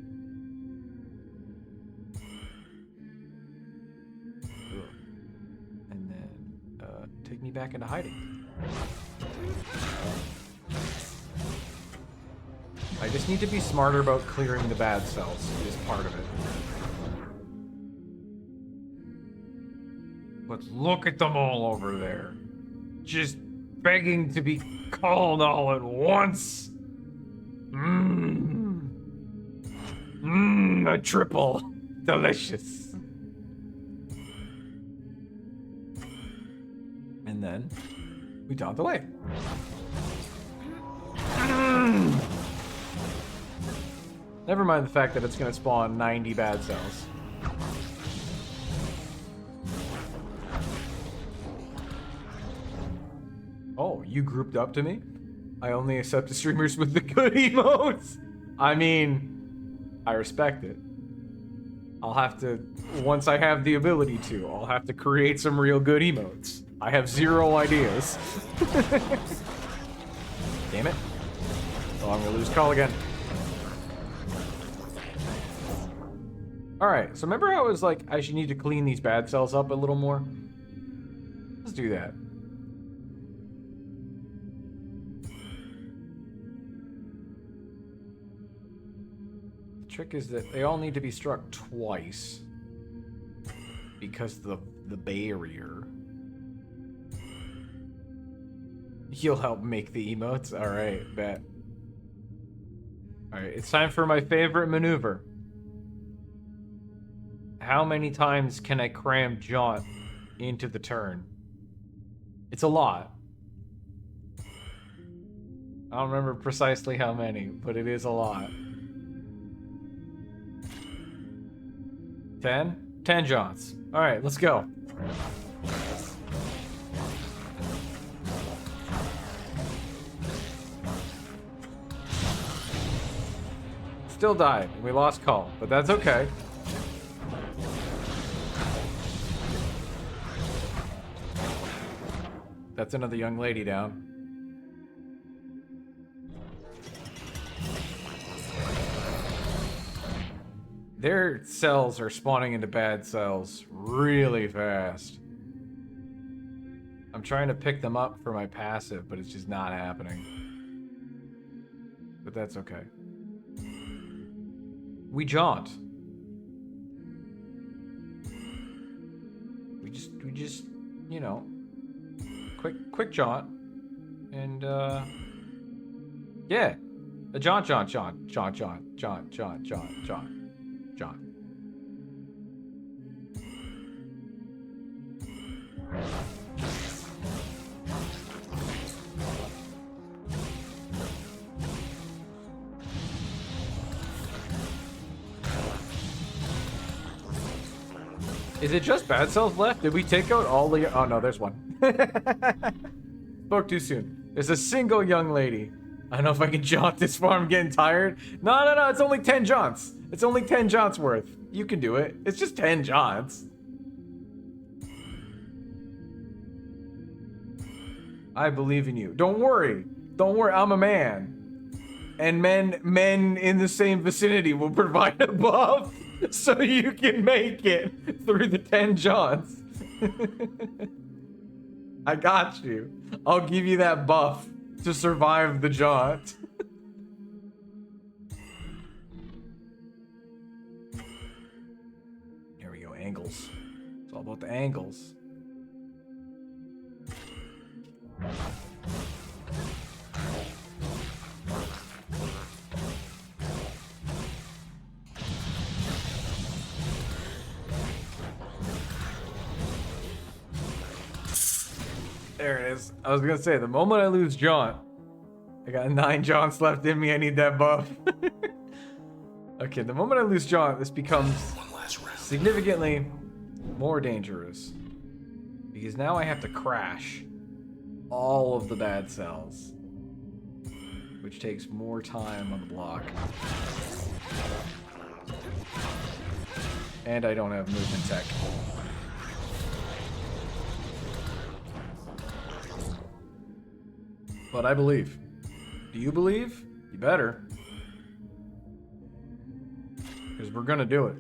Speaker 1: And then take me back into hiding. I just need to be smarter about clearing the bad cells, is part of it. But look at them all over there. Just begging to be called all at once. A triple. Delicious. And then we taunt away. Never mind the fact that it's going to spawn 90 bad cells. Oh, you grouped up to me? I only accept the streamers with the good emotes. I mean, I respect it. I'll have to, once I have the ability to, I'll have to create some real good emotes. I have 0 ideas. Damn it. Oh, I'm gonna lose call again. Alright, so remember how I was like, I should need to clean these bad cells up a little more? Let's do that. The trick is that they all need to be struck twice. Because the barrier. You'll help make the emotes? Alright, bet. Alright, it's time for my favorite maneuver. How many times can I cram Jaunt into the turn? It's a lot. I don't remember precisely how many, but it is a lot. 10? 10 Jaunts. Alright, let's go. Still died. We lost call, but that's okay. That's another young lady down. Their cells are spawning into bad cells really fast. I'm trying to pick them up for my passive, but it's just not happening. But that's okay. We jaunt. We just, you know, quick jaunt. And, yeah. A jaunt. Is it just bad cells left? Did we take out all the... Oh, no, there's one. Spoke too soon. There's a single young lady. I don't know if I can jaunt this far. I'm getting tired. No. It's only 10 jaunts. It's only 10 jaunts worth. You can do it. It's just 10 jaunts. I believe in you. Don't worry. Don't worry. I'm a man. And men in the same vicinity will provide a buff so you can make it through the 10 jaunts. I got you. I'll give you that buff to survive the jaunt. Here we go, angles. It's all about the angles. There it is. I was gonna say, the moment I lose jaunt, I got 9 jaunts left in me. I need that buff. Okay, the moment I lose jaunt, this becomes significantly more dangerous. Because now I have to crash all of the bad cells, which takes more time on the block. And I don't have movement tech. But I believe. Do you believe? You better. Because we're gonna do it.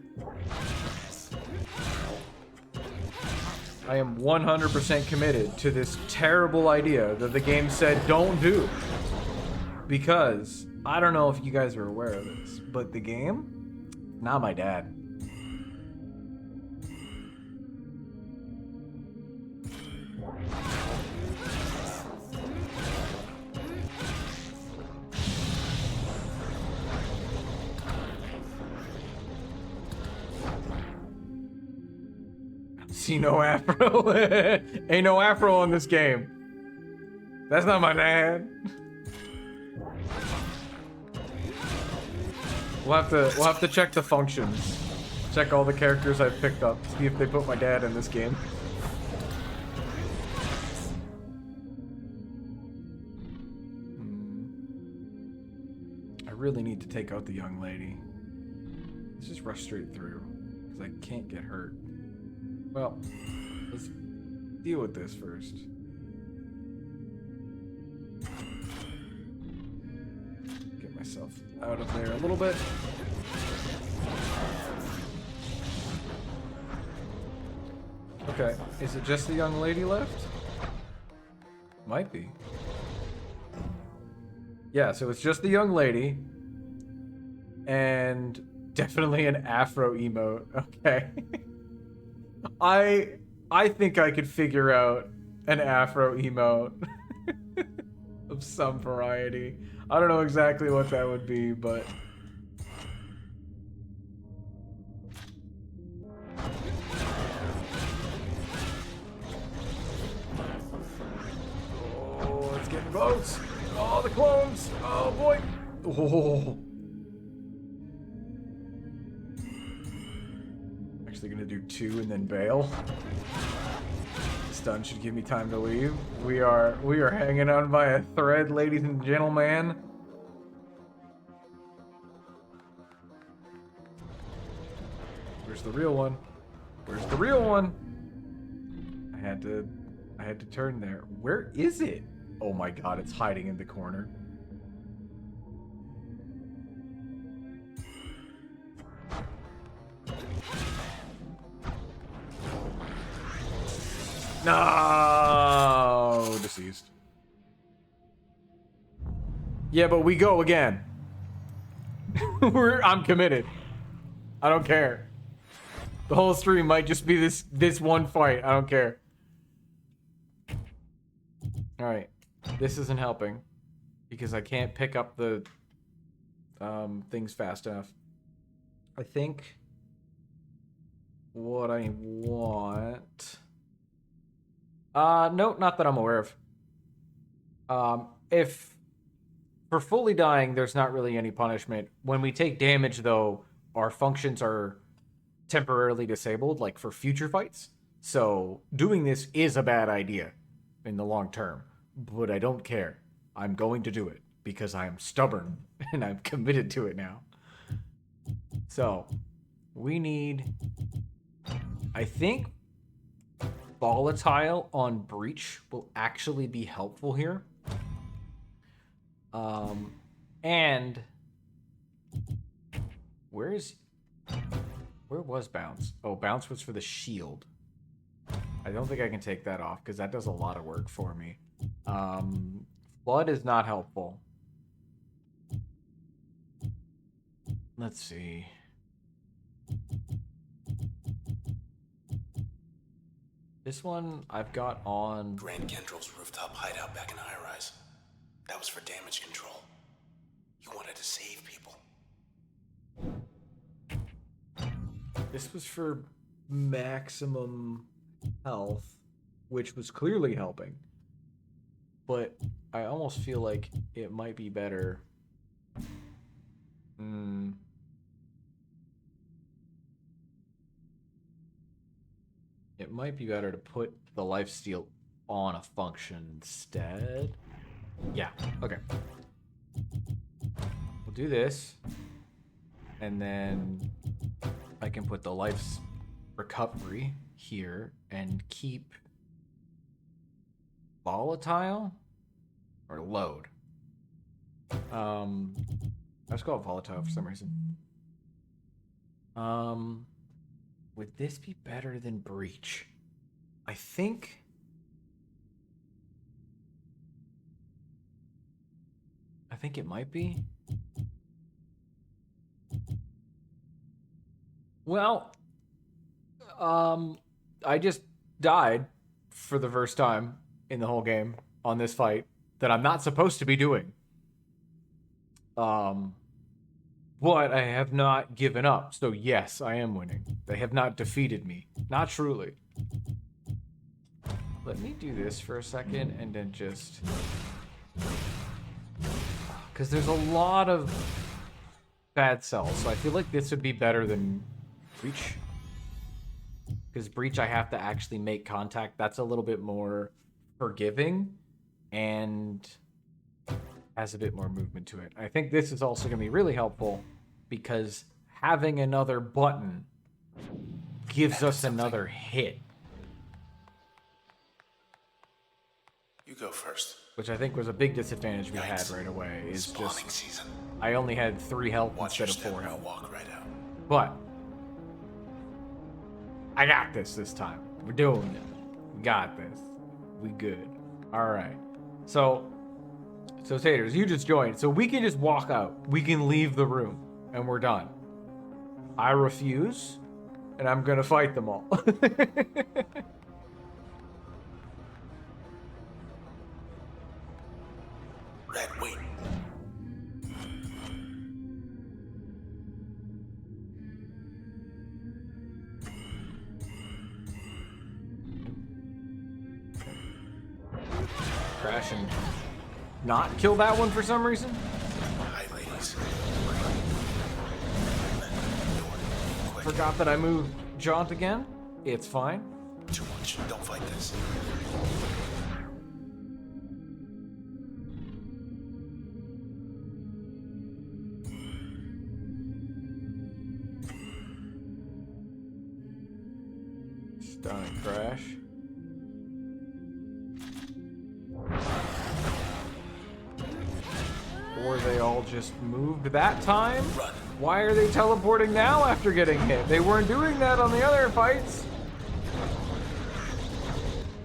Speaker 1: I am 100% committed to this terrible idea that the game said don't do. Because, I don't know if you guys are aware of this, but the game, not my dad. See no afro. Ain't no afro in this game. That's not my dad. We'll have to check the functions. Check all the characters I've picked up. See if they put my dad in this game. I really need to take out the young lady. Let's just rush straight through, because I can't get hurt. Well, let's deal with this first. Get myself out of there a little bit. Okay, is it just the young lady left? Might be. Yeah, so it's just the young lady. And definitely an afro emote. Okay. I think I could figure out an afro emote of some variety. I don't know exactly what that would be, but oh, let's get votes. Oh, the clones. Oh boy. Oh. Gonna do 2 and then bail. Stun should give me time to leave. We are hanging on by a thread, ladies and gentlemen. Where's the real one? Where's the real one? I had to turn there. Where is it? Oh my god, it's hiding in the corner. No, deceased. Yeah, but we go again. I'm committed. I don't care. The whole stream might just be this one fight. I don't care. All right, this isn't helping because I can't pick up the things fast enough. I think what I want. No, not that I'm aware of. If for fully dying, there's not really any punishment. When we take damage, though, our functions are temporarily disabled, like for future fights. So doing this is a bad idea in the long term, but I don't care. I'm going to do it because I'm stubborn and I'm committed to it now. So we need, I think volatile on breach will actually be helpful here. And where was bounce? Oh, bounce was for the shield. I don't think I can take that off because that does a lot of work for me. Flood is not helpful. Let's see. This one I've got on
Speaker 2: Grand Kendrill's rooftop hideout back in High Rise. That was for damage control. You wanted to save people.
Speaker 1: This was for maximum health, which was clearly helping. But I almost feel like it might be better. It might be better to put the lifesteal on a function instead. Yeah, okay. We'll do this. And then I can put the life's recovery here and keep volatile or load. Let's go with volatile for some reason. Would this be better than breach? I think it might be. Well, I just died for the first time in the whole game on this fight that I'm not supposed to be doing. But I have not given up. So yes, I am winning. They have not defeated me. Not truly. Let me do this for a second and then just... Because there's a lot of bad cells. So I feel like this would be better than breach. Because breach I have to actually make contact. That's a little bit more forgiving. And has a bit more movement to it. I think this is also going to be really helpful because having another button gives us another hit.
Speaker 2: You go first.
Speaker 1: Which I think was a big disadvantage we had right away. Is
Speaker 2: Spawning
Speaker 1: just
Speaker 2: season.
Speaker 1: I only had 3 health
Speaker 2: Watch
Speaker 1: instead
Speaker 2: your
Speaker 1: of 4
Speaker 2: step,
Speaker 1: health.
Speaker 2: walk right out.
Speaker 1: But I got this time. We're doing it. We got this. We good. All right. So Taters, you just joined. So we can just walk out. We can leave the room and we're done. I refuse and I'm going to fight them all.
Speaker 2: Red, wait.
Speaker 1: Crash and not kill that one for some reason.
Speaker 2: Hi, ladies.
Speaker 1: Forgot that I moved Jaunt again. It's fine.
Speaker 2: Too much. Don't fight this.
Speaker 1: Stun and crash. Or they all just moved that time?
Speaker 2: Run.
Speaker 1: Why are they teleporting now after getting hit? They weren't doing that on the other fights.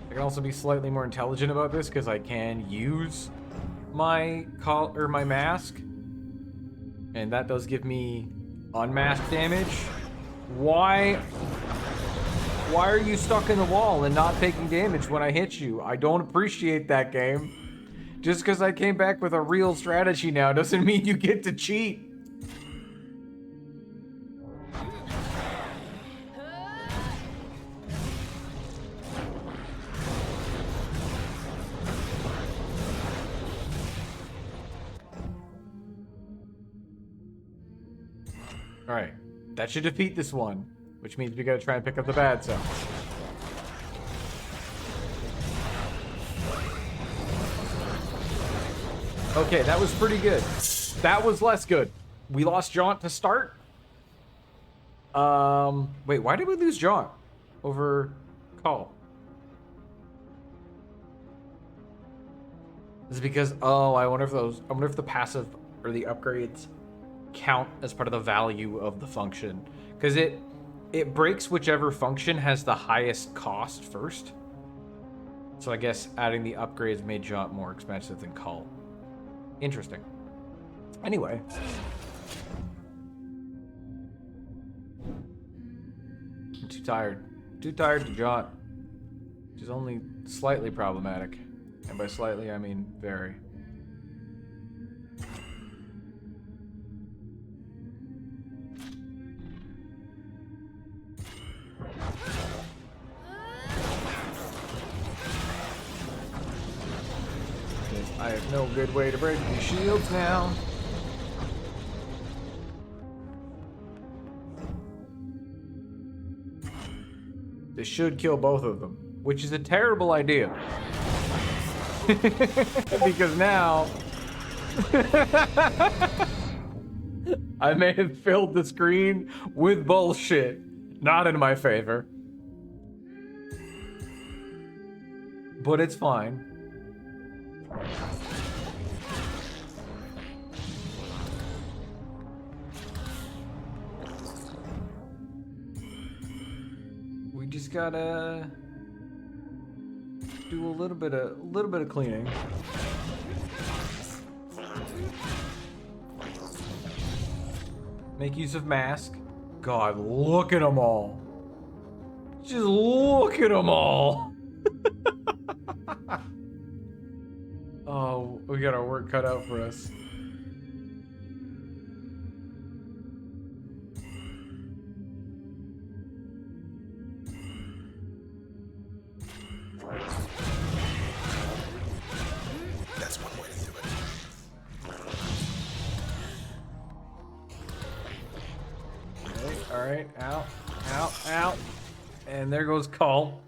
Speaker 1: I can also be slightly more intelligent about this because I can use my my mask. And that does give me unmasked damage. Why are you stuck in the wall and not taking damage when I hit you? I don't appreciate that game. Just because I came back with a real strategy now doesn't mean you get to cheat. Alright, that should defeat this one. which means we gotta try and pick up the bad cells. Okay, that was pretty good. That was less good. We lost Jaunt to start. Wait, why did we lose Jaunt over Call? Is it because, oh, I wonder if the passive or the upgrades count as part of the value of the function, because it breaks whichever function has the highest cost first. So I guess adding the upgrades made Jaunt more expensive than Call. Interesting. Anyway. I'm too tired. Too tired to jaunt. Which is only slightly problematic. And by slightly, I mean very. I have no good way to break these shields now. This should kill both of them, which is a terrible idea. Because now I may have filled the screen with bullshit. Not in my favor. But it's fine. We just gotta do a little bit of cleaning. Make use of mask. God, look at them all. Just look at them all. Oh, we got our work cut out for us.
Speaker 2: That's one way to do it.
Speaker 1: Okay, alright, out, out, out. And there goes Call.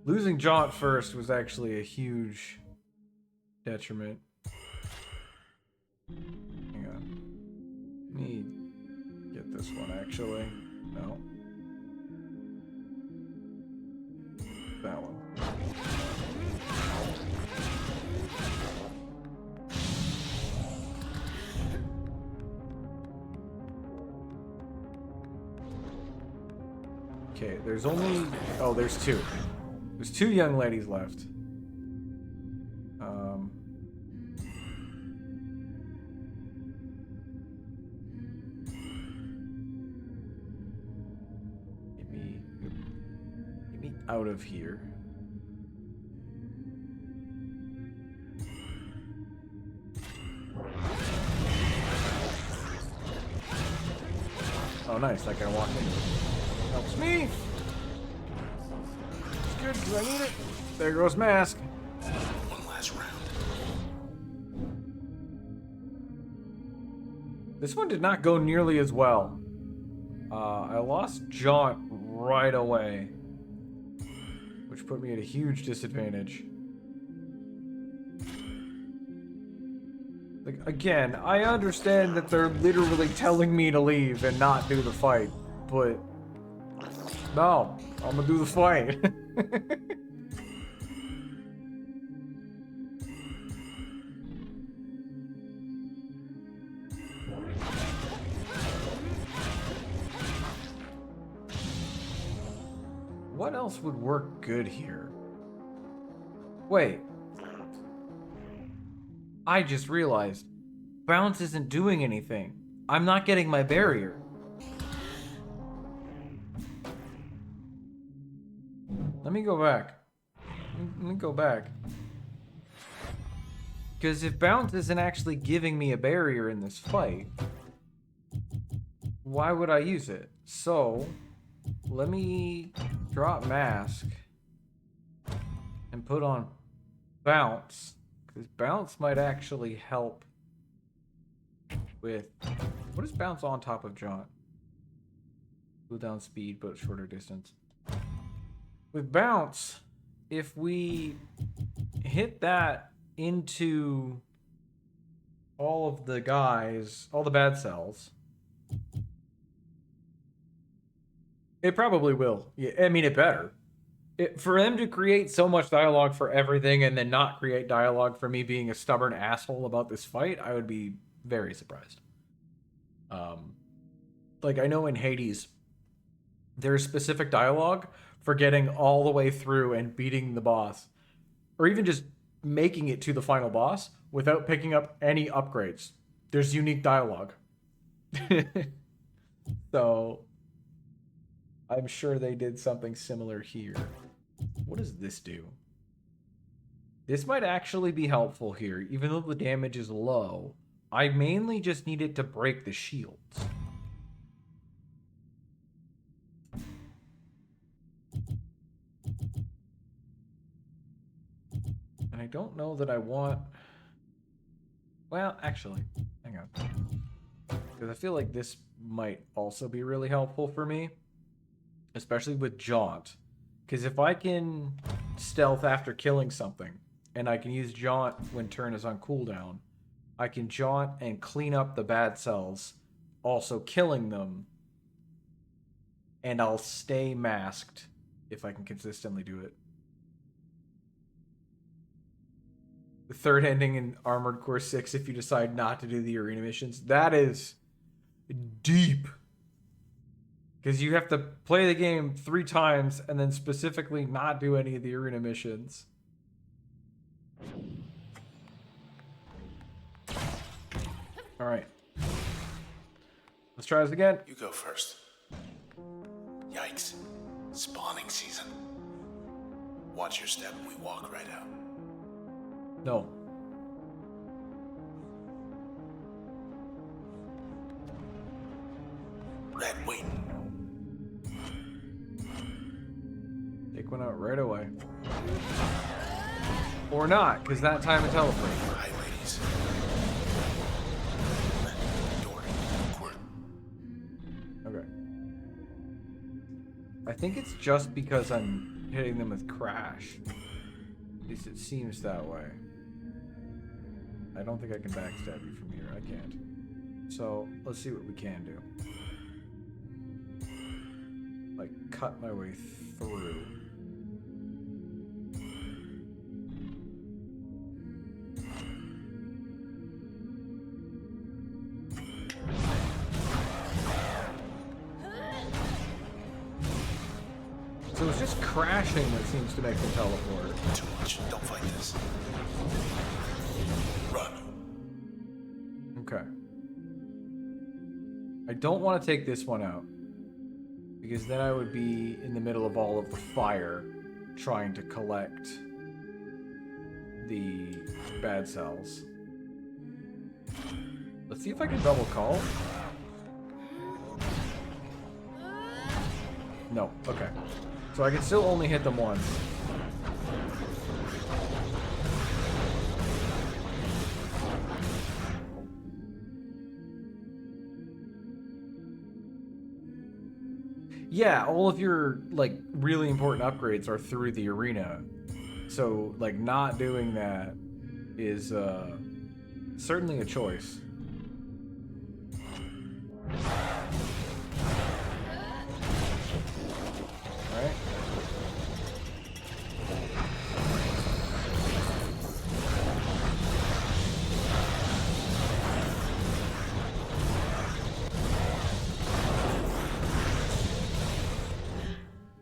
Speaker 1: Losing Jaunt first was actually a huge detriment. Hang on. Let me get this one actually. No. That one. Okay, there's only... Oh, there's two. There's two young ladies left. Get me out of here. Oh, nice. That guy walked into it. Helps me. Good, because I need it. There goes mask.
Speaker 2: One last round.
Speaker 1: This one did not go nearly as well. I lost Jaunt right away, which put me at a huge disadvantage. Like, again, I understand that they're literally telling me to leave and not do the fight, but no, I'm gonna do the fight. What else would work good here? Wait. I just realized. Bounce isn't doing anything. I'm not getting my barrier. Let me go back. Let me go back. Because if Bounce isn't actually giving me a barrier in this fight, why would I use it? So, let me drop Mask and put on Bounce, because Bounce might actually help with... What is bounce on top of jaunt? Cooldown speed, but shorter distance. With bounce, if we hit that into all of the guys, all the bad cells, it probably will. Yeah, I mean, it better. For them to create so much dialogue for everything and then not create dialogue for me being a stubborn asshole about this fight, I would be very surprised. Like, I know in Hades, there's specific dialogue for getting all the way through and beating the boss, or even just making it to the final boss without picking up any upgrades. There's unique dialogue. So, I'm sure they did something similar here. What does this do? This might actually be helpful here, even though the damage is low. I mainly just need it to break the shields. And I don't know that I want... Well, actually, hang on. Because I feel like this might also be really helpful for me. Especially with Jaunt. Because if I can stealth after killing something, and I can use Jaunt when turn is on cooldown, I can Jaunt and clean up the bad cells, also killing them, and I'll stay masked if I can consistently do it. The third ending in Armored Core 6, if you decide not to do the arena missions, that is deep. Because you have to play the game 3 times and then specifically not do any of the arena missions. Alright. Let's try this again.
Speaker 2: You go first. Yikes. Spawning season. Watch your step and we walk right out.
Speaker 1: No.
Speaker 2: Red, wait.
Speaker 1: Take one out right away. Or not, because that time it teleports.
Speaker 2: Hi, ladies. Red, door, court.
Speaker 1: Okay. I think it's just because I'm hitting them with crash. At least it seems that way. I don't think I can backstab you from here. I can't. So, let's see what we can do. Like, cut my way through. So it's just crashing that seems to make them teleport.
Speaker 2: Too much. Don't fight this. Run.
Speaker 1: Okay. I don't want to take this one out, because then I would be in the middle of all of the fire trying to collect the bad cells. Let's see if I can double call. No, okay. So I can still only hit them once. Yeah, all of your, like, really important upgrades are through the arena. So, like, not doing that is, certainly a choice. Alright.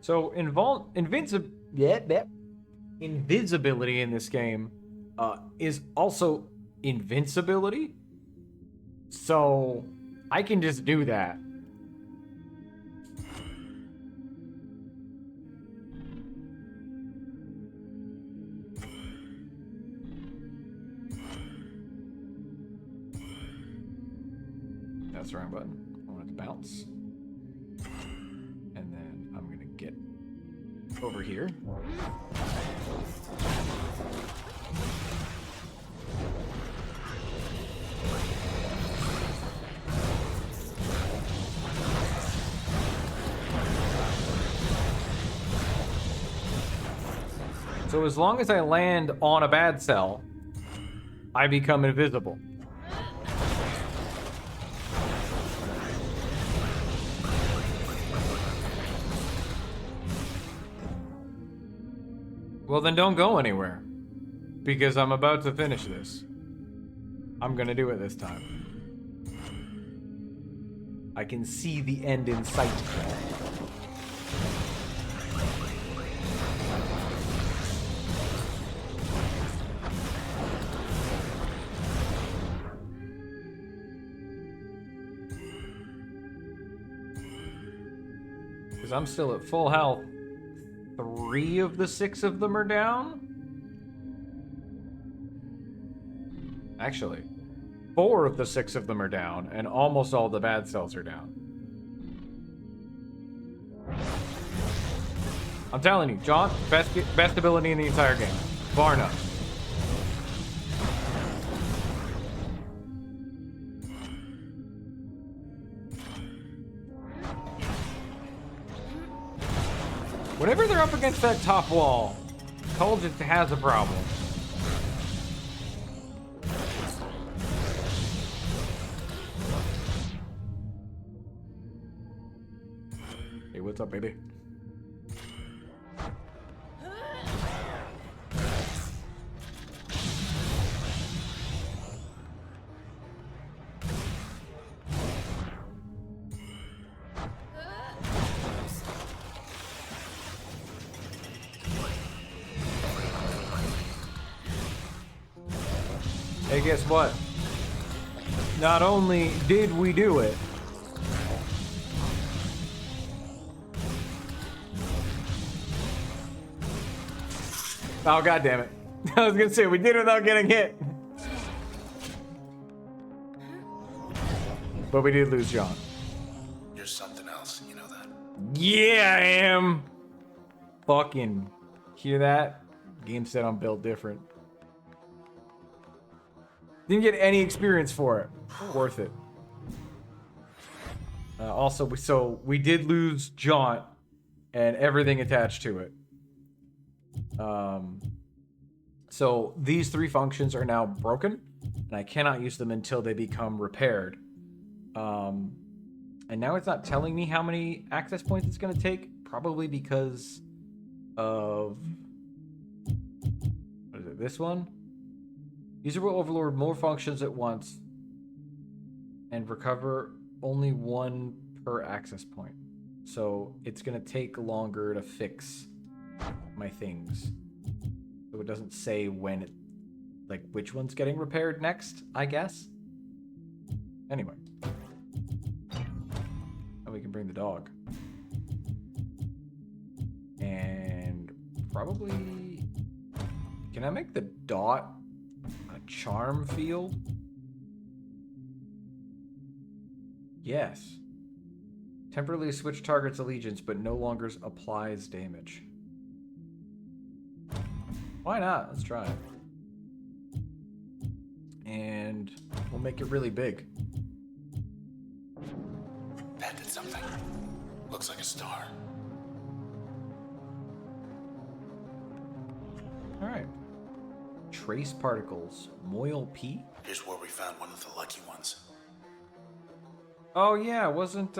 Speaker 1: So invisibility in this game is also invincibility. So I can just do that. That's the wrong button. I want it to bounce. And then I'm gonna get over here. So as long as I land on a bad cell, I become invisible. Well, then don't go anywhere. Because I'm about to finish this. I'm gonna do it this time. I can see the end in sight. Because I'm still at full health. 3 of the 6 of them are down? Actually, 4 of the 6 of them are down, and almost all the bad cells are down. I'm telling you, John, best ability in the entire game. Bar none. Whenever they're up against that top wall, Cole just has a problem. Hey, what's up, baby? Hey, guess what? Not only did we do it, oh, god damn it. I was gonna say, we did it without getting hit. But we did lose John.
Speaker 2: You're something else, you know that?
Speaker 1: Yeah, I am. Fucking hear that? Game said I'm built different. Didn't get any experience for it. Worth it. Also, we did lose Jaunt and everything attached to it. So these 3 functions are now broken, and I cannot use them until they become repaired. And now it's not telling me how many access points it's going to take, probably because of... What is it, this one? User will overload more functions at once and recover only 1 per access point. So it's going to take longer to fix my things. So it doesn't say when it, like, which one's getting repaired next, I guess. Anyway. And we can bring the dog. And probably... Can I make the dot a charm field? Yes. Temporarily switch target's allegiance, but no longer applies damage. Why not? Let's try it. And we'll make it really big.
Speaker 2: That did something. Looks like a star.
Speaker 1: Alright. Trace particles. Moil P?
Speaker 2: Here's where we found one of the lucky ones.
Speaker 1: Oh yeah, it wasn't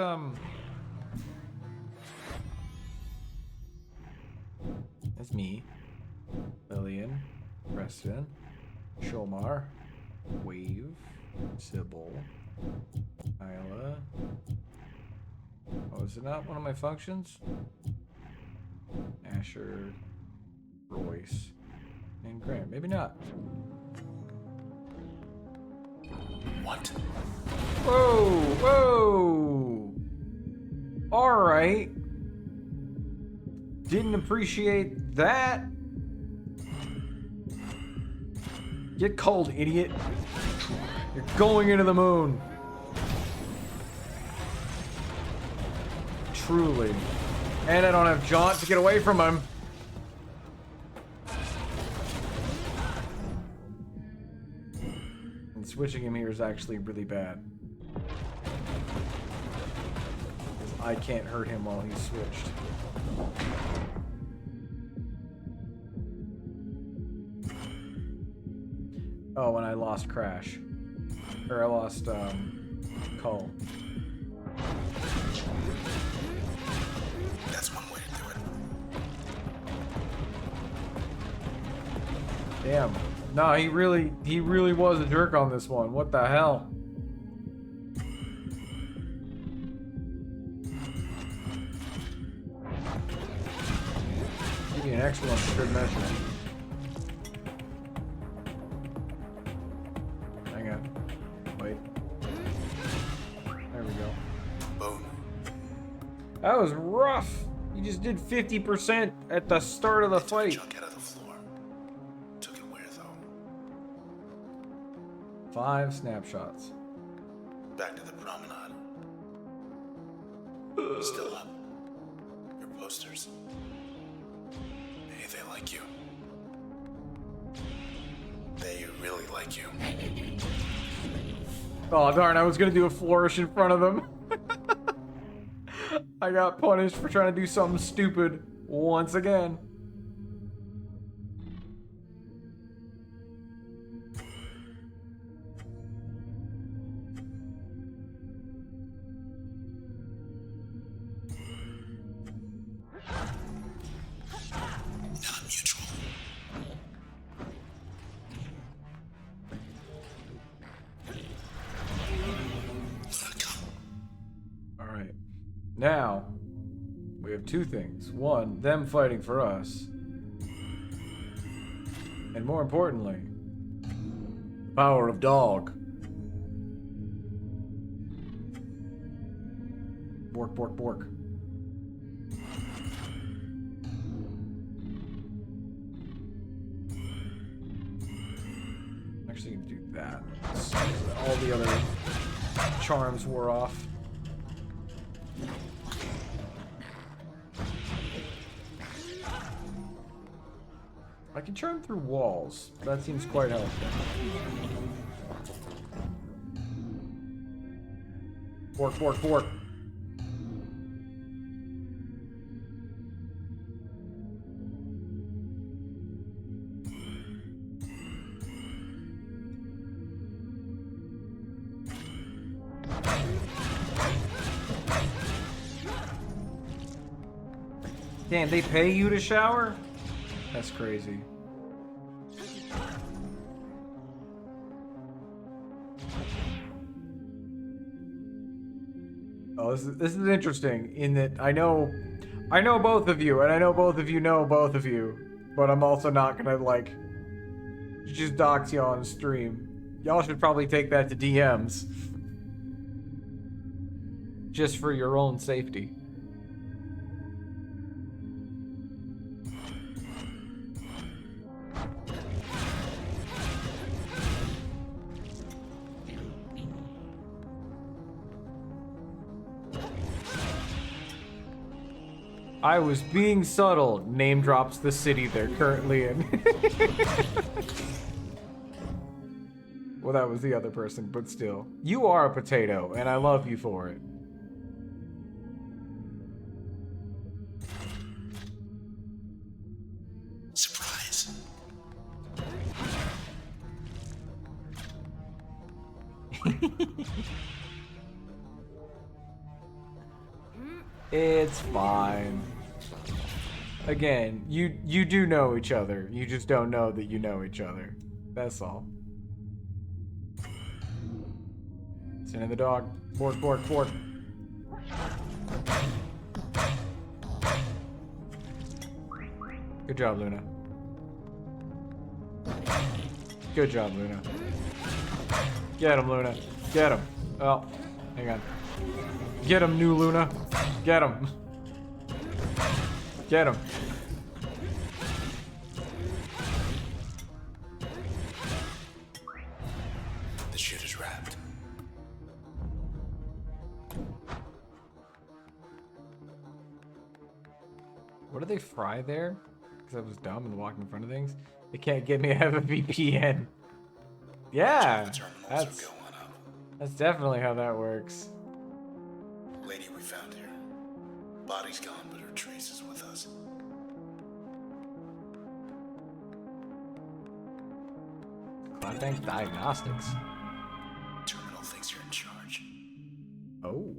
Speaker 1: That's me. Lillian. Preston. Shomar. Wave. Sybil. Isla. Oh, is it not one of my functions? Asher. Royce. And Grant. Maybe not.
Speaker 2: What?
Speaker 1: Whoa! Whoa! Alright. Didn't appreciate that. Get cold, idiot. You're going into the moon. Truly. And I don't have Jaunt to get away from him. And switching him here is actually really bad. Because I can't hurt him while he's switched. Oh, when I lost Crash. Or I lost, Cull.
Speaker 2: That's one way to do it.
Speaker 1: Damn. No, he really was a jerk on this one. What the hell? Give me an extra one for good measure. Hang on. Wait. There we go.
Speaker 2: Boom.
Speaker 1: That was rough. You just did 50% at the start of the
Speaker 2: Took a
Speaker 1: fight.
Speaker 2: chunk out of the floor. Took it where though?
Speaker 1: 5 snapshots.
Speaker 2: Back to the promenade. Still up. Your posters. Hey, they like you. They really like you.
Speaker 1: Oh darn, I was gonna do a flourish in front of them. I got punished for trying to do something stupid once again.
Speaker 2: Not mutual. Luna, come.
Speaker 1: Alright. Now, we have 2 things. One, them fighting for us. And more importantly, the power of dog. Bork, bork, bork. Actually, you can do that. So all the other charms wore off. I can charm through walls. That seems quite helpful. Bork, bork, bork. Damn, they pay you to shower? That's crazy. Oh, this is interesting in that I know both of you, and I know both of you know both of you, but I'm also not gonna like just dox you on stream. Y'all should probably take that to DMs. Just for your own safety. I was being subtle. Name drops the city they're currently in. Well, that was the other person, but still. You are a potato, and I love you for it.
Speaker 2: Surprise.
Speaker 1: It's fine. Again, you do know each other. You just don't know that you know each other. That's all. Send in the dog. Bork, bork, bork. Good job, Luna. Good job, Luna. Get him, Luna. Get him. Oh, hang on. Get him, new Luna. Get him. Get him.
Speaker 2: The shit is wrapped.
Speaker 1: What do they fry there? Because I was dumb and walking in front of things. They can't get me to have a VPN. Yeah,
Speaker 2: Terminals are going up.
Speaker 1: that's definitely how that works.
Speaker 2: Lady we found here. Body's gone, but her trace is with us.
Speaker 1: Thanks, diagnostics.
Speaker 2: Terminal thinks you're in charge.
Speaker 1: Oh.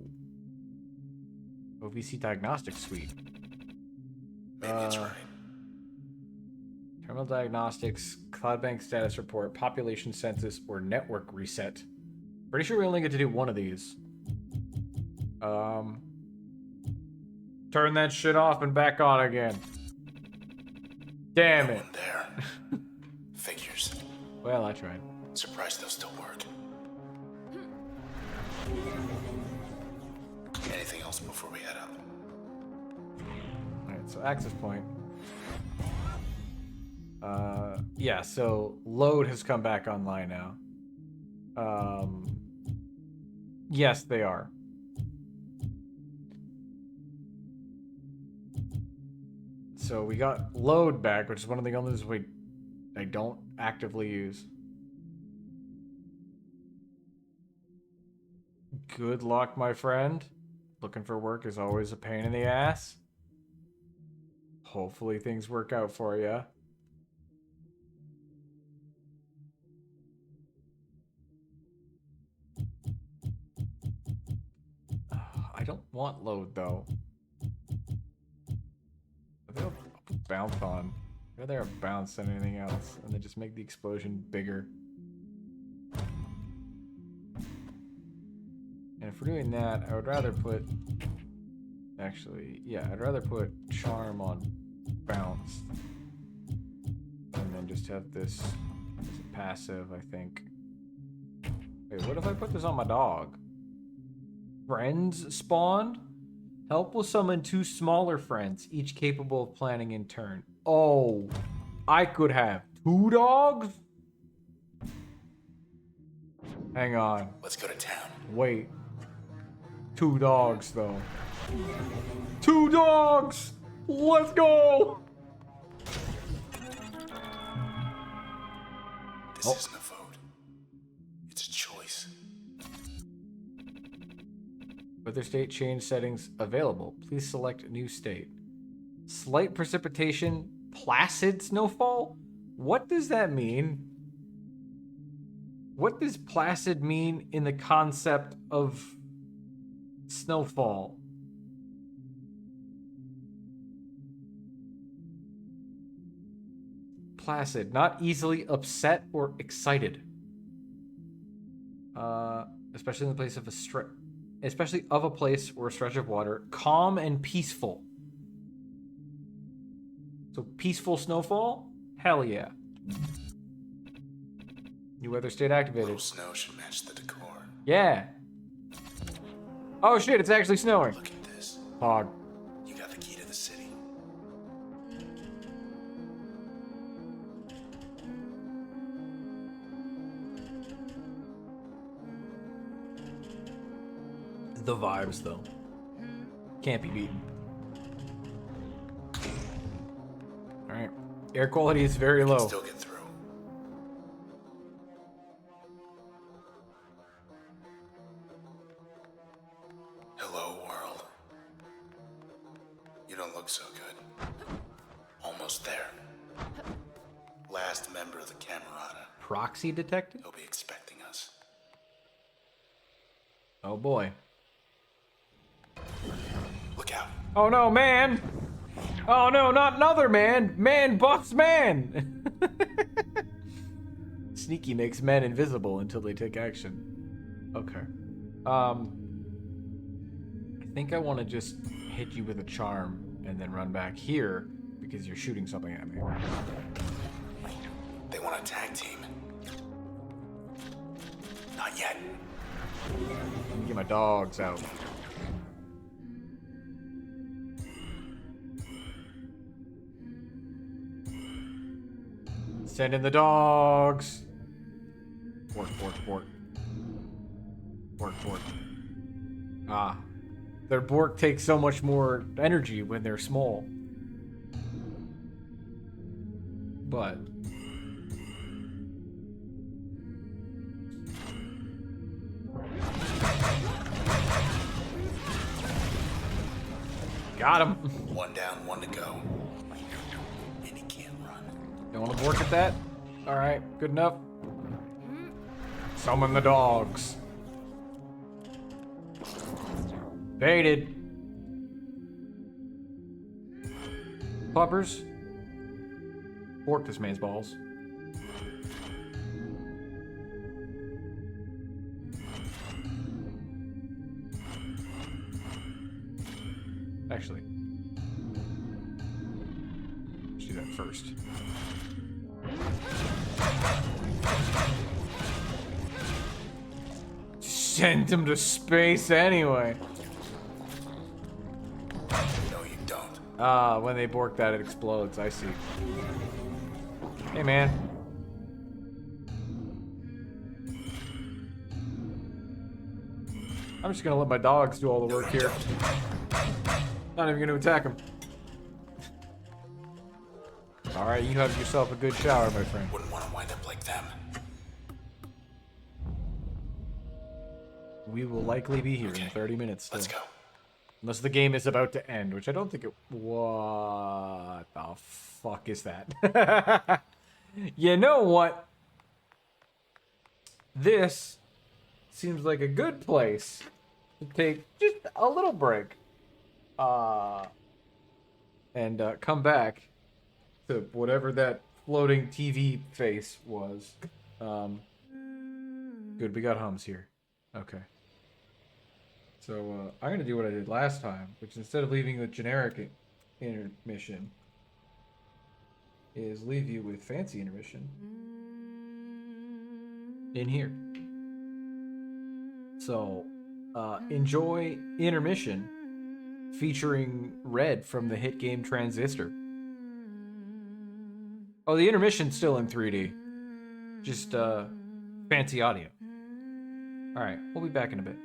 Speaker 1: OVC Diagnostics Suite.
Speaker 2: Maybe it's right.
Speaker 1: Terminal Diagnostics, Cloud Bank Status Report, Population Census, or Network Reset. Pretty sure we only get to do one of these. Turn that shit off and back on again. Damn
Speaker 2: No
Speaker 1: it.
Speaker 2: one there. Figures.
Speaker 1: Well, I tried.
Speaker 2: Surprised they'll still work. Anything else before we head up?
Speaker 1: Alright, so access point. Yeah, so load has come back online now. Yes, they are. So we got load back, which is one of the only things I don't actively use. Good luck, my friend. Looking for work is always a pain in the ass. Hopefully things work out for you. I don't want load, though. I think I'll put bounce on. I'd rather have bounce than anything else, and then just make the explosion bigger. And if we're doing that, I would rather put... Actually, yeah, I'd rather put charm on bounce. And then just have this as a passive, I think. Wait, what if I put this on my dog? Friends spawned? Help will summon 2 smaller friends, each capable of planning in turn. Oh, I could have 2 dogs? Hang on.
Speaker 2: Let's go to town.
Speaker 1: Wait. 2 dogs, though. 2 dogs! Let's go!
Speaker 2: This isn't a vote. It's a choice.
Speaker 1: Weather state change settings available. Please select new state. Slight precipitation, placid snowfall? What does that mean? What does placid mean in the concept of snowfall? Placid, not easily upset or excited. Especially in the place of especially of a place or a stretch of water, calm and peaceful. So peaceful snowfall? Hell yeah. New weather state activated.
Speaker 2: Little snow should match the decor.
Speaker 1: Yeah. Oh shit, it's actually snowing.
Speaker 2: Look at this.
Speaker 1: Hog.
Speaker 2: You got the key to the city.
Speaker 1: The vibes, though. Can't be beaten. Alright. Air quality is very low.
Speaker 2: Still get through. Hello, world. You don't look so good. Almost there. Last member of the Camerata.
Speaker 1: Proxy detected?
Speaker 2: He'll be expecting us.
Speaker 1: Oh boy.
Speaker 2: Look out.
Speaker 1: Oh no, man! Oh no, not another man! Man buffs man! Sneaky makes men invisible until they take action. Okay. I think I want to just hit you with a charm and then run back here because you're shooting something at me.
Speaker 2: They want a tag team. Not yet.
Speaker 1: Let me get my dogs out. Send in the dogs. Bork, bork, bork. Bork, bork. Ah. Their bork takes so much more energy when they're small. But... got him.
Speaker 2: One down, one to go. And he can't run.
Speaker 1: Don't want to bork at that? Alright, good enough. Summon the dogs. Baited. Puppers. Fork this man's balls. Actually, let's do that first. Send him to space anyway.
Speaker 2: No, you don't.
Speaker 1: Ah, when they bork that, it explodes. I see. Hey, man. I'm just gonna let my dogs do all the work here. Not even gonna attack him. Alright, you have yourself a good shower, my friend.
Speaker 2: Wouldn't want to wind up like them.
Speaker 1: We will likely be here in 30 minutes still.
Speaker 2: Let's go.
Speaker 1: Unless the game is about to end, which I don't think it... What the fuck is that? You know what? This seems like a good place to take just a little break. And come back to whatever that floating TV face was. Good, we got hums here. Okay. So, I'm gonna do what I did last time, which instead of leaving the generic intermission, is leave you with fancy intermission in here. So, enjoy intermission featuring Red from the hit game Transistor. Oh, the intermission's still in 3D. Just, fancy audio. Alright, we'll be back in a bit.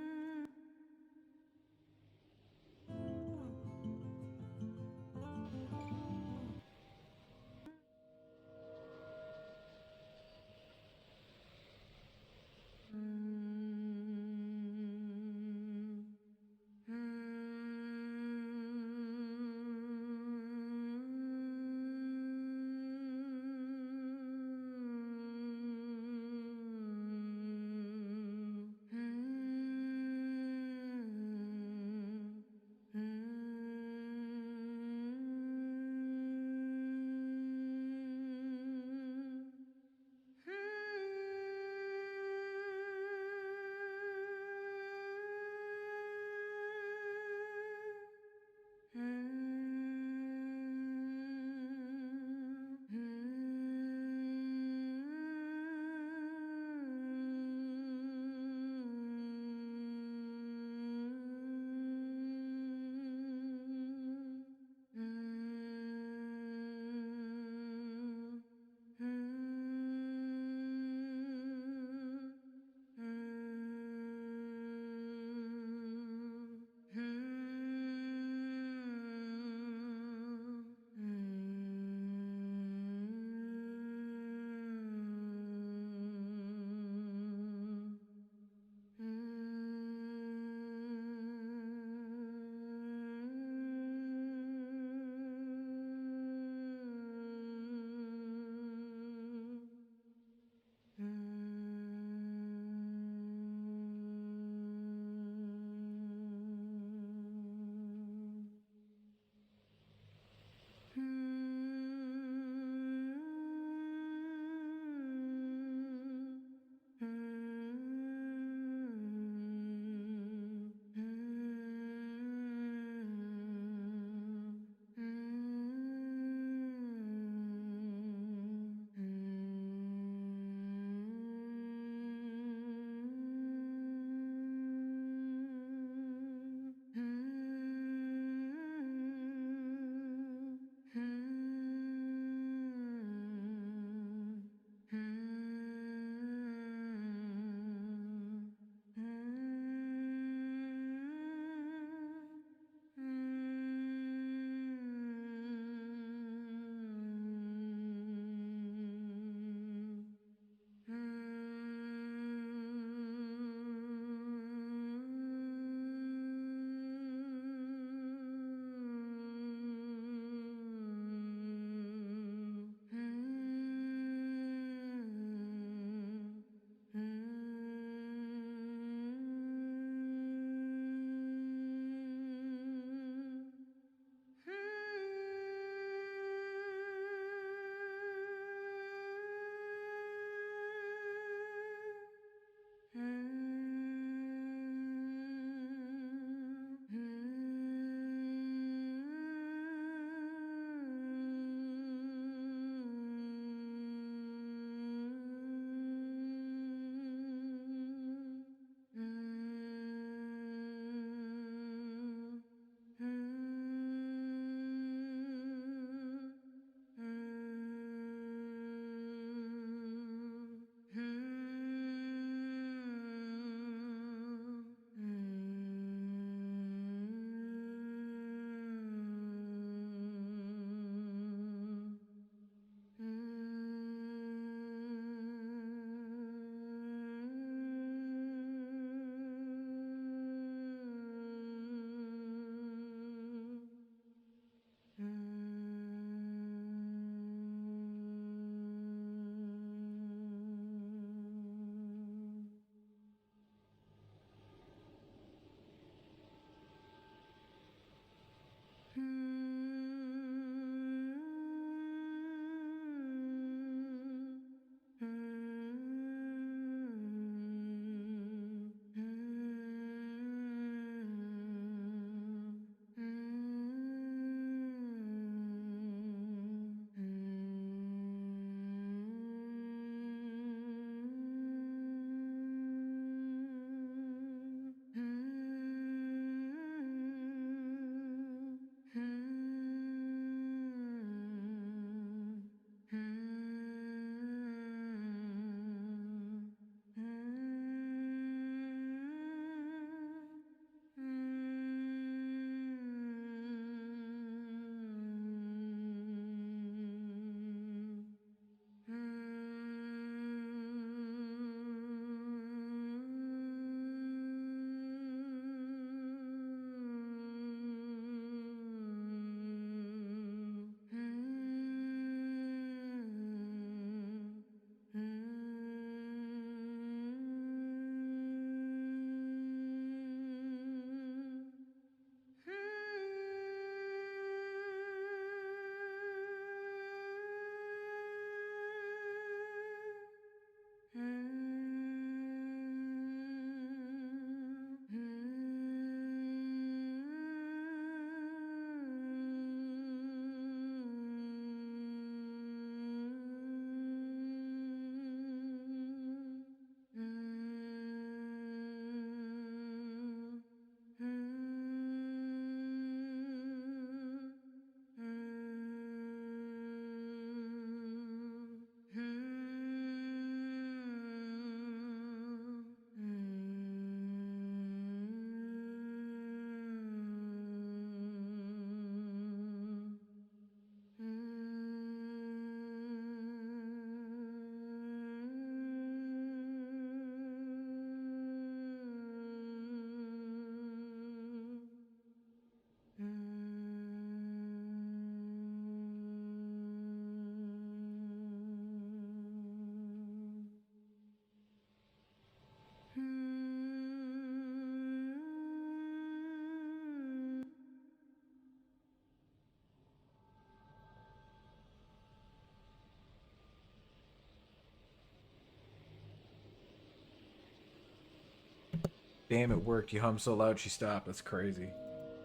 Speaker 1: Damn, it worked. You hummed so loud she stopped. That's crazy.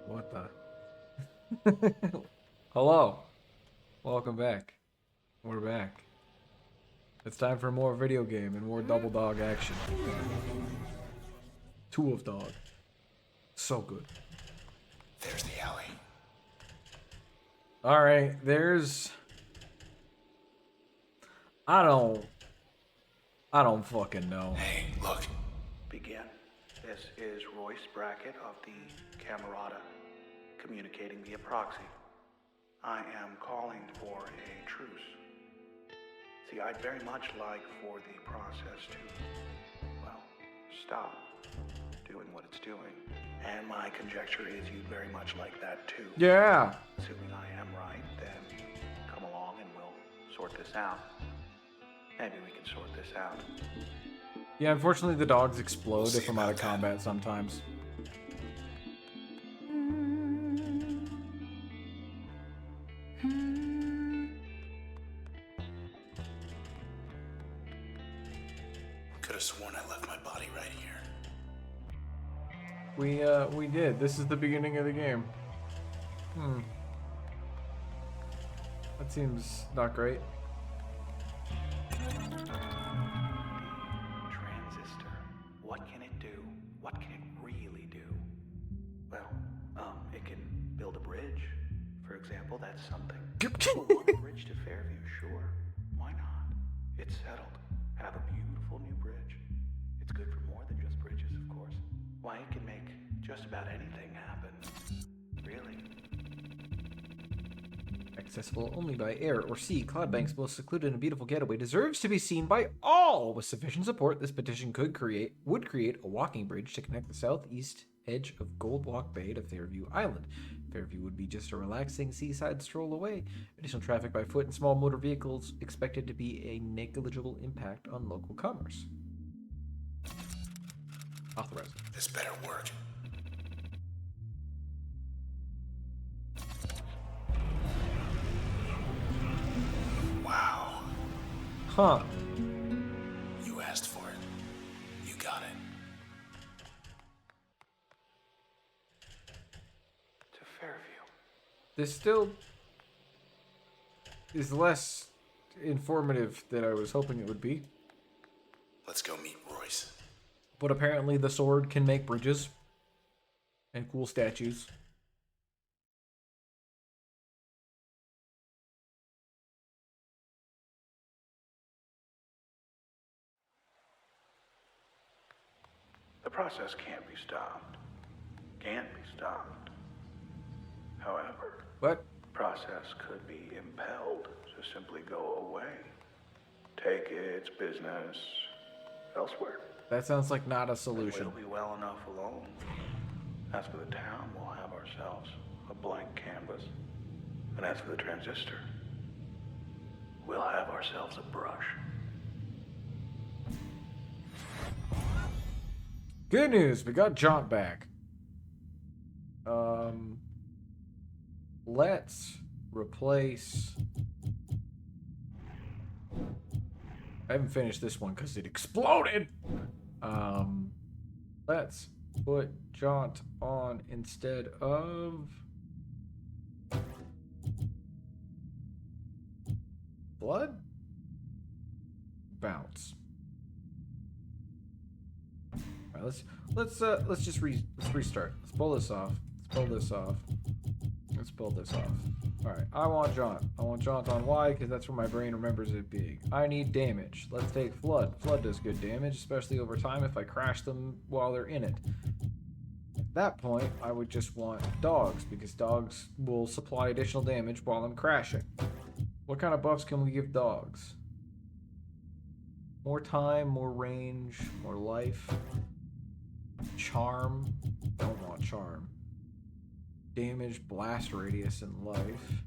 Speaker 1: What the? Hello. Welcome back. We're back. It's time for more video game and more double dog action. Two of dog. So good.
Speaker 2: There's the alley.
Speaker 1: Alright, there's... I don't fucking know.
Speaker 2: Hey, look.
Speaker 4: Begin. This is Royce Brackett of the Camerata, communicating via proxy. I am calling for a truce. See, I'd very much like for the process to, well, stop doing what it's doing. And my conjecture is you'd very much like that too.
Speaker 1: Yeah.
Speaker 4: Assuming I am right, then come along and we'll sort this out. Maybe we can sort this out.
Speaker 1: Yeah, unfortunately the dogs explode if I'm out of combat sometimes.
Speaker 2: Could have sworn I left my body right here.
Speaker 1: We did. This is the beginning of the game. That seems not great.
Speaker 4: Transistor. What can it do? What can it really do? Well, it can build a bridge, for example. That's something. Want a bridge to Fairview? Sure. Why not? It's settled. Have a beautiful new bridge. It's good for more than just bridges, of course. Why, it can make just about anything happen. Really.
Speaker 1: Accessible only by air or sea, Cloudbank's most secluded and beautiful getaway deserves to be seen by all. With sufficient support, this petition would create a walking bridge to connect the southeast edge of Goldwalk Bay to Fairview Island. Fairview would be just a relaxing seaside stroll away. Additional traffic by foot and small motor vehicles expected to be a negligible impact on local commerce. Authorized.
Speaker 2: This better work. Wow.
Speaker 1: Huh.
Speaker 2: You asked for it. You got it.
Speaker 4: To Fairview.
Speaker 1: This still is less informative than I was hoping it would be.
Speaker 2: Let's go meet Royce.
Speaker 1: But apparently the sword can make bridges and cool statues.
Speaker 4: The process can't be stopped. Can't be stopped. However,
Speaker 1: What?
Speaker 4: process could be impelled to simply go away. Take its business elsewhere.
Speaker 1: That sounds like not a
Speaker 4: And
Speaker 1: solution.
Speaker 4: we'll be well enough alone. As for the town, we'll have ourselves a blank canvas. And as for the transistor, we'll have ourselves a brush.
Speaker 1: Good news, we got Jaunt back. Let's replace... I haven't finished this one because it exploded! Let's put Jaunt on instead of... Blood? Bounce. All right, let's just restart. Let's pull this off. Let's pull this off. Let's pull this off. All right, I want Jaunt. I want Jaunt on Y because that's where my brain remembers it being. I need damage. Let's take Flood. Flood does good damage, especially over time if I crash them while they're in it. At that point, I would just want dogs because dogs will supply additional damage while I'm crashing. What kind of buffs can we give dogs? More time, more range, more life. Charm. Don't want charm. Damage, blast radius, and life.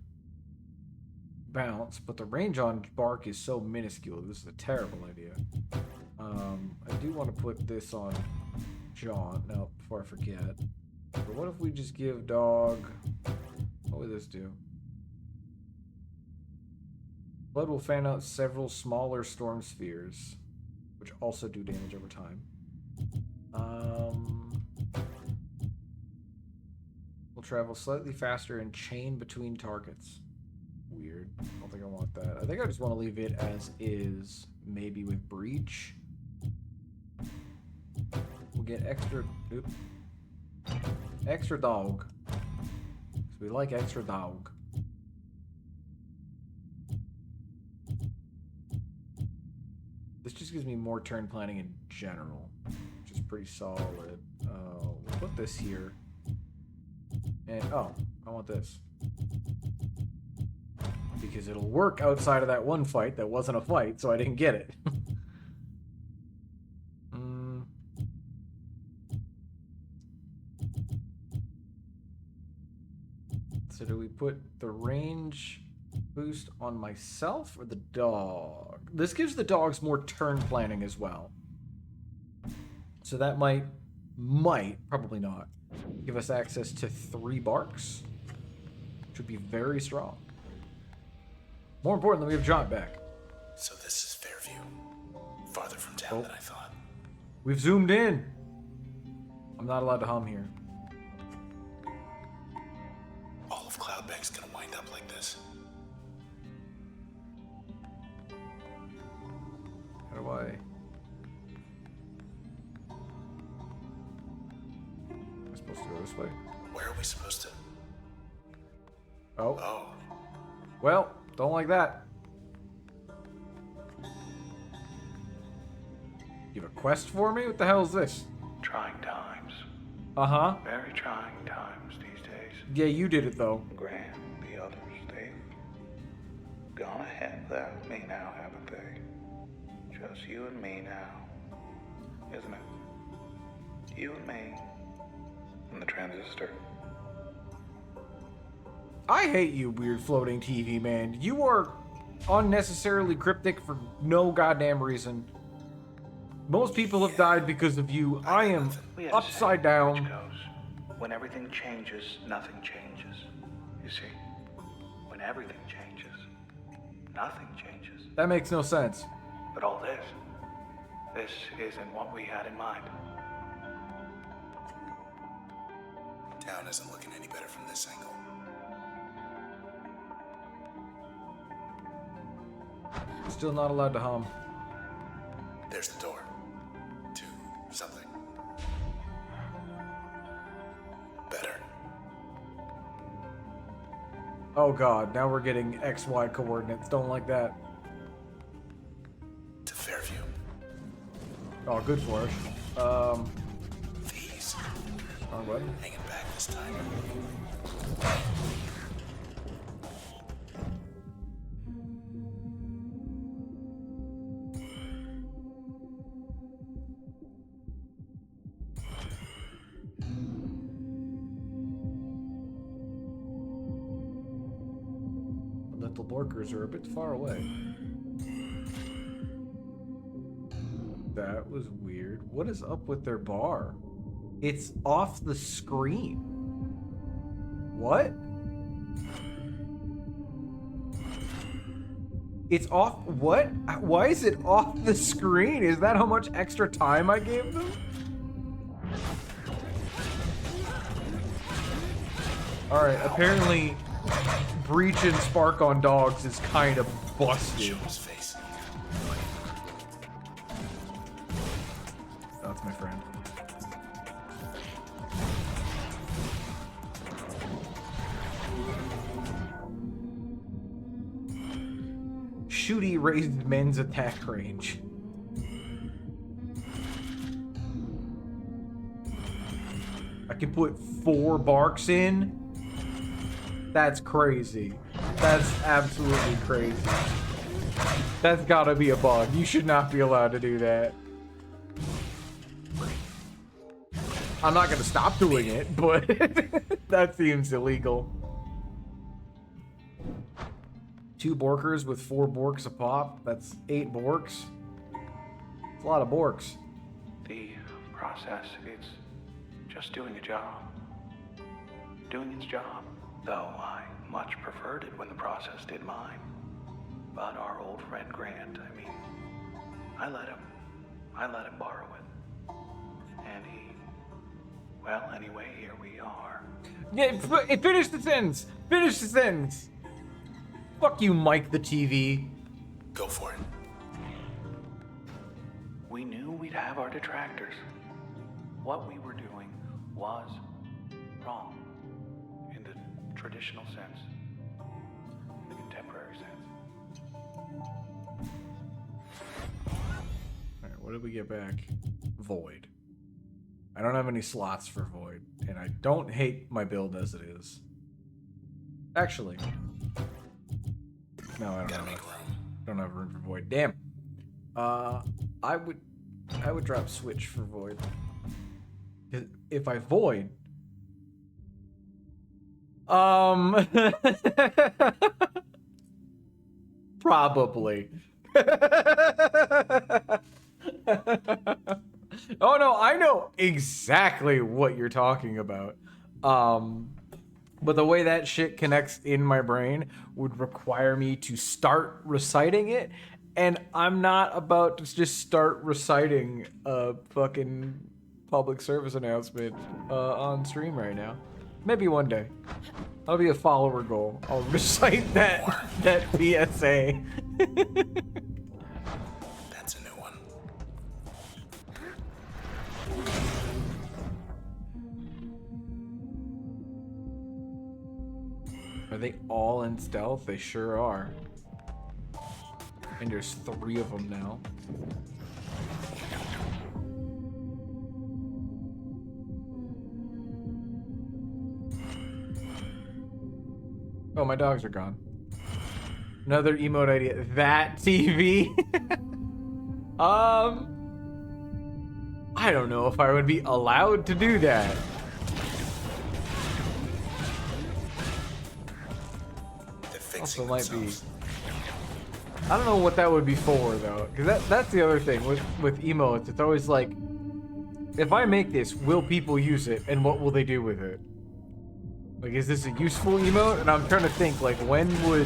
Speaker 1: Bounce, but the range on Bark is so minuscule. This is a terrible idea. I do want to put this on Jaunt. Now, before I forget. But what if we just give Dog... What would this do? Blood will fan out several smaller storm spheres, which also do damage over time. travel slightly faster and chain between targets. Weird. I don't think I want that. I think I just want to leave it as is, maybe with breach. We'll get extra... Oops. Extra dog. So we like extra dog. This just gives me more turn planning in general, which is pretty solid. We'll put this here. And, oh, I want this. Because it'll work outside of that one fight that wasn't a fight, so I didn't get it. So do we put the range boost on myself or the dog? This gives the dogs more turn planning as well. So that might, probably not, give us access to 3 barks, which would be very strong. More importantly, we have Jaunt back.
Speaker 2: So this is Fairview. Farther from town than I thought.
Speaker 1: We've zoomed in. I'm not allowed to hum here.
Speaker 2: All of Cloudbank's gonna wind up like this.
Speaker 1: How do I... Am I supposed to go this way?
Speaker 2: Where are we supposed to?
Speaker 1: Oh.
Speaker 2: Oh.
Speaker 1: Well, don't like that. You have a quest for me? What the hell is this?
Speaker 4: Trying times.
Speaker 1: Uh-huh.
Speaker 4: Very trying times these days.
Speaker 1: Yeah, you did it, though.
Speaker 4: Grant, the others, they've gone ahead without me now, haven't they? Just you and me now, isn't it? You and me. And the transistor.
Speaker 1: I hate you, weird floating TV man. You are unnecessarily cryptic for no goddamn reason. Most people have died because of you. I am
Speaker 4: We had a
Speaker 1: upside
Speaker 4: saying, which
Speaker 1: down.
Speaker 4: goes, when everything changes, nothing changes. You see? When everything changes, nothing changes.
Speaker 1: That makes no sense.
Speaker 4: But all this isn't what we had in mind.
Speaker 2: Town isn't looking any better from this angle.
Speaker 1: Still not allowed to hum.
Speaker 2: There's the door. To something. Better.
Speaker 1: Oh god, now we're getting XY coordinates. Don't like that.
Speaker 2: To Fairview.
Speaker 1: Oh, good flourish.
Speaker 2: These.
Speaker 1: Wrong button.
Speaker 2: Hanging back this time.
Speaker 1: Little Borkers are a bit far away. That was weird. What is up with their bar? It's off the screen. What? It's off. What? Why is it off the screen? Is that how much extra time I gave them? Alright, apparently Breach and Spark on dogs is kind of busted.
Speaker 2: Show his face.
Speaker 1: That's my friend. Shooty raised men's attack range. I can put 4 barks in. That's crazy. That's absolutely crazy. That's gotta be a bug. You should not be allowed to do that. I'm not gonna stop doing it, but that seems illegal. 2 Borkers with 4 Borks a pop. That's 8 Borks. It's a lot of Borks.
Speaker 4: The process, it's just doing a job. Doing its job. Though I much preferred it when the process did mine. But our old friend Grant, I mean, I let him borrow it. And he, Well, anyway, here we are.
Speaker 1: Yeah, finish the sentence. Finish the sentence. Fuck you, Mike the TV.
Speaker 2: Go for it.
Speaker 4: We knew we'd have our detractors. What we were doing was wrong in the traditional sense, the contemporary sense.
Speaker 1: Alright, what did we get back? Void. I don't have any slots for Void, and I don't hate my build as it is. Actually. No, I don't
Speaker 2: Gotta
Speaker 1: have
Speaker 2: make room.
Speaker 1: don't have room for Void. Damn. I would drop Switch for Void. 'Cause if I Void, probably. Oh no, I know exactly what you're talking about. But the way that shit connects in my brain would require me to start reciting it, and I'm not about to just start reciting a fucking public service announcement on stream right now. Maybe one day. That'll be a follower goal. I'll recite that PSA.
Speaker 2: That's a new one.
Speaker 1: Are they all in stealth? They sure are. And there's 3 of them now. Oh, my dogs are gone. Another emote idea. That TV? I don't know if I would be allowed to do that.
Speaker 2: They're
Speaker 1: Also
Speaker 2: fixing
Speaker 1: might be.
Speaker 2: themselves.
Speaker 1: I don't know what that would be for though, because that's the other thing with emotes. It's always like, if I make this, will people use it, and what will they do with it? Like, is this a useful emote? And I'm trying to think, like, when would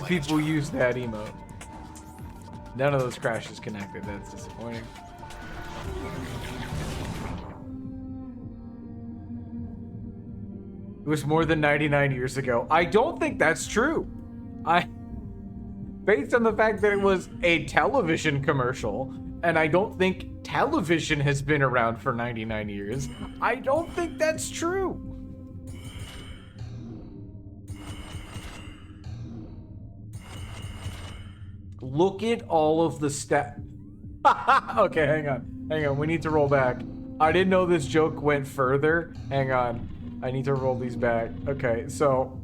Speaker 1: people use that emote? None of those crashes connected. That's disappointing. It was more than 99 years ago. I don't think that's true. Based on the fact that it was a television commercial, and I don't think television has been around for 99 years, I don't think that's true. Look at all of the Okay, hang on. We need to roll back. I didn't know this joke went further. Hang on. I need to roll these back. Okay, so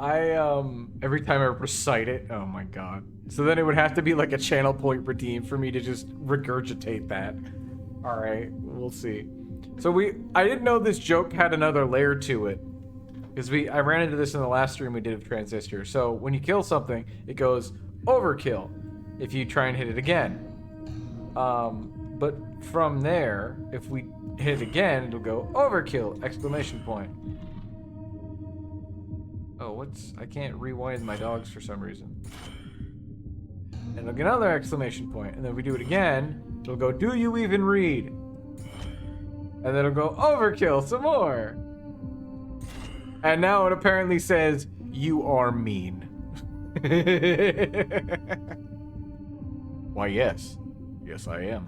Speaker 1: every time I recite it, oh my god. So then it would have to be like a channel point routine for me to just regurgitate that. All right, we'll see. So I didn't know this joke had another layer to it, because I ran into this in the last stream we did of Transistor. So when you kill something, it goes overkill if you try and hit it again. But from there, if we hit it again, it'll go overkill! Exclamation point. Oh, I can't rewind my dogs for some reason. And it'll get another exclamation point. And then if we do it again, it'll go, do you even read? And then it'll go, overkill, some more. And now it apparently says, you are mean. Why, yes. Yes, I am.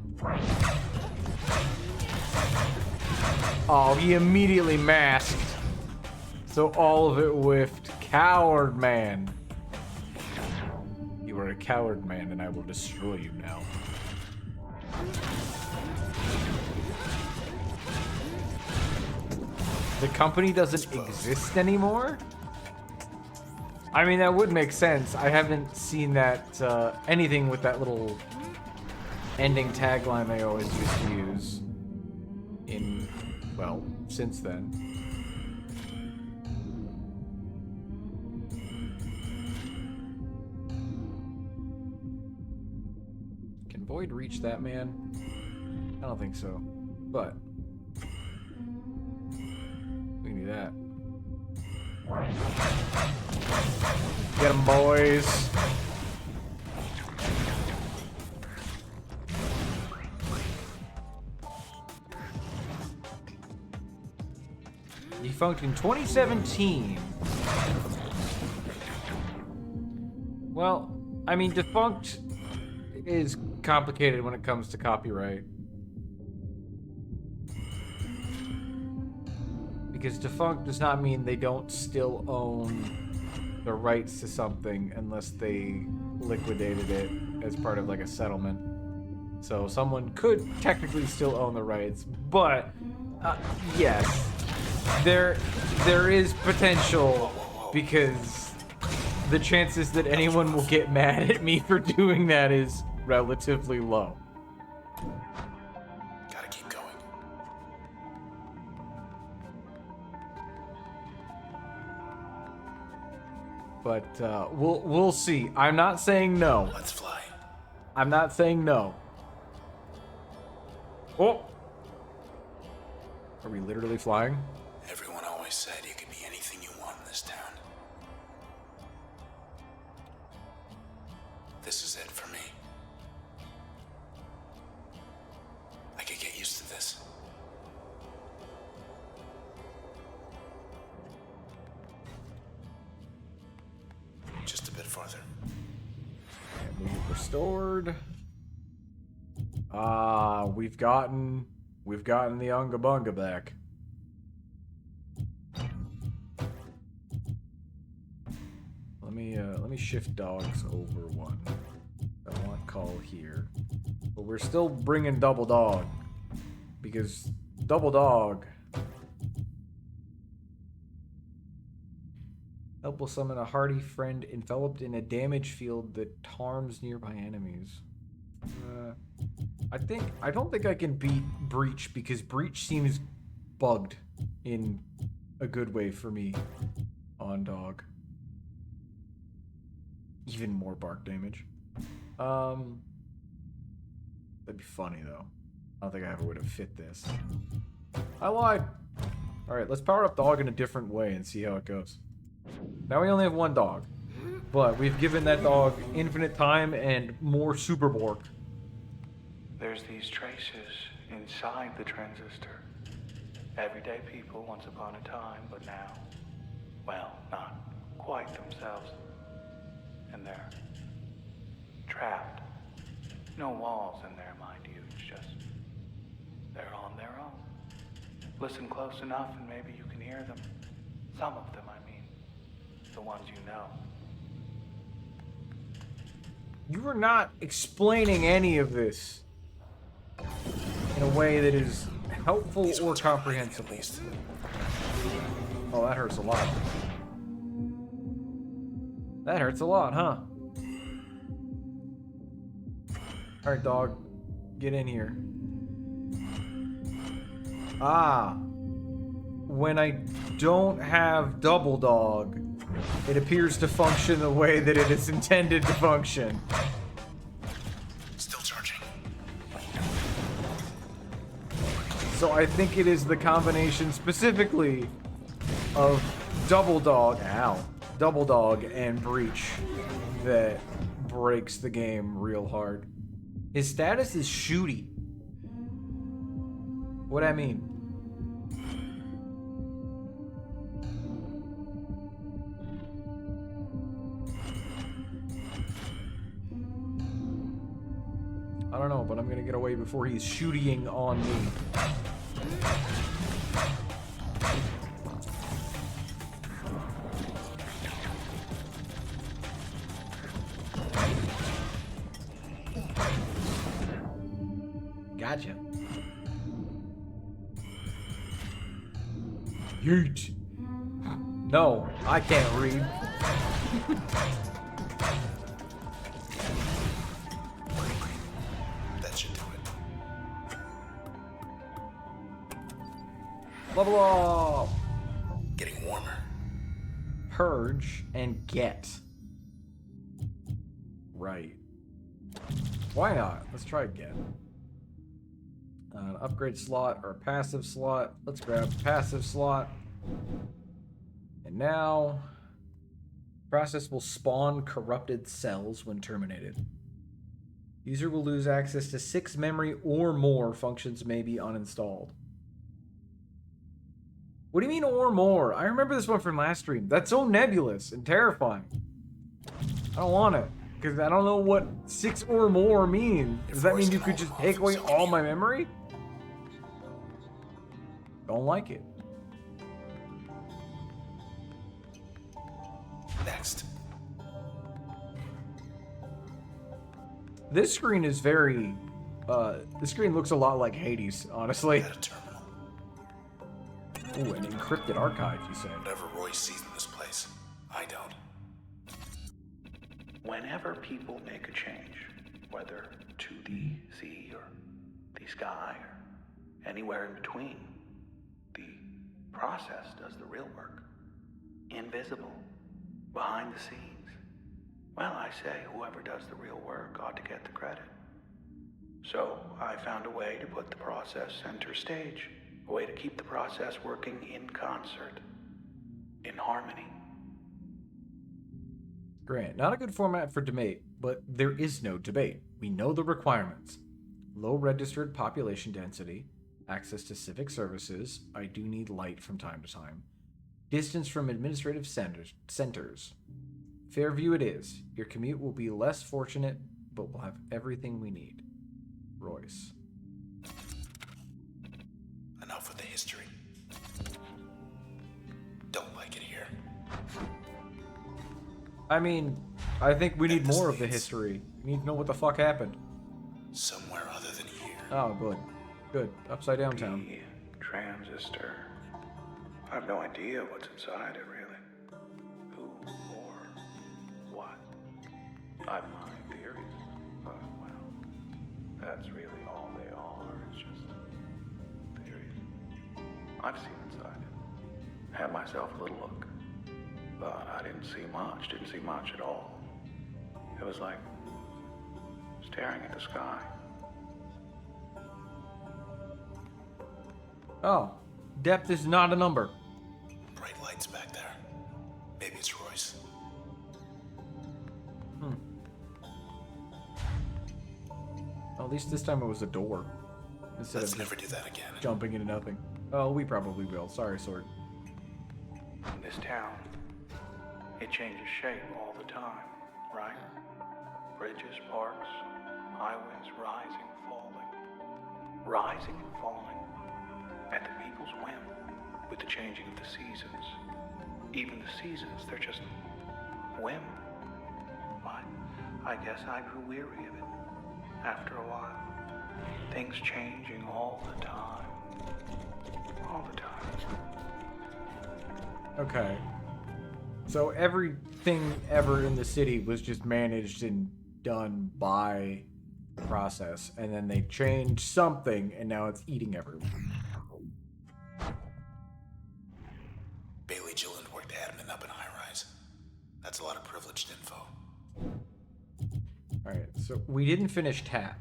Speaker 1: Oh, he immediately masked. So all of it whiffed. Coward man. You are a coward man, and I will destroy you now. The company doesn't exist anymore? I mean, that would make sense. I haven't seen that, anything with that little ending tagline they always used to use since then. Can Void reach that man? I don't think so, but we can do that. Get 'em, boys. defunct in 2017. Well, I mean, defunct is complicated when it comes to copyright. Because defunct does not mean they don't still own the rights to something unless they liquidated it as part of like a settlement. So someone could technically still own the rights, but yes, there is potential because the chances that anyone will get mad at me for doing that is relatively low.
Speaker 2: Gotta keep going.
Speaker 1: But we'll see. I'm not saying no.
Speaker 2: Let's fly.
Speaker 1: I'm not saying no. Oh! Are we literally flying?
Speaker 2: Everyone always said you could be anything you want in this town. This is it for me. I could get used to this. Just a bit farther.
Speaker 1: Move restored. Ah, we've gotten the Unga Bunga back. Let me shift dogs over one. I want call here, but we're still bringing double dog because double dog help will summon a hardy friend enveloped in a damage field that harms nearby enemies. I don't think I can beat Breach because Breach seems bugged in a good way for me on dog. Even more bark damage. That'd be funny though. I don't think I ever would have fit this. I lied. Alright, let's power up dog in a different way and see how it goes. Now we only have one dog, but we've given that dog infinite time and more super bork.
Speaker 4: There's these traces inside the transistor. Everyday people once upon a time, but now, well, not quite themselves. And they're trapped. No walls in there, mind you. It's just they're on their own. Listen close enough and maybe you can hear them. Some of them, I mean. The ones you know.
Speaker 1: You are not explaining any of this in a way that is helpful or comprehensible. Oh, that hurts a lot. That hurts a lot, huh? Alright, dog. Get in here. Ah. When I don't have double dog, it appears to function the way that it is intended to function.
Speaker 2: Still charging.
Speaker 1: So I think it is the combination specifically of double dog, double dog and Breach that breaks the game real hard. His status is shooty. What I mean? I don't know, but I'm gonna get away before he's shooting on me. Gotcha. Yeet. No, I can't read.
Speaker 2: That should do it.
Speaker 1: Level up.
Speaker 2: Getting warmer.
Speaker 1: Purge and get. Right. Why not? Let's try again. An upgrade slot or a passive slot. Let's grab passive slot. And now, process will spawn corrupted cells when terminated. User will lose access to 6 memory or more. Functions may be uninstalled. What do you mean or more? I remember this one from last stream. That's so nebulous and terrifying. I don't want it. Because I don't know what 6 or more means. Does that mean you could just take away all my memory? Don't like it.
Speaker 2: Next.
Speaker 1: This screen is very... this screen looks a lot like Hades, honestly.
Speaker 2: At a terminal.
Speaker 1: Ooh, an encrypted archive, you say.
Speaker 2: Whatever Roy sees in this place, I don't.
Speaker 4: Whenever people make a change, whether to the sea or the sky or anywhere in between, the process does the real work. Invisible, behind the scenes. Well, I say whoever does the real work ought to get the credit. So I found a way to put the process center stage, a way to keep the process working in concert, in harmony.
Speaker 1: Grant, not a good format for debate, but there is no debate. We know the requirements. Low registered population density, access to civic services, I do need light from time to time, distance from administrative centers. Fairview it is. Your commute will be less fortunate, but we'll have everything we need. Royce.
Speaker 2: Enough with the history. Don't like it here.
Speaker 1: I mean, I think we need
Speaker 2: This
Speaker 1: more of the
Speaker 2: leads-
Speaker 1: history. We need to know what the fuck happened.
Speaker 2: Somewhere other than here.
Speaker 1: Oh, good. Good. Upside down town.
Speaker 4: The transistor. I have no idea what's inside it, really. Who or what? I've my theories, but, well, that's really all they are. It's just theories. I've seen inside it. Had myself a little look. But I didn't see much at all. It was like staring at the sky.
Speaker 1: Oh, depth is not a number.
Speaker 2: Bright lights back there. Maybe it's Royce.
Speaker 1: At least this time it was a door. Instead
Speaker 2: Let's
Speaker 1: of
Speaker 2: never
Speaker 1: just
Speaker 2: do that again.
Speaker 1: jumping into nothing. Oh, we probably will. Sorry, Sword.
Speaker 4: In this town, it changes shape all the time, right? Bridges, parks, highways rising, falling. Rising and falling. At the people's whim, with the changing of the seasons. Even the seasons, they're just whim. But I guess I grew weary of it after a while. Things changing all the time. All the time.
Speaker 1: Okay. So everything ever in the city was just managed and done by the process, and then they changed something, and now it's eating everyone.
Speaker 2: Bailey Gilland worked admin up in high rise. That's a lot of privileged info.
Speaker 1: Alright, so we didn't finish tap.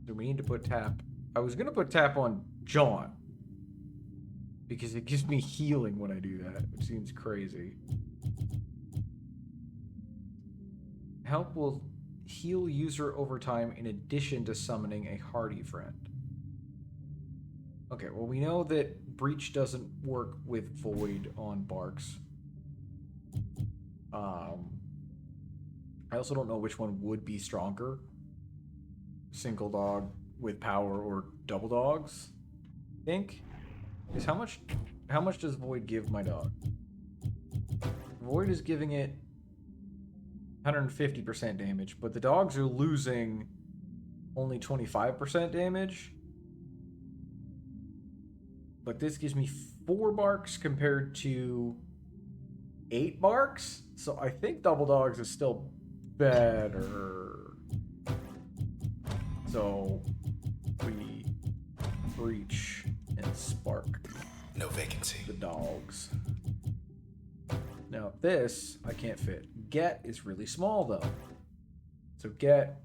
Speaker 1: So we need to put tap. I was gonna put tap on John, because it gives me healing when I do that, which seems crazy. Help will heal user over time in addition to summoning a hardy friend. Okay, well we know that Breach doesn't work with Void on Barks. I also don't know which one would be stronger. Single dog with power or double dogs, I think. Is how much does Void give my dog? Void is giving it 150% damage, but the dogs are losing only 25% damage. But this gives me 4 barks compared to 8 barks. So I think double dogs is still better. So we Breach and Spark
Speaker 2: No vacancy.
Speaker 1: the dogs. Now this I can't fit. Get is really small though. So get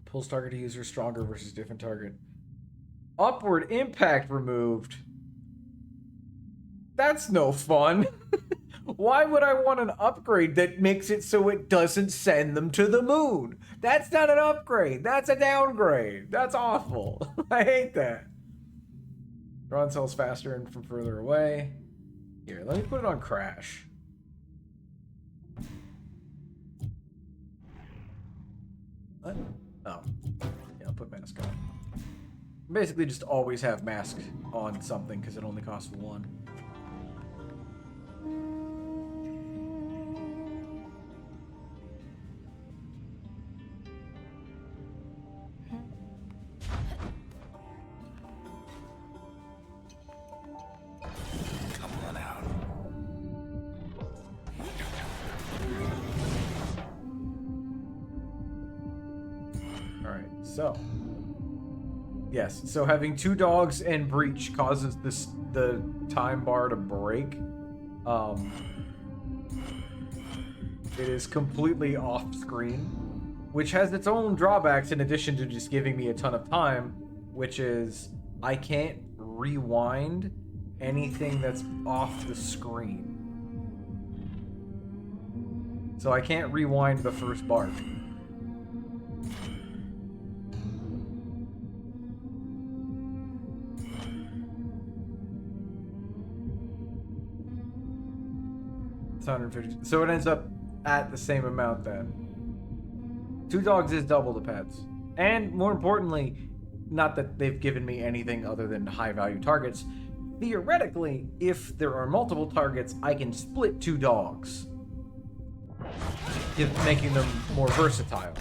Speaker 1: pulls target user stronger versus different target. Upward impact removed. That's no fun. Why would I want an upgrade that makes it so it doesn't send them to the moon? That's not an upgrade. That's a downgrade. That's awful. I hate that. Draw cells faster and from further away. Here, let me put it on crash. What? Oh. Yeah, I'll put mask on. Basically just always have mask on something because it only costs 1.
Speaker 2: Come on out.
Speaker 1: Alright, so. Yes, so having 2 dogs and breach causes the time bar to break. It is completely off screen, which has its own drawbacks in addition to just giving me a ton of time, which is I can't rewind anything that's off the screen. So I can't rewind the first bark. It's 150. So it ends up at the same amount then. 2 dogs is double the pets. And more importantly, not that they've given me anything other than high value targets. Theoretically, if there are multiple targets, I can split 2 dogs, making them more versatile.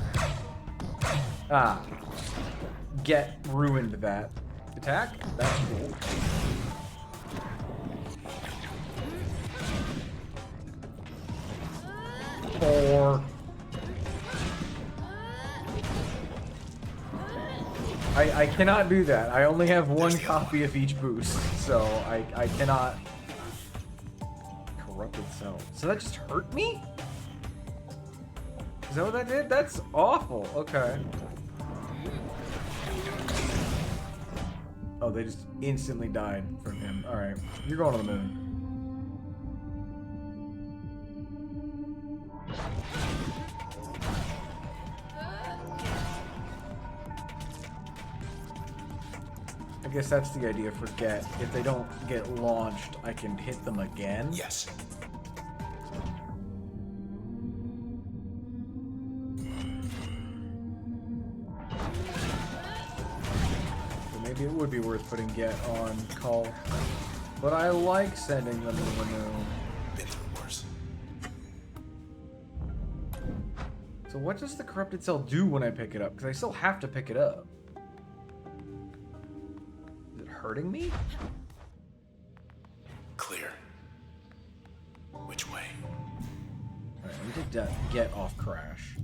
Speaker 1: Ah. Get ruined that. Attack? That's cool. Or I cannot do that. I only have 1 copy of each boost, so I cannot. Corrupted cell. So that just hurt me? Is that what that did? That's awful. Okay. Oh, they just instantly died from him. Alright. You're going to the moon. I guess that's the idea for get. If they don't get launched, I can hit them again.
Speaker 2: Yes.
Speaker 1: So maybe it would be worth putting get on call. But I like sending them to the moon.
Speaker 2: Been through worse.
Speaker 1: So what does the corrupted cell do when I pick it up? Because I still have to pick it up. Is it hurting me?
Speaker 2: Clear. Which way?
Speaker 1: Alright, let me take that get off crash.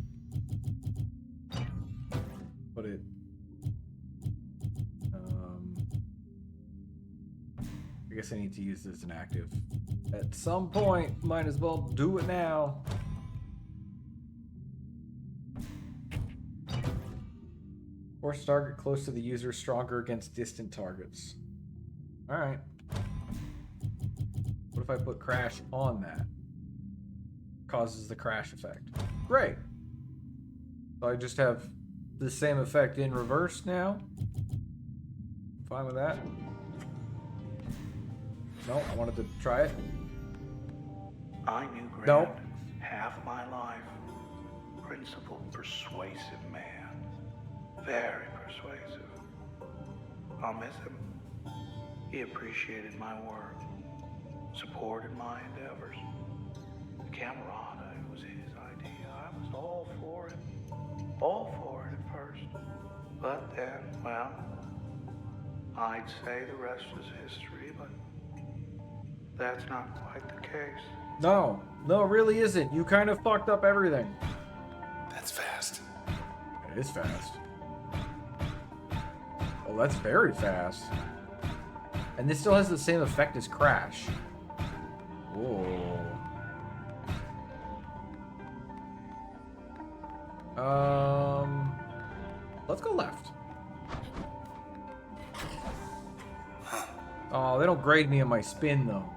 Speaker 1: Put it... I guess I need to use this as an active. At some point, might as well do it now. Force target close to the user, stronger against distant targets. Alright. What if I put crash on that? Causes the crash effect. Great. So I just have the same effect in reverse now. Fine with that. No, I wanted to try it.
Speaker 4: I knew Grant
Speaker 1: Nope.
Speaker 4: half my life. Principled, persuasive man. Very persuasive. I'll miss him. He appreciated my work, supported my endeavors. The camerata, it was his idea. I was all for it. All for it at first. But then, well, I'd say the rest is history, but that's not quite the case.
Speaker 1: No, it really isn't. You kind of fucked up everything.
Speaker 2: That's fast.
Speaker 1: It is fast. Oh, that's very fast. And this still has the same effect as crash. Whoa. Let's go left. Oh, they don't grade me on my spin though.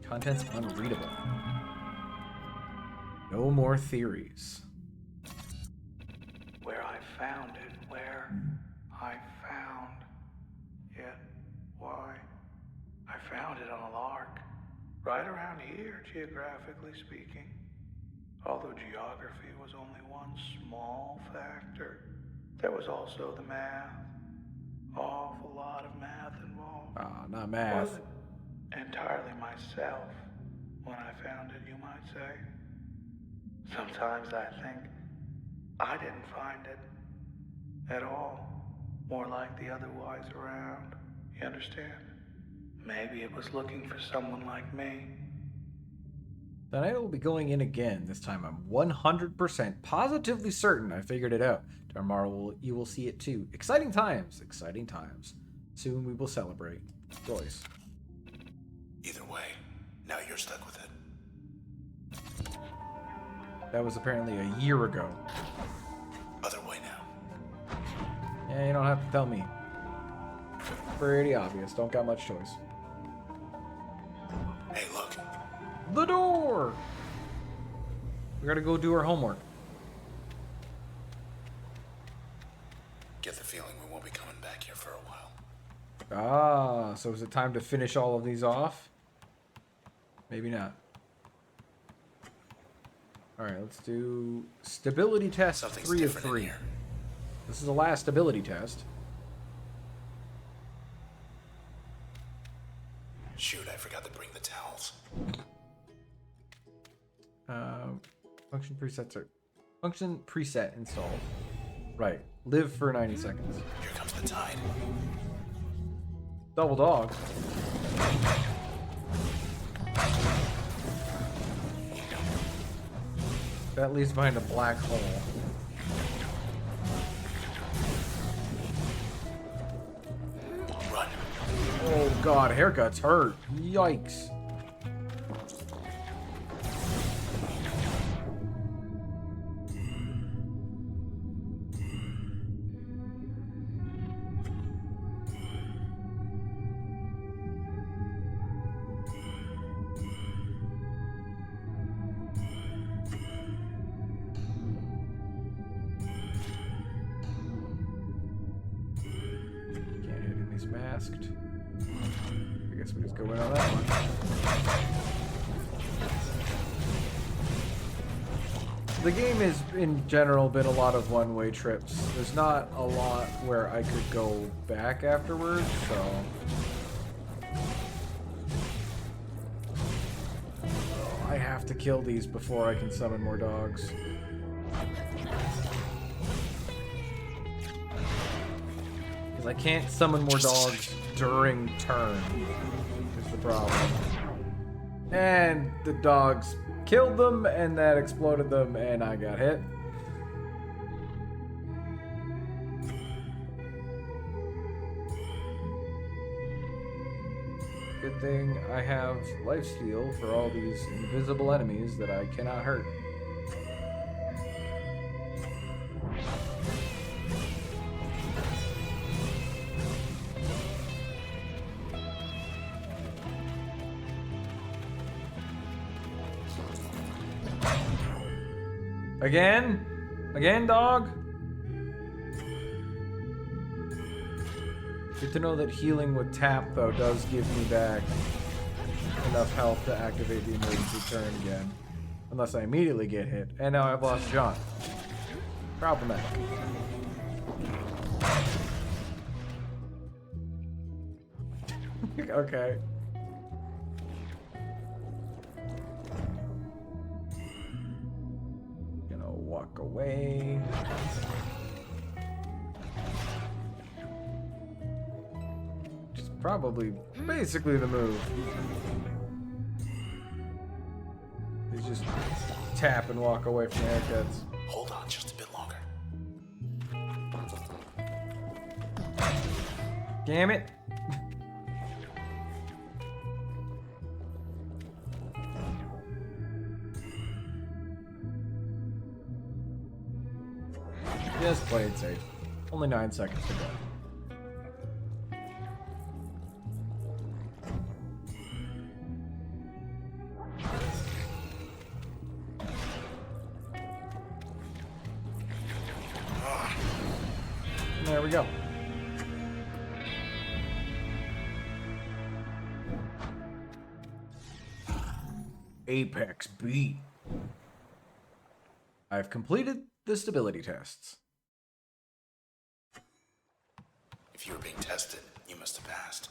Speaker 1: Content's unreadable. No more theories.
Speaker 4: Where I found it, where I found park. Right around here, geographically speaking. Although geography was only one small factor, there was also the math. Awful lot of math involved.
Speaker 1: Ah, not math.
Speaker 4: Wasn't entirely myself when I found it, you might say. Sometimes I think I didn't find it at all. More like the other wise around. You understand? Maybe it was looking for someone like me.
Speaker 1: Tonight I will be going in again. This time I'm 100% positively certain I figured it out. Tomorrow you will see it too. Exciting times, exciting times. Soon we will celebrate. Royce.
Speaker 2: Either way, now you're stuck with it.
Speaker 1: That was apparently a year ago.
Speaker 2: Other way now.
Speaker 1: Yeah, you don't have to tell me. Pretty obvious. Don't got much choice.
Speaker 2: Hey, look.
Speaker 1: The door! We gotta go do our homework.
Speaker 2: Get the feeling we won't be coming back here for a while.
Speaker 1: Ah, so is it time to finish all of these off? Maybe not. Alright, let's do stability test
Speaker 2: Something's
Speaker 1: 3 of
Speaker 2: different in
Speaker 1: 3.
Speaker 2: here.
Speaker 1: This is the last stability test.
Speaker 2: Shoot, I forgot to bring the towels.
Speaker 1: Function presets are... Function preset installed. Right. Live for 90 seconds.
Speaker 2: Here comes the tide.
Speaker 1: Double dog. That leaves behind a black hole.
Speaker 2: Run.
Speaker 1: Oh god, haircuts hurt. Yikes. He's masked. I guess we just go in on that one. The game has, in general, been a lot of one-way trips. There's not a lot where I could go back afterwards, so... I have to kill these before I can summon more dogs. I can't summon more dogs during turn, is the problem. And the dogs killed them, and that exploded them, and I got hit. Good thing I have lifesteal for all these invisible enemies that I cannot hurt. Again? Again, dog? Good to know that healing with tap, though, does give me back enough health to activate the emergency turn again. Unless I immediately get hit. And now I've lost John. Problematic. Okay. Walk away. Which is probably basically the move. Is just tap and walk away from the haircuts.
Speaker 2: Hold on just a bit longer.
Speaker 1: Damn it. Just play it safe. Only 9 seconds to go. And there we go. Apex B. I've completed the stability tests.
Speaker 2: If you were being tested, you must have passed.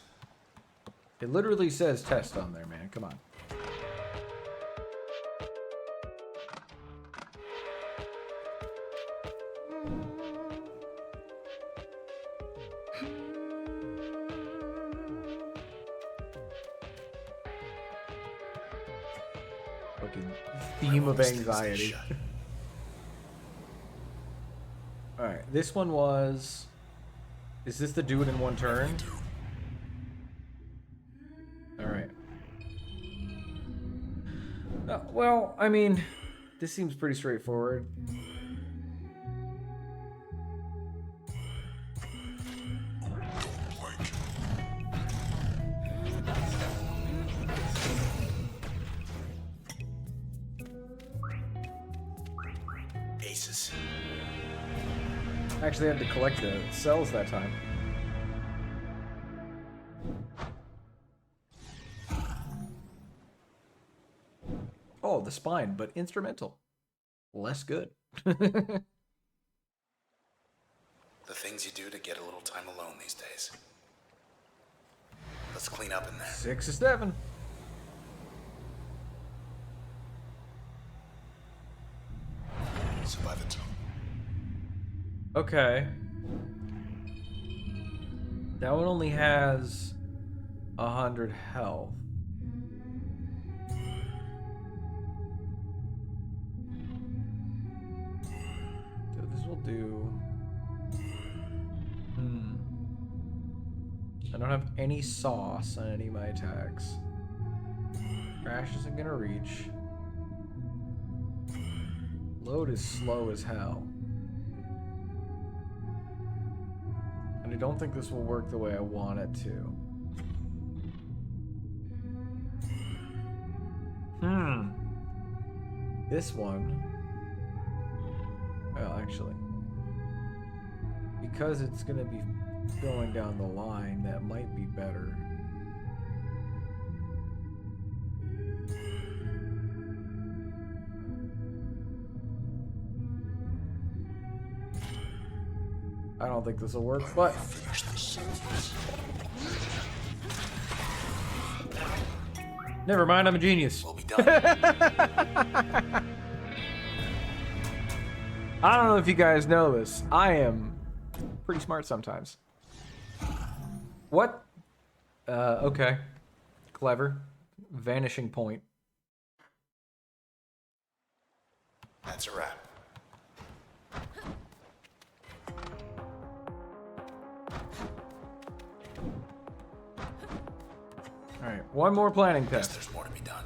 Speaker 1: It literally says test on there, man. Come on. Fucking theme of anxiety. Alright, this one was... Is this the do it in one turn? Alright. Well, I mean, this seems pretty straightforward.
Speaker 2: Aces.
Speaker 1: Actually, I had to collect the cells that time. Oh, the spine, but instrumental. Less good.
Speaker 2: The things you do to get a little time alone these days. Let's clean up in there.
Speaker 1: 6 to 7.
Speaker 2: So by the time.
Speaker 1: Okay. That one only has 100 health. So this will do... I don't have any sauce on any of my attacks. Crash isn't gonna reach. Load is slow as hell. And I don't think this will work the way I want it to. This one... Well, actually... Because it's gonna be going down the line, that might be better. I don't think this will work, but... Never mind, I'm a genius.
Speaker 2: We'll be done.
Speaker 1: I don't know if you guys know this. I am pretty smart sometimes. What? Okay. Clever. Vanishing point.
Speaker 2: That's a wrap.
Speaker 1: Alright, one more planning
Speaker 2: Guess
Speaker 1: test.
Speaker 2: there's more to be done.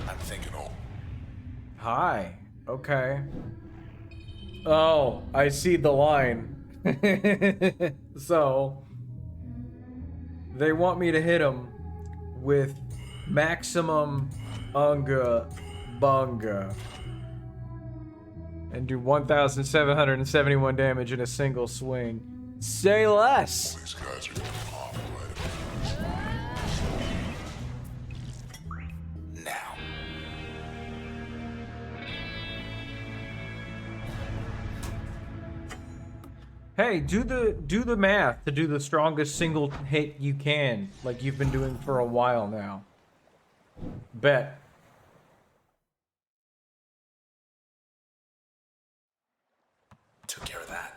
Speaker 2: I'm thinking all.
Speaker 1: Hi. Okay. Oh, I see the line. So, they want me to hit him with maximum unga bunga and do 1,771 damage in a single swing. Say less.
Speaker 2: These guys are gonna pop right now.
Speaker 1: Hey, do the math to do the strongest single hit you can, like you've been doing for a while now. Bet.
Speaker 2: Took care of that.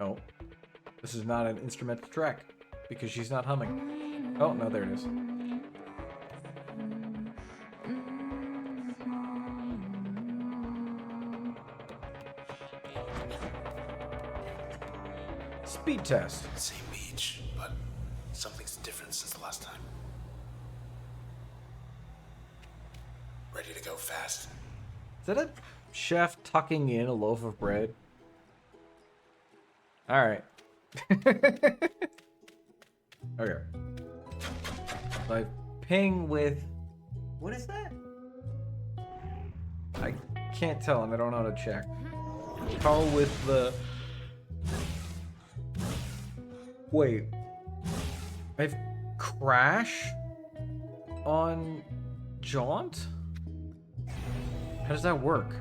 Speaker 1: Oh. This is not an instrumental track because she's not humming. Oh, no, there it is. Speed test.
Speaker 2: Same beach, but something's different since the last time. Ready to go fast?
Speaker 1: Is that a chef tucking in a loaf of bread? Alright. Okay. So I ping with... What is that? I can't tell, and I don't know how to check. Call with the... Wait. I've crash on Jaunt? How does that work?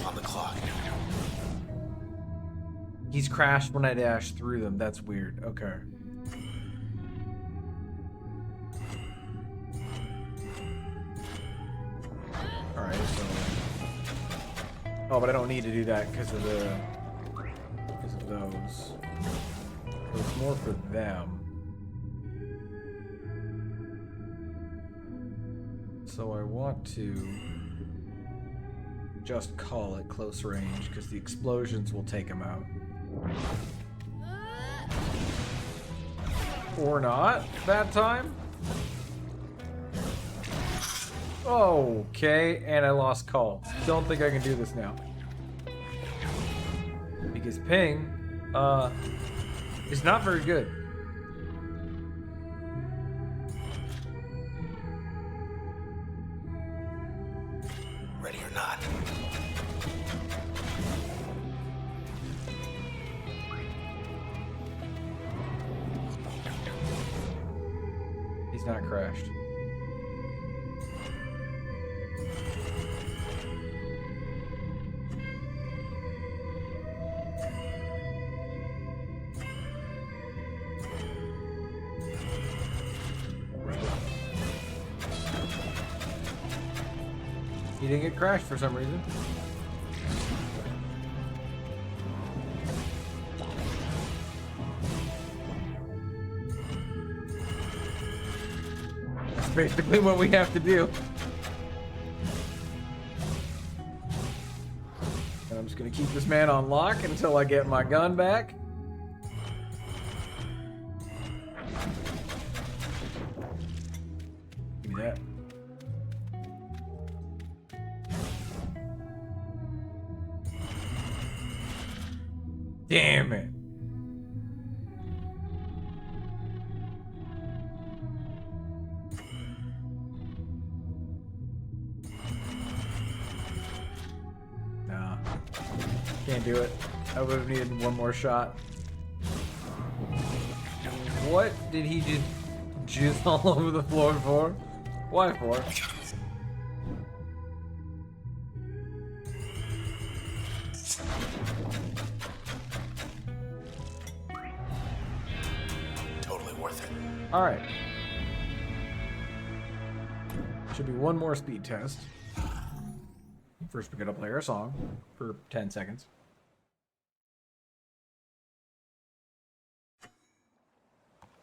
Speaker 2: On the clock.
Speaker 1: He's crashed when I dash through them. That's weird. Okay. Alright, so... Oh, but I don't need to do that because of the... because of those. So it's more for them. So I want to just call it close range because the explosions will take him out. Or not that time. Okay, and I lost call. Don't think I can do this now. Because ping is not very good.
Speaker 2: Ready or not.
Speaker 1: He's not crashed. He didn't get crashed for some reason. That's basically what we have to do. And I'm just gonna keep this man on lock until I get my gun back. Give me that. Damn it. Nah. Can't do it. I would have needed one more shot. What did he just jizz all over the floor for? Why for? Alright. Should be one more speed test. First, we gotta play our song for 10 seconds.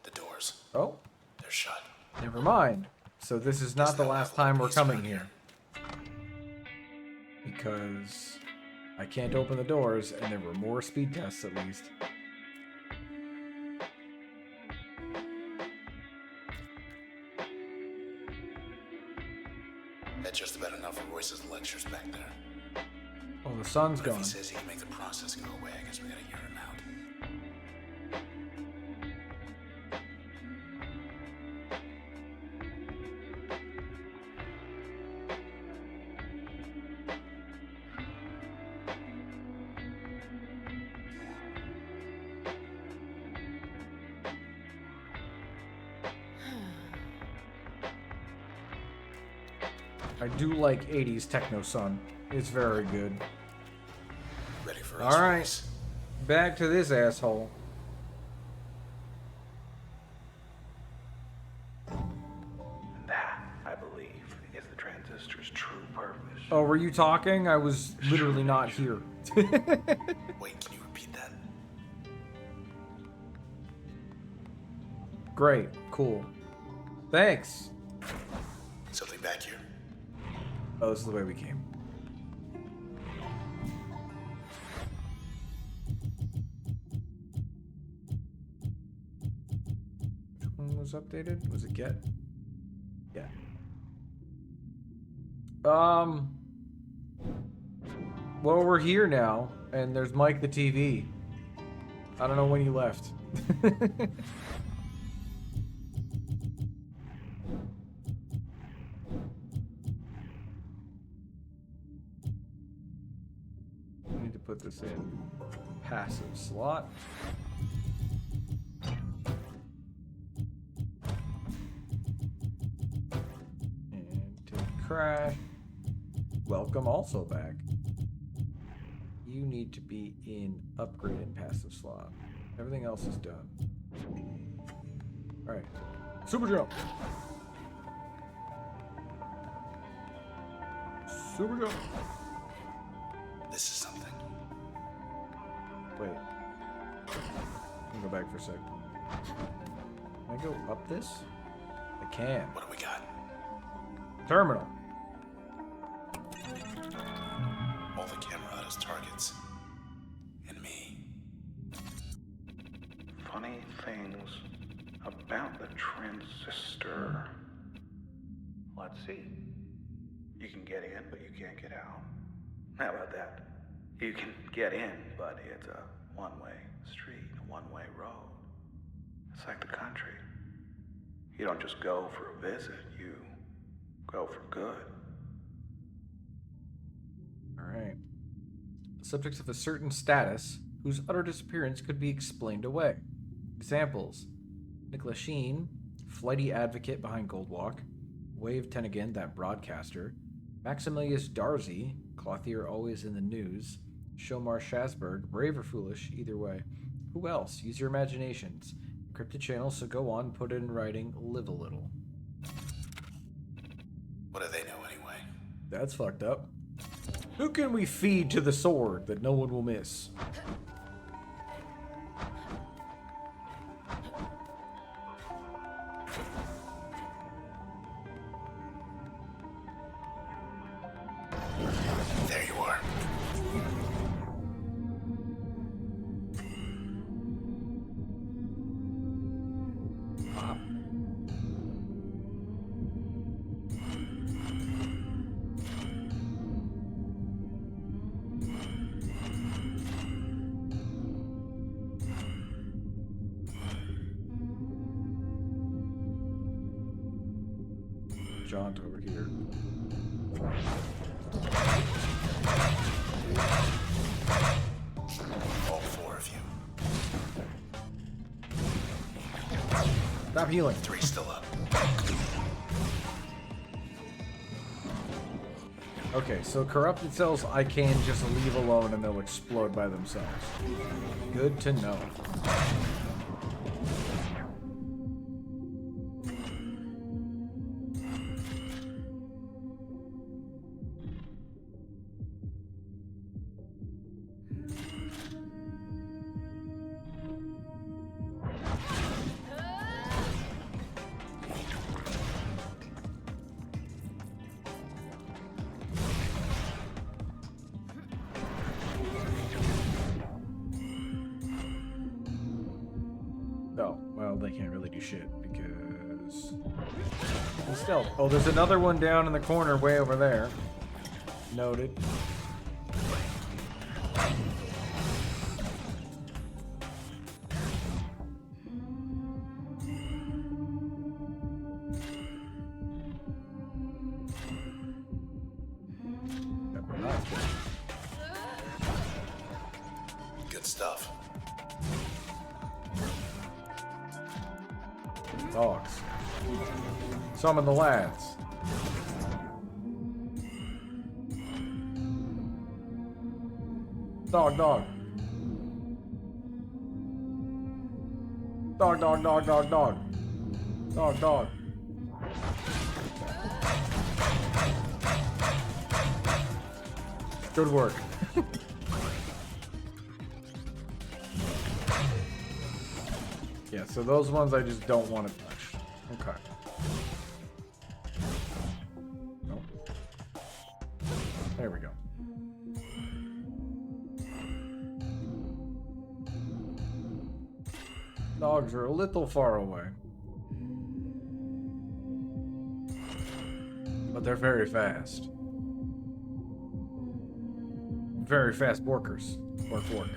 Speaker 2: The doors.
Speaker 1: Oh.
Speaker 2: They're shut.
Speaker 1: Never mind. So this is not the last time we're coming here. Because I can't open the doors, and there were more speed tests at least.
Speaker 2: That's just about enough for Royce's lectures back there.
Speaker 1: Oh, the sun's
Speaker 2: But if
Speaker 1: gone.
Speaker 2: he says he can make the process go away, I guess we gotta hear him out.
Speaker 1: I do like 80s techno sun. It's very good.
Speaker 2: Ready for us,
Speaker 1: Alright.
Speaker 2: Royce?
Speaker 1: Back to this asshole.
Speaker 4: That, I believe, is the transistor's true purpose.
Speaker 1: Oh, were you talking? I was literally not here.
Speaker 2: Wait, can you repeat that?
Speaker 1: Great. Cool. Thanks.
Speaker 2: Something back here?
Speaker 1: Oh, this is the way we came. Which one was updated? Was it get? Yeah. Well, we're here now, and there's Mike the TV. I don't know when you left. put this in passive slot. And take crash. Welcome also back. You need to be in upgrade and passive slot. Everything else is done. Alright. Super jump! Super jump!
Speaker 2: This is something.
Speaker 1: Wait. Let me go back for a sec. Can I go up this? I can.
Speaker 2: What do we got?
Speaker 1: Terminal.
Speaker 2: All the camera out as targets. And me.
Speaker 4: Funny things about the transistor. Let's see. You can get in, but you can't get out. How about that? You can get in, but it's a one-way street, a one-way road. It's like the country. You don't just go for a visit, you go for good.
Speaker 1: Alright. Subjects of a certain status whose utter disappearance could be explained away. Examples: Nicholas Sheen, flighty advocate behind Goldwalk; Wave Tennigan, that broadcaster; Maximilius Darcy, clothier always in the news; Shomar Shasberg, brave or foolish, either way. Who else? Use your imaginations. Encrypted channel, so go on, put it in writing, live a little.
Speaker 2: What do they know anyway?
Speaker 1: That's fucked up. Who can we feed to the sword that no one will miss?
Speaker 2: There you are.
Speaker 1: Jaunt over here.
Speaker 2: All four of you.
Speaker 1: Stop healing.
Speaker 2: 3 still up.
Speaker 1: Okay, so corrupted cells I can just leave alone and they'll explode by themselves. Good to know. Oh, well, they can't really do shit because... Stealth. Oh, there's another one down in the corner way over there. Noted.
Speaker 2: Good stuff.
Speaker 1: Dogs. Summon the lads. Dog, dog. Dog, dog, dog, dog, dog. Dog, dog. Good work. Yeah, so those ones I just don't want to touch. Okay. Nope. There we go. Dogs are a little far away. But they're very fast. Very fast workers. Work, work.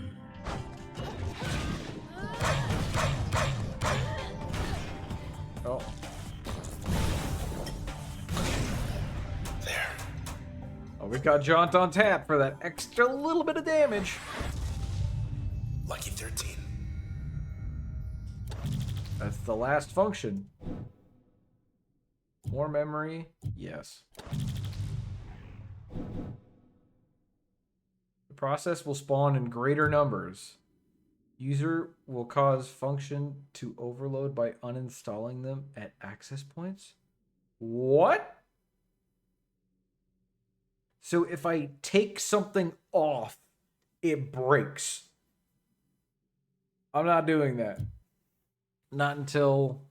Speaker 1: Oh.
Speaker 2: There.
Speaker 1: Always got Jaunt on tap for that extra little bit of damage.
Speaker 2: Lucky 13.
Speaker 1: That's the last function. More memory? Yes. The process will spawn in greater numbers. User will cause function to overload by uninstalling them at access points? What? So if I take something off, it breaks. I'm not doing that. Not until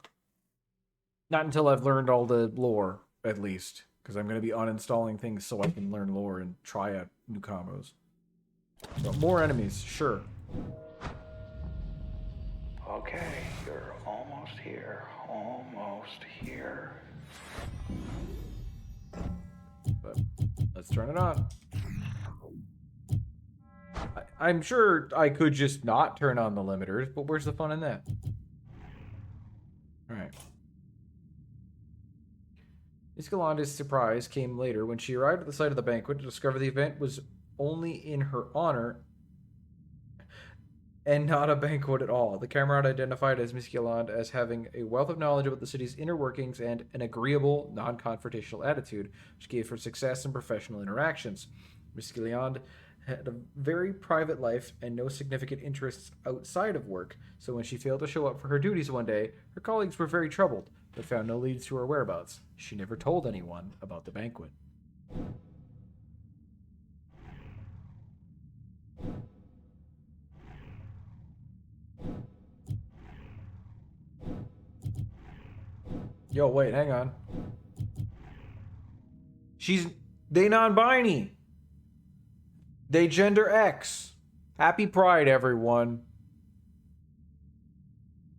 Speaker 1: I've learned all the lore, at least. Because I'm going to be uninstalling things so I can learn lore and try out new combos. But more enemies, sure.
Speaker 4: Okay, you're almost here. Almost here.
Speaker 1: But let's turn it on. I'm sure I could just not turn on the limiters, but where's the fun in that? Alright. Miss Galanda's surprise came later when she arrived at the site of the banquet to discover the event was only in her honor and not a banquet at all. The Camerad identified as Miss Galland as having a wealth of knowledge about the city's inner workings and an agreeable, non-confrontational attitude, which gave her success in professional interactions. Miss Galland had a very private life and no significant interests outside of work, so when she failed to show up for her duties one day, her colleagues were very troubled, but found no leads to her whereabouts. She never told anyone about the banquet. Yo, wait, hang on. They non-binary. They gender X. Happy Pride, everyone.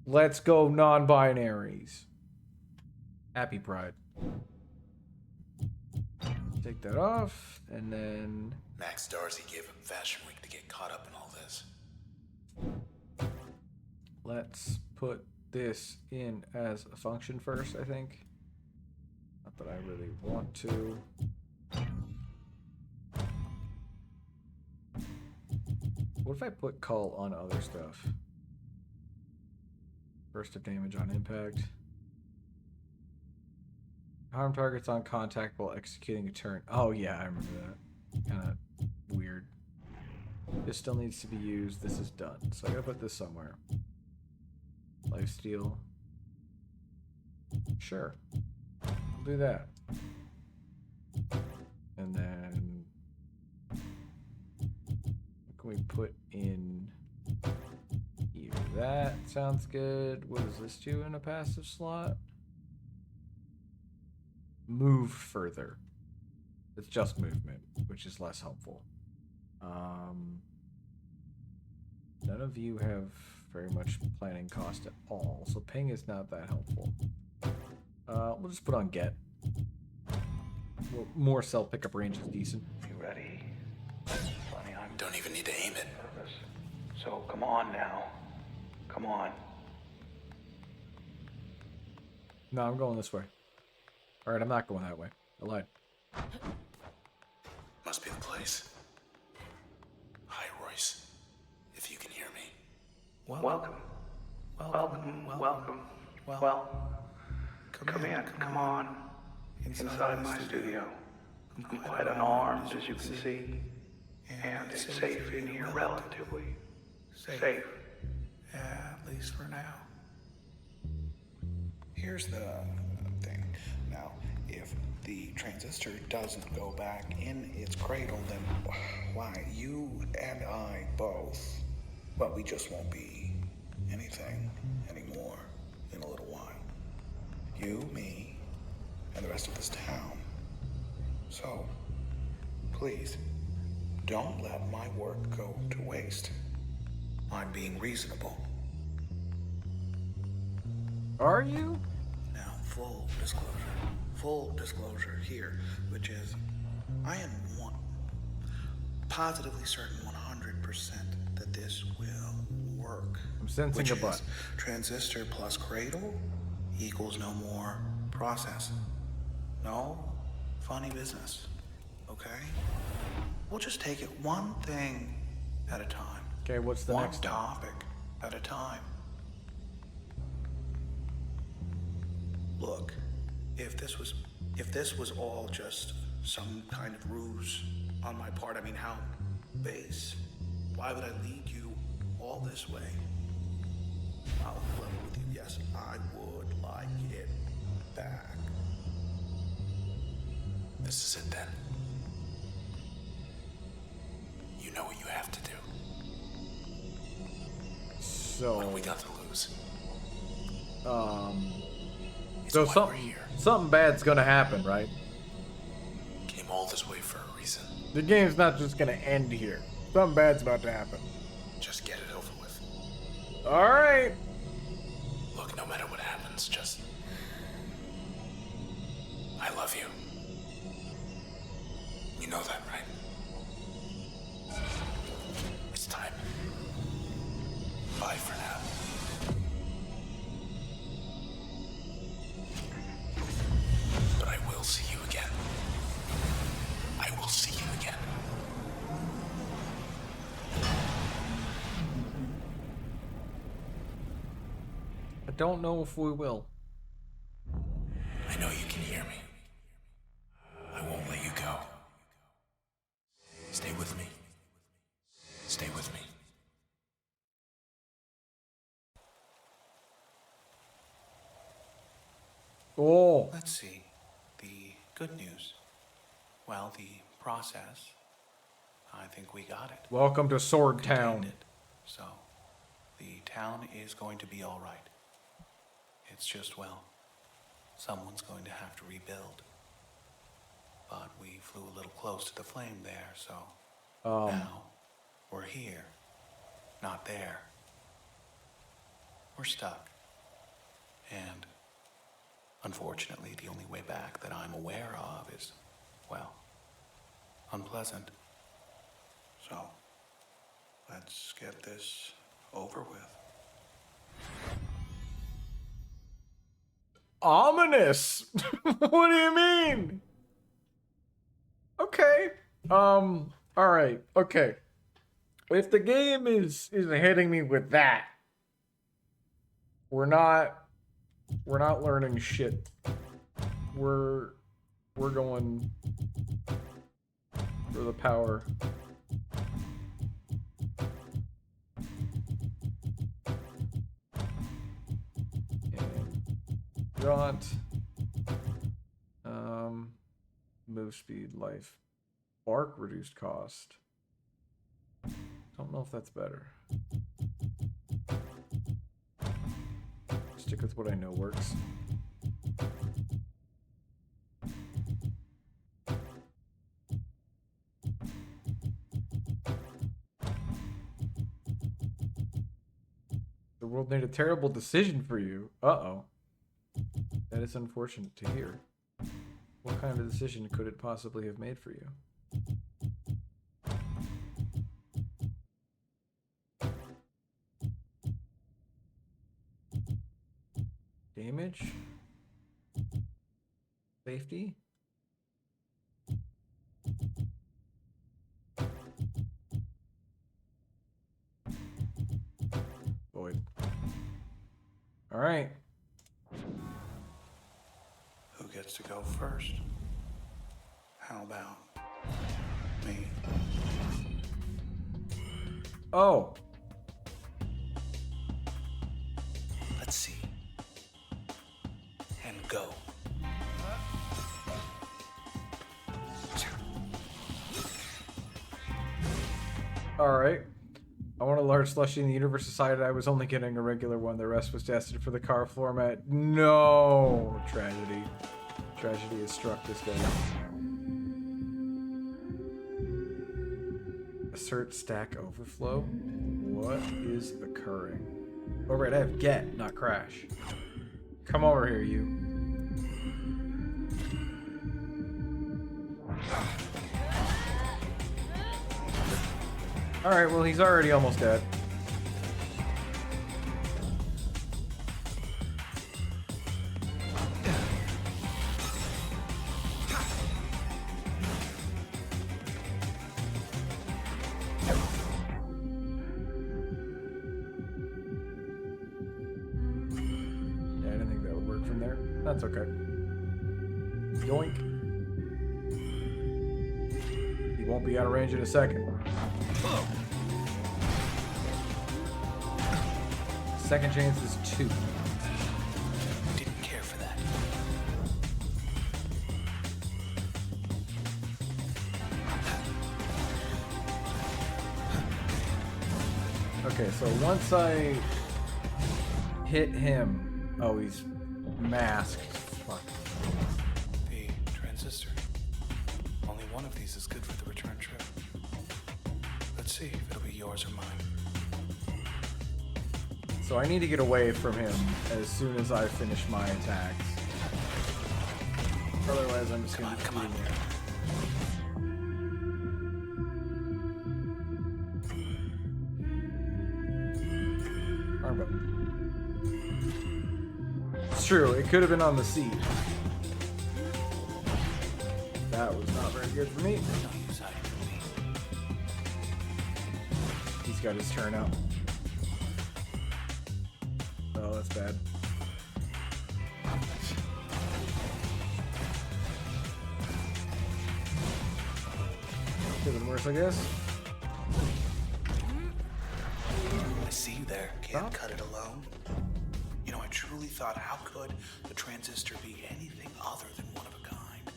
Speaker 1: Let's go non-binaries. Happy Pride. Take that off, and then...
Speaker 2: Max Darcy gave up Fashion Week to get caught up in all this.
Speaker 1: Let's put this in as a function first, I think. Not that I really want to. What if I put cull on other stuff? Burst of damage on impact. Harm targets on contact while executing a turn. Oh yeah, I remember that. Kind of weird. This still needs to be used. This is done. So I gotta put this somewhere. Lifesteal. Sure. We'll do that. And then what can we put in here? That sounds good. What does this do in a passive slot? Move further. It's just movement, which is less helpful. None of you have very much planning cost at all, so ping is not that helpful. We'll just put on get. Well, more cell pickup range is decent.
Speaker 4: You ready? Funny, I'm
Speaker 2: Don't even need to aim it.
Speaker 4: nervous. So come on now. Come on.
Speaker 1: No, I'm going this way. Alright, I'm not going that way. I lied.
Speaker 2: Must be the place. Hi, Royce. If you can hear me.
Speaker 4: Welcome. Welcome. Well, come in. Come on. Inside my studio. I'm quite unarmed, as you can see. And it's safe in here, relatively. Safe.
Speaker 5: At least for now. Here's the thing. Now, if the transistor doesn't go back in its cradle, then why, you and I both, well, we just won't be anything anymore in a little while. You, me, and the rest of this town. So, please, don't let my work go to waste. I'm being reasonable.
Speaker 1: Are you?
Speaker 5: Now, full disclosure here, which is, I am positively certain 100% that this will work.
Speaker 1: I'm sensing
Speaker 5: Which
Speaker 1: a butt.
Speaker 5: is transistor plus cradle equals no more process. No funny business.
Speaker 4: okay? We'll just take it one thing at a time.
Speaker 1: Okay, what's the
Speaker 4: One
Speaker 1: next thing?
Speaker 4: topic at a time. Look, if this was all just some kind of ruse on my part, I mean, how base? Why would I lead you all this way? I'll be level with you. Yes, I would like it back.
Speaker 2: This is it then. You know what you have to do.
Speaker 1: So,
Speaker 2: What do we got to lose? It's
Speaker 1: so
Speaker 2: why we're here.
Speaker 1: something bad's gonna happen, right?
Speaker 2: Came all this way for a reason.
Speaker 1: The game's not just gonna end here. Something bad's about to happen.
Speaker 2: Just get it over with.
Speaker 1: Alright.
Speaker 2: Look, no matter what happens, just... I love you. You know that, right? It's time. Bye for now. But I will see you again. I will see you again.
Speaker 1: I don't know if we will.
Speaker 2: I know you can hear me. I won't let you go. Stay with me. Stay with me.
Speaker 1: Oh.
Speaker 4: Let's see. The good news. Well, the process. I think we got it.
Speaker 1: Welcome to Sword Town.
Speaker 4: Contained it. So, the town is going to be all right. It's just, well, someone's going to have to rebuild. But we flew a little close to the flame there, so now we're here, not there. We're stuck. And unfortunately, the only way back that I'm aware of is, well, unpleasant. So, let's get this over with.
Speaker 1: Ominous. What do you mean? Okay. All right. Okay. If the game is hitting me with that, we're not learning shit. We're going for the power. Jaunt. Move speed, life. Bark, reduced cost. Don't know if that's better. Stick with what I know works. The world made a terrible decision for you. Uh-oh. That is unfortunate to hear. What kind of decision could it possibly have made for you? Damage? Safety? Void. Alright.
Speaker 4: Who gets to go first? How about me?
Speaker 1: Oh.
Speaker 4: Let's see. And go.
Speaker 1: Alright. I want a large slushie in the universe decided I was only getting a regular one. The rest was destined for the car format. No! Tragedy. Tragedy has struck this day. Assert stack overflow? What is occurring? Oh right, I have get, not crash. Come over here, you. Alright, well he's already almost dead. That's okay. Yoink. He won't be out of range in a second. Second chance is 2.
Speaker 2: Didn't care for that.
Speaker 1: Okay, so once I hit him... Oh, he's masked. Fuck.
Speaker 2: The transistor. Only one of these is good for the return trip. Let's see if it'll be yours or mine.
Speaker 1: So I need to get away from him as soon as I finish my attacks. Otherwise, I'm just gonna
Speaker 2: Come on.
Speaker 1: there. Arm button. It's true, it could have been on the seat. That was not very good for me.
Speaker 2: No use hiding from me.
Speaker 1: He's got his turn up. Oh, that's bad. Could have been worse, I guess.
Speaker 2: I see you there. Can't
Speaker 1: Stop.
Speaker 2: cut it alone. You know, I truly thought, how could the transistor be anything other than one of a kind?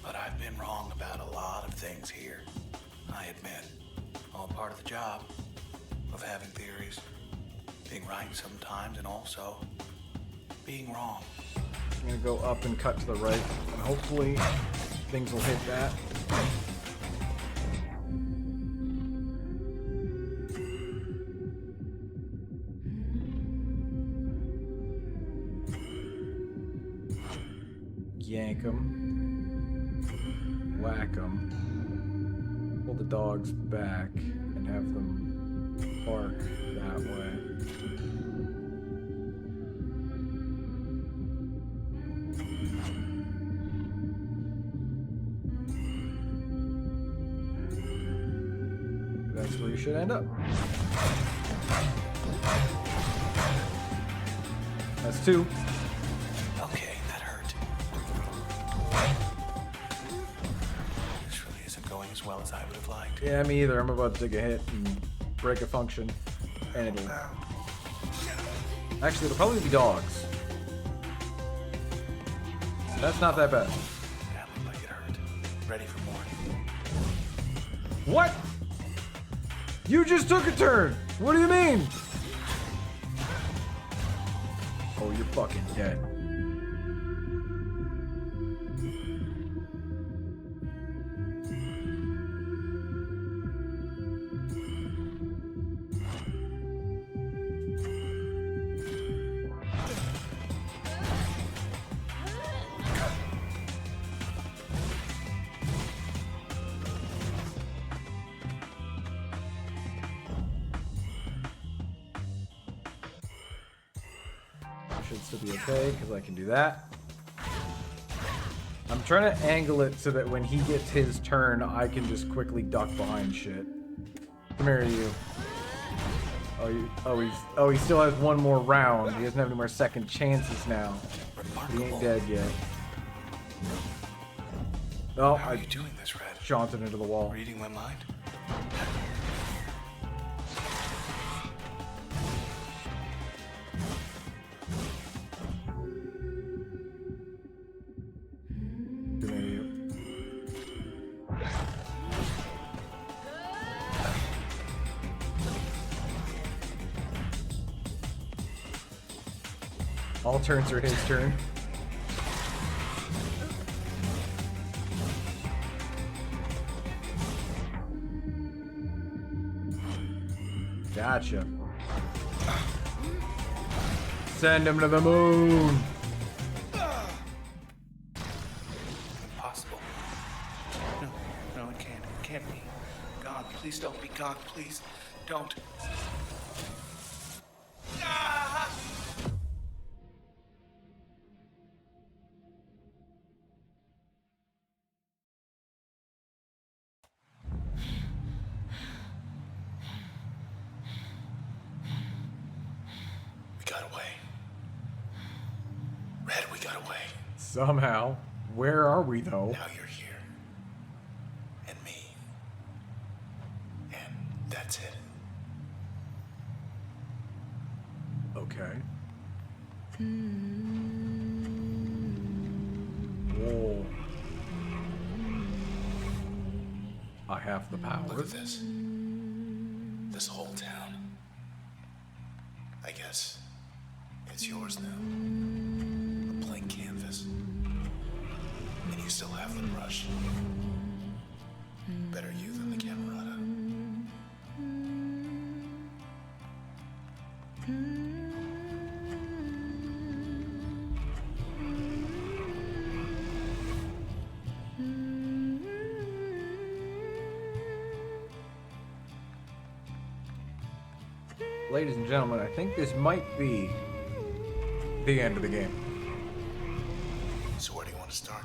Speaker 2: But I've been wrong about a lot of things here. I admit. All part of the job of having theories. Being right sometimes and also being wrong.
Speaker 1: I'm gonna go up and cut to the right, and hopefully things will hit that. Yank them. Whack them. Pull the dogs back and have them bark that way. That's where you should end up. That's 2.
Speaker 2: Okay, that hurt. This really isn't going as well as I would have liked.
Speaker 1: Yeah, me either. I'm about to take a hit and break a function. And it'll... Actually, it'll probably be dogs. So that's not that bad.
Speaker 2: That looked like it hurt. Ready for more.
Speaker 1: What? You just took a turn! What do you mean? Oh, you're fucking dead. Should still be okay, because I can do that. I'm trying to angle it so that when he gets his turn, I can just quickly duck behind shit. Come here, you. Oh, he still has one more round. He doesn't have any more second chances now. He ain't dead yet. Oh,
Speaker 2: How are
Speaker 1: I
Speaker 2: you doing this, Red?
Speaker 1: jaunted into the wall.
Speaker 2: Reading my mind?
Speaker 1: Come here, you. All turns are his turn. Gotcha. Send him to the moon.
Speaker 2: Impossible. No, it can't. It can't be. God, please don't be God. Please don't. We got away. Red, we got away.
Speaker 1: Somehow. Where are we, though?
Speaker 2: Now you're here. And me. And that's it.
Speaker 1: Okay. Whoa. I have the power.
Speaker 2: Look at this. This whole town. I guess it's yours now. A blank canvas. And you still have the brush. Better you than the Camerata.
Speaker 1: Ladies and gentlemen, I think this might be the end of the game.
Speaker 2: So where do you want to start?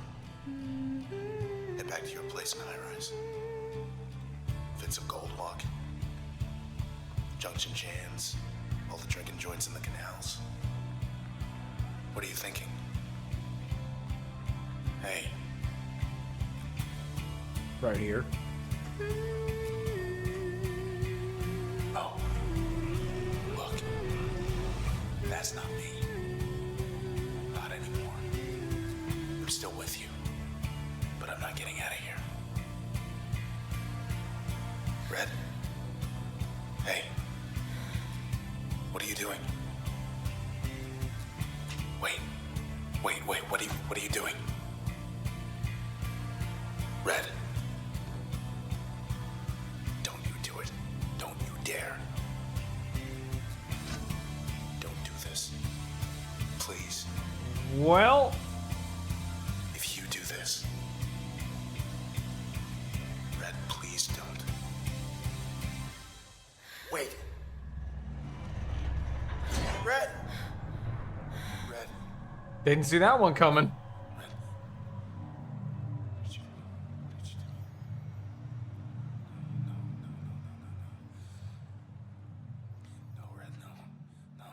Speaker 2: Head back to your place in High Rise. Fix a gold lock. Junction jams. All the drinking joints in the canals. What are you thinking? Hey,
Speaker 1: Right here.
Speaker 2: oh. Look. That's not me. Not anymore. I'm still with you. But I'm not getting out of here. Red? Hey. What are you doing? Wait. What are you doing? Red. Don't you do it. Don't you dare. Don't do this. Please.
Speaker 1: Well,
Speaker 2: If you do this. Red, please don't. Wait. Red. Red.
Speaker 1: didn't see that one coming.
Speaker 2: Red. No, Red, no. No.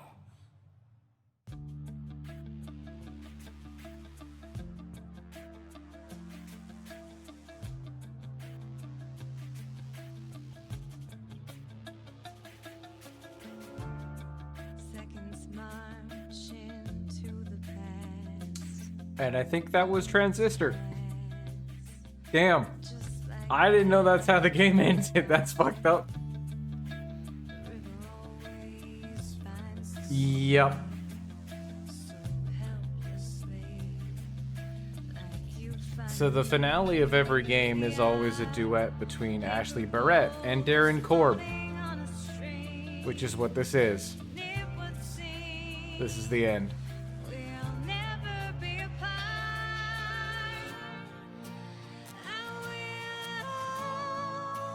Speaker 6: Seconds march into the past.
Speaker 1: And I think that was Transistor. Damn.
Speaker 6: Just like
Speaker 1: I didn't know that's how the game ended. That's fucked up.
Speaker 6: the river always finds the
Speaker 1: Yep.
Speaker 6: so helplessly. Like you find
Speaker 1: So the finale of every game is always a duet between Ashley Barrett and Darren Korb,
Speaker 6: on a string.
Speaker 1: which is what this is.
Speaker 6: It would seem
Speaker 1: This is the end.
Speaker 6: we'll never be apart. I will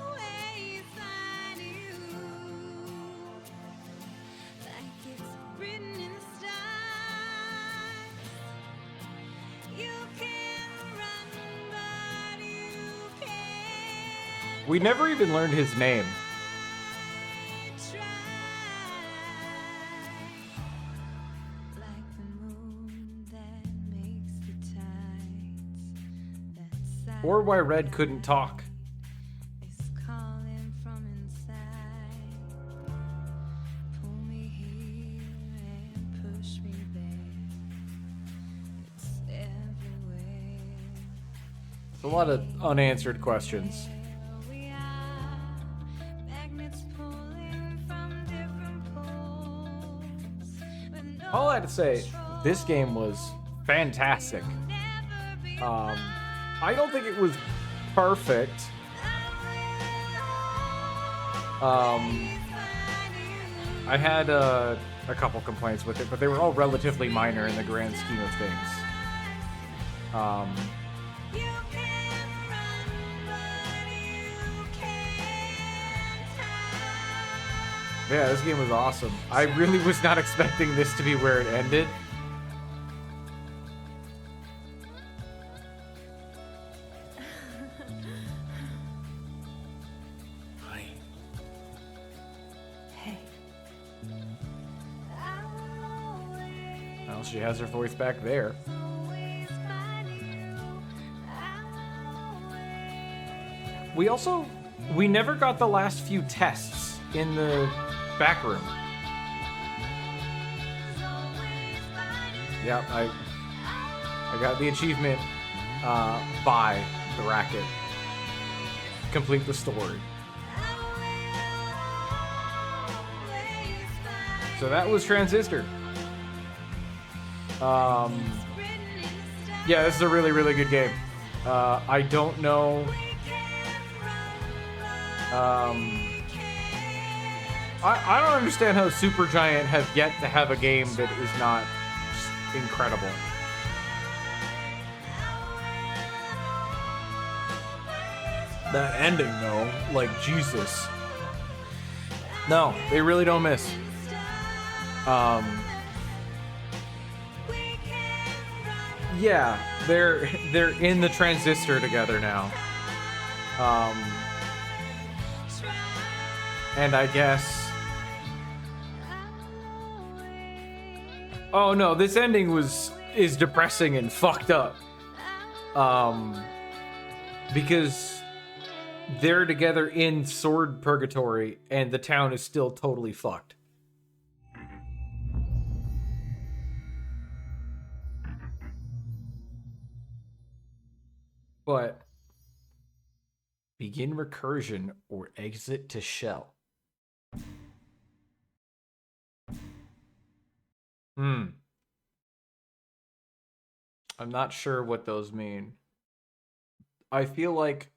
Speaker 6: always find you, like it's written in the stars. You can run, but you can't
Speaker 1: We never even learned his name.
Speaker 6: try. Like the moon that makes the tides, that
Speaker 1: Or why Red couldn't talk.
Speaker 6: is calling from inside. Pull me here and push me there. It's everywhere.
Speaker 1: It's a lot of unanswered questions.
Speaker 6: We are magnets pulling from different poles. But no
Speaker 1: All I had to say, this game was fantastic.
Speaker 6: never be
Speaker 1: I don't think it was perfect. I had a couple complaints with it, but they were all relatively minor in the grand scheme of things.
Speaker 6: You can run, but you can't hide.
Speaker 1: Yeah, this game was awesome. I really was not expecting this to be where it ended.
Speaker 2: Hi.
Speaker 6: Hey. I will always,
Speaker 1: Well, she has her voice back there.
Speaker 6: always find
Speaker 1: We never got the last few tests in the back room. Yeah, I got the achievement, buy the racket. Complete the story. So that was Transistor. Yeah, this is a really, really good game. I don't know. I don't understand how Supergiant have yet to have a game that is not incredible. That ending, though, like, Jesus. No, they really don't miss. Yeah, they're in the Transistor together now. And I guess... Oh no, this ending is depressing and fucked up. Because they're together in Sword Purgatory and the town is still totally fucked. But begin recursion or exit to shell. I'm not sure what those mean. I feel like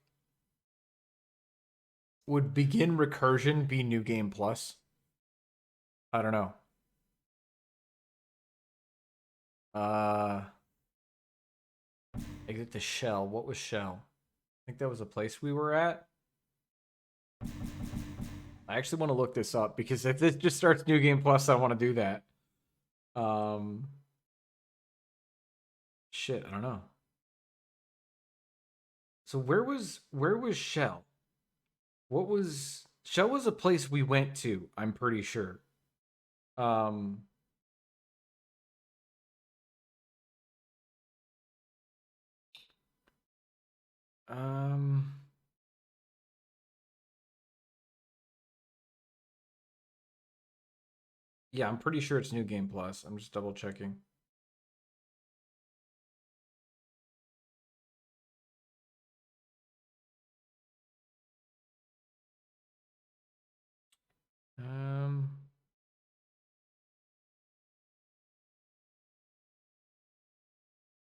Speaker 1: would begin recursion be New Game Plus? I don't know. Exit to shell. What was shell? I think that was a place we were at. I actually want to look this up because if this just starts New Game Plus, I want to do that. Shit, I don't know. So where was Shell? Shell was a place we went to, I'm pretty sure. Yeah, I'm pretty sure it's New Game Plus. I'm just double checking.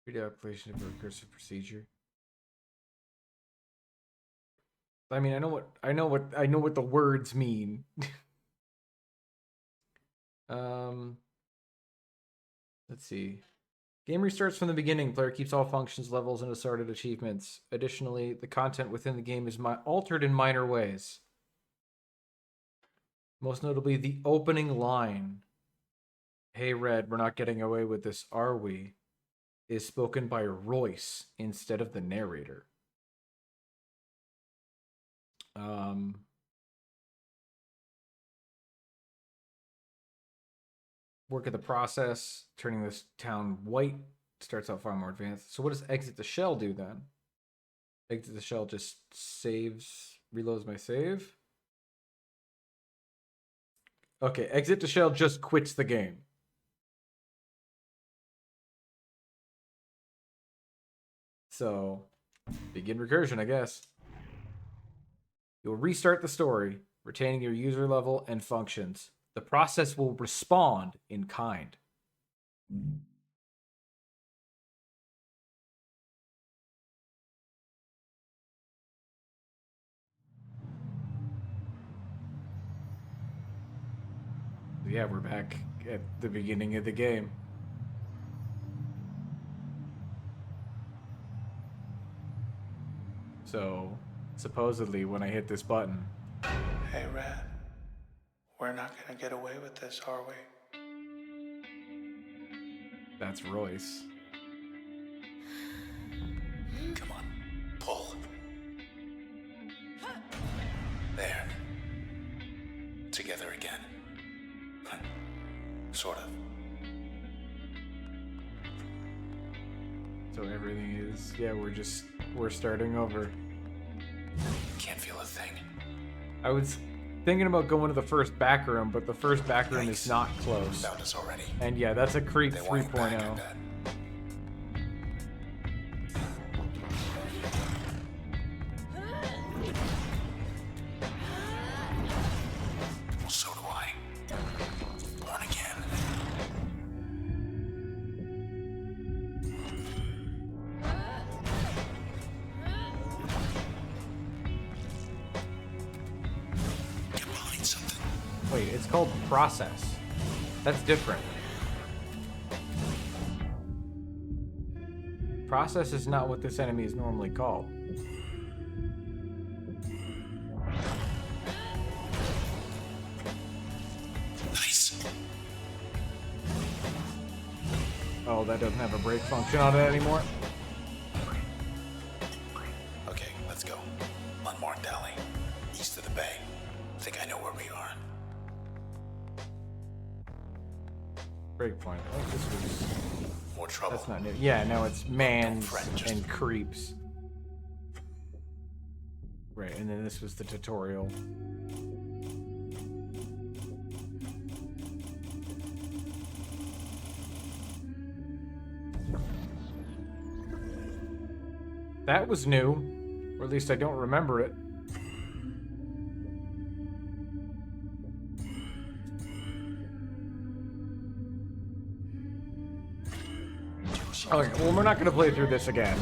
Speaker 1: Video application of a recursive procedure. I mean, I know what the words mean. Let's see. Game restarts from the beginning. Player keeps all functions, levels, and assorted achievements. Additionally, the content within the game is altered in minor ways. Most notably, the opening line, "Hey Red, we're not getting away with this, are we?" is spoken by Royce instead of the narrator. Work of the process, turning this town white, starts out far more advanced. So what does exit the shell do then? Exit the shell just saves, reloads my save. Okay, exit the shell just quits the game. So, begin recursion, I guess. You'll restart the story, retaining your user level and functions. The process will respond in kind. Yeah, we're back at the beginning of the game. So, supposedly, when I hit this button...
Speaker 5: Hey, Red. We're not gonna get away with this, are we?
Speaker 1: That's Royce.
Speaker 2: Come on, pull. There. Together again. Sort of.
Speaker 1: So everything is... Yeah, we're starting over.
Speaker 2: Can't feel a thing.
Speaker 1: I was thinking about going to the first back room, but the first back room is
Speaker 2: Yikes.
Speaker 1: not close.
Speaker 2: Found us already.
Speaker 1: And yeah, that's a creep
Speaker 2: They want it back, I
Speaker 1: 3.0.
Speaker 2: bet. Well, so do I. Born again. Get behind something.
Speaker 1: Wait, it's called process. That's different. Process is not what this enemy is normally called.
Speaker 2: Nice.
Speaker 1: Oh, that doesn't have a brake function on it anymore.
Speaker 2: Okay, let's go. Unmarked alley. East of the bay. Think I know where we are.
Speaker 1: Brake point. Oh, this was...
Speaker 2: More trouble.
Speaker 1: That's not new. Yeah, no, it's mans
Speaker 2: fret, just-
Speaker 1: and creeps. Right, and then this was the tutorial. That was new, or at least I don't remember it. Okay, well, we're not going to play through this again.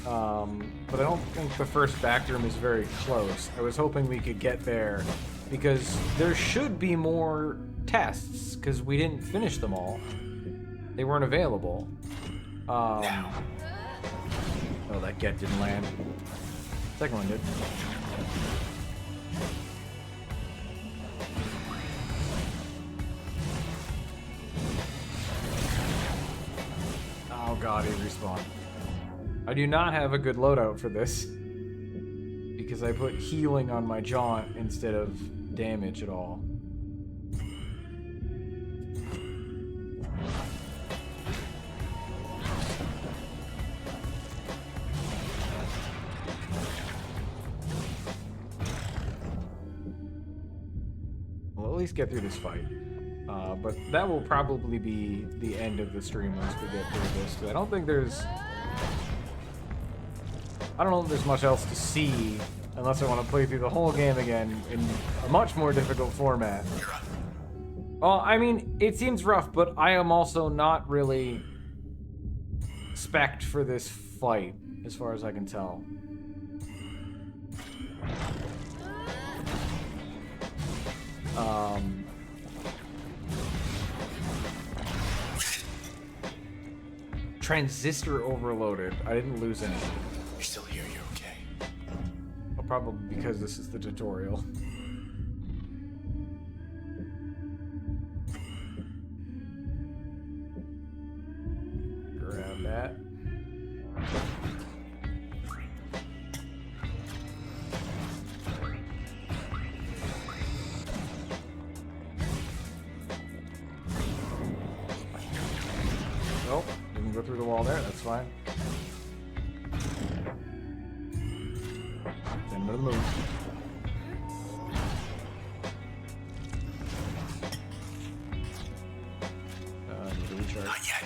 Speaker 1: But I don't think the first back room is very close. I was hoping we could get there, because there should be more tests, because we didn't finish them all. They weren't available.
Speaker 2: Now.
Speaker 1: Oh, that get didn't land. Second one did. Oh god, he respawned. I do not have a good loadout for this, because I put healing on my jaunt instead of damage at all. We'll at least get through this fight. But that will probably be the end of the stream once we get through this. 'Cause I don't think there's... I don't know if there's much else to see unless I want to play through the whole game again in a much more difficult format. Well, I mean, it seems rough, but I am also not really spec'd for this fight, as far as I can tell. Transistor overloaded. I didn't lose any.
Speaker 2: You're still here, you're okay.
Speaker 1: Well, probably because this is the tutorial. Grab that. Nope, didn't go through the wall there, that's fine. Then I'm gonna move. Need to recharge.
Speaker 2: Not yet.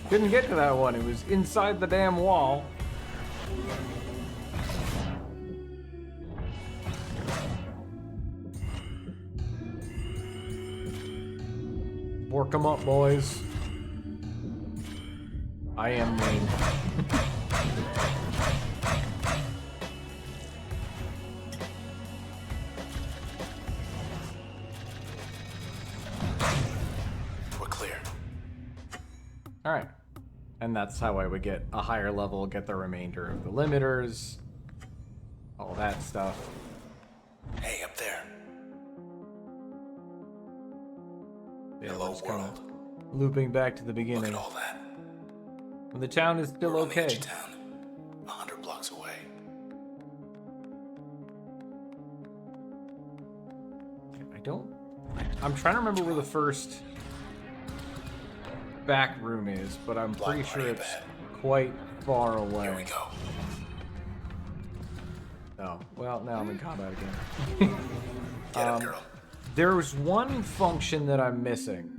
Speaker 1: Couldn't get to that one, it was inside the damn wall. Work 'em up, boys. I am main.
Speaker 2: We're clear.
Speaker 1: Alright. And that's how I would get a higher level, get the remainder of the limiters, all that stuff.
Speaker 2: Hey, up there.
Speaker 1: Yeah,
Speaker 2: Hello,
Speaker 1: we're just kinda
Speaker 2: world.
Speaker 1: looping back to the
Speaker 2: Look
Speaker 1: beginning.
Speaker 2: at all that.
Speaker 1: When the town is still
Speaker 2: We're on the edge
Speaker 1: okay.
Speaker 2: of town, 100 blocks away.
Speaker 1: I'm trying to remember where the first back room is, but I'm pretty
Speaker 2: Block
Speaker 1: sure
Speaker 2: party
Speaker 1: it's
Speaker 2: ahead.
Speaker 1: quite far away.
Speaker 2: Here we go.
Speaker 1: Oh, well, now I'm in combat again.
Speaker 2: Get him, girl.
Speaker 1: There's one function that I'm missing.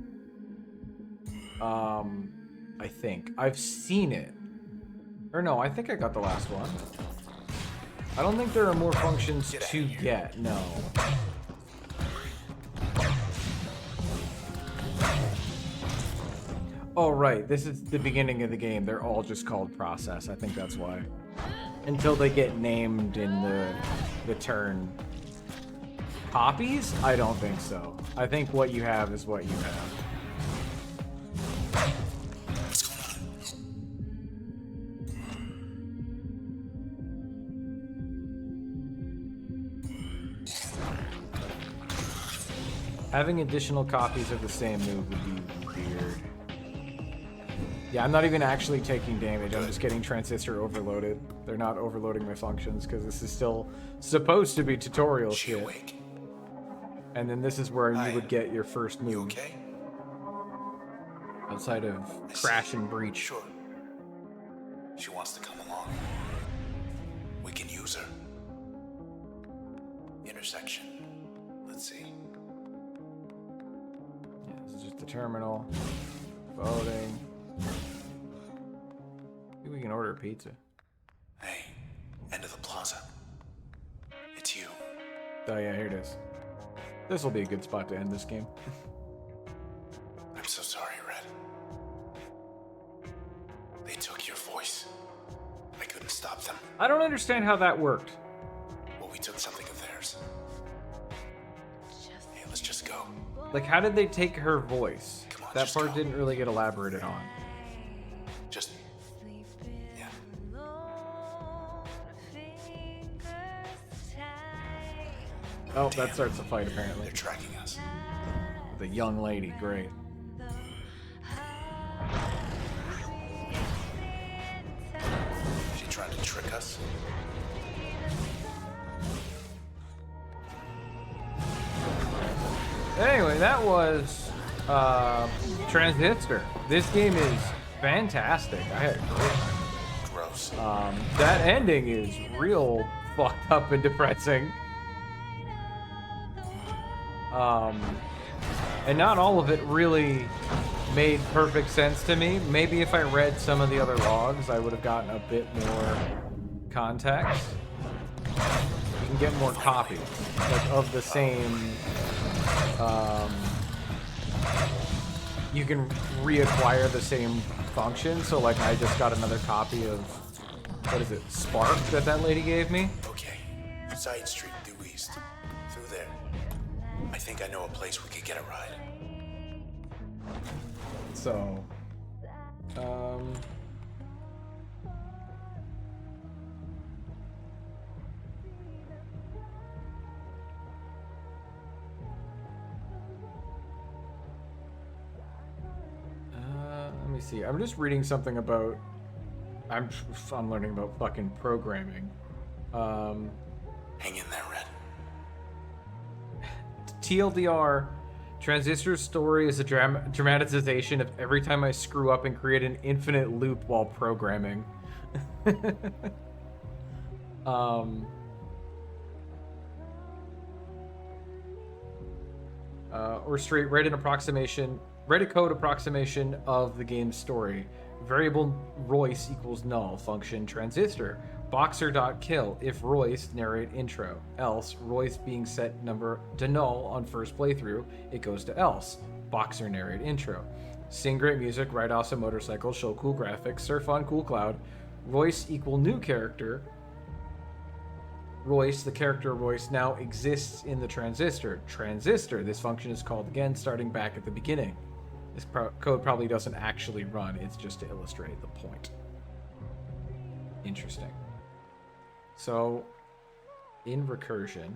Speaker 1: I think. I've seen it. Or no, I think I got the last one. I don't think there are more functions to get, no. Oh, right. This is the beginning of the game. They're all just called process. I think that's why. Until they get named in the turn. Copies? I don't think so. I think what you have is what you have.
Speaker 2: What's going on?
Speaker 1: Having additional copies of the same move would be weird. Yeah, I'm not even actually taking damage. I'm just getting transistor overloaded. They're not overloading my functions because this is still supposed to be tutorial
Speaker 2: She
Speaker 1: shit.
Speaker 2: awake?
Speaker 1: And then this is where
Speaker 2: Hi.
Speaker 1: you would get your first
Speaker 2: You
Speaker 1: move
Speaker 2: okay?
Speaker 1: outside of
Speaker 2: I see.
Speaker 1: crash and breach.
Speaker 2: Sure. She wants to come along. We can use her. Intersection. Let's see.
Speaker 1: Yeah, this is just the terminal. Voting. Maybe we can order a pizza.
Speaker 2: Hey, end of the plaza. It's you.
Speaker 1: Oh yeah, here it is. This will be a good spot to end this game.
Speaker 2: I'm so sorry, Red. They took your voice. I couldn't stop them.
Speaker 1: I don't understand how that worked.
Speaker 2: Well, we took something of theirs. Hey, let's just go.
Speaker 1: Like, how did they take her voice?
Speaker 2: Come on,
Speaker 1: That
Speaker 2: just
Speaker 1: part
Speaker 2: go.
Speaker 1: didn't really get elaborated on.
Speaker 2: Just. Yeah.
Speaker 1: Oh, that starts the fight apparently.
Speaker 2: They're tracking us.
Speaker 1: The young lady, great.
Speaker 2: She trying to trick us?
Speaker 1: Anyway, that was Transistor. This game is fantastic. I had a great time.
Speaker 2: Gross.
Speaker 1: That ending is real fucked up and depressing. And not all of it really made perfect sense to me. Maybe if I read some of the other logs, I would have gotten a bit more context. You can get more copies, like, of the same. You can reacquire the same function. So, like, I just got another copy of, what is it, Spark that lady gave me.
Speaker 2: Okay. Side street due east. Through there. I think I know a place we could get a ride.
Speaker 1: So, let me see. I'm just reading something about. I'm learning about fucking programming.
Speaker 2: Hang in there, Red.
Speaker 1: TLDR, Transistor's story is a dramatization of every time I screw up and create an infinite loop while programming. Or straight write a code approximation of the game's story. Variable Royce equals null. Function transistor. Boxer.kill if Royce narrate intro. Else, Royce being set number to null on first playthrough, it goes to else. Boxer narrate intro. Sing great music, ride awesome motorcycle, show cool graphics, surf on cool cloud. Royce equal new character. Royce, the character Royce, now exists in the transistor. Transistor, this function is called again starting back at the beginning. This code probably doesn't actually run, it's just to illustrate the point. Interesting. So, in recursion...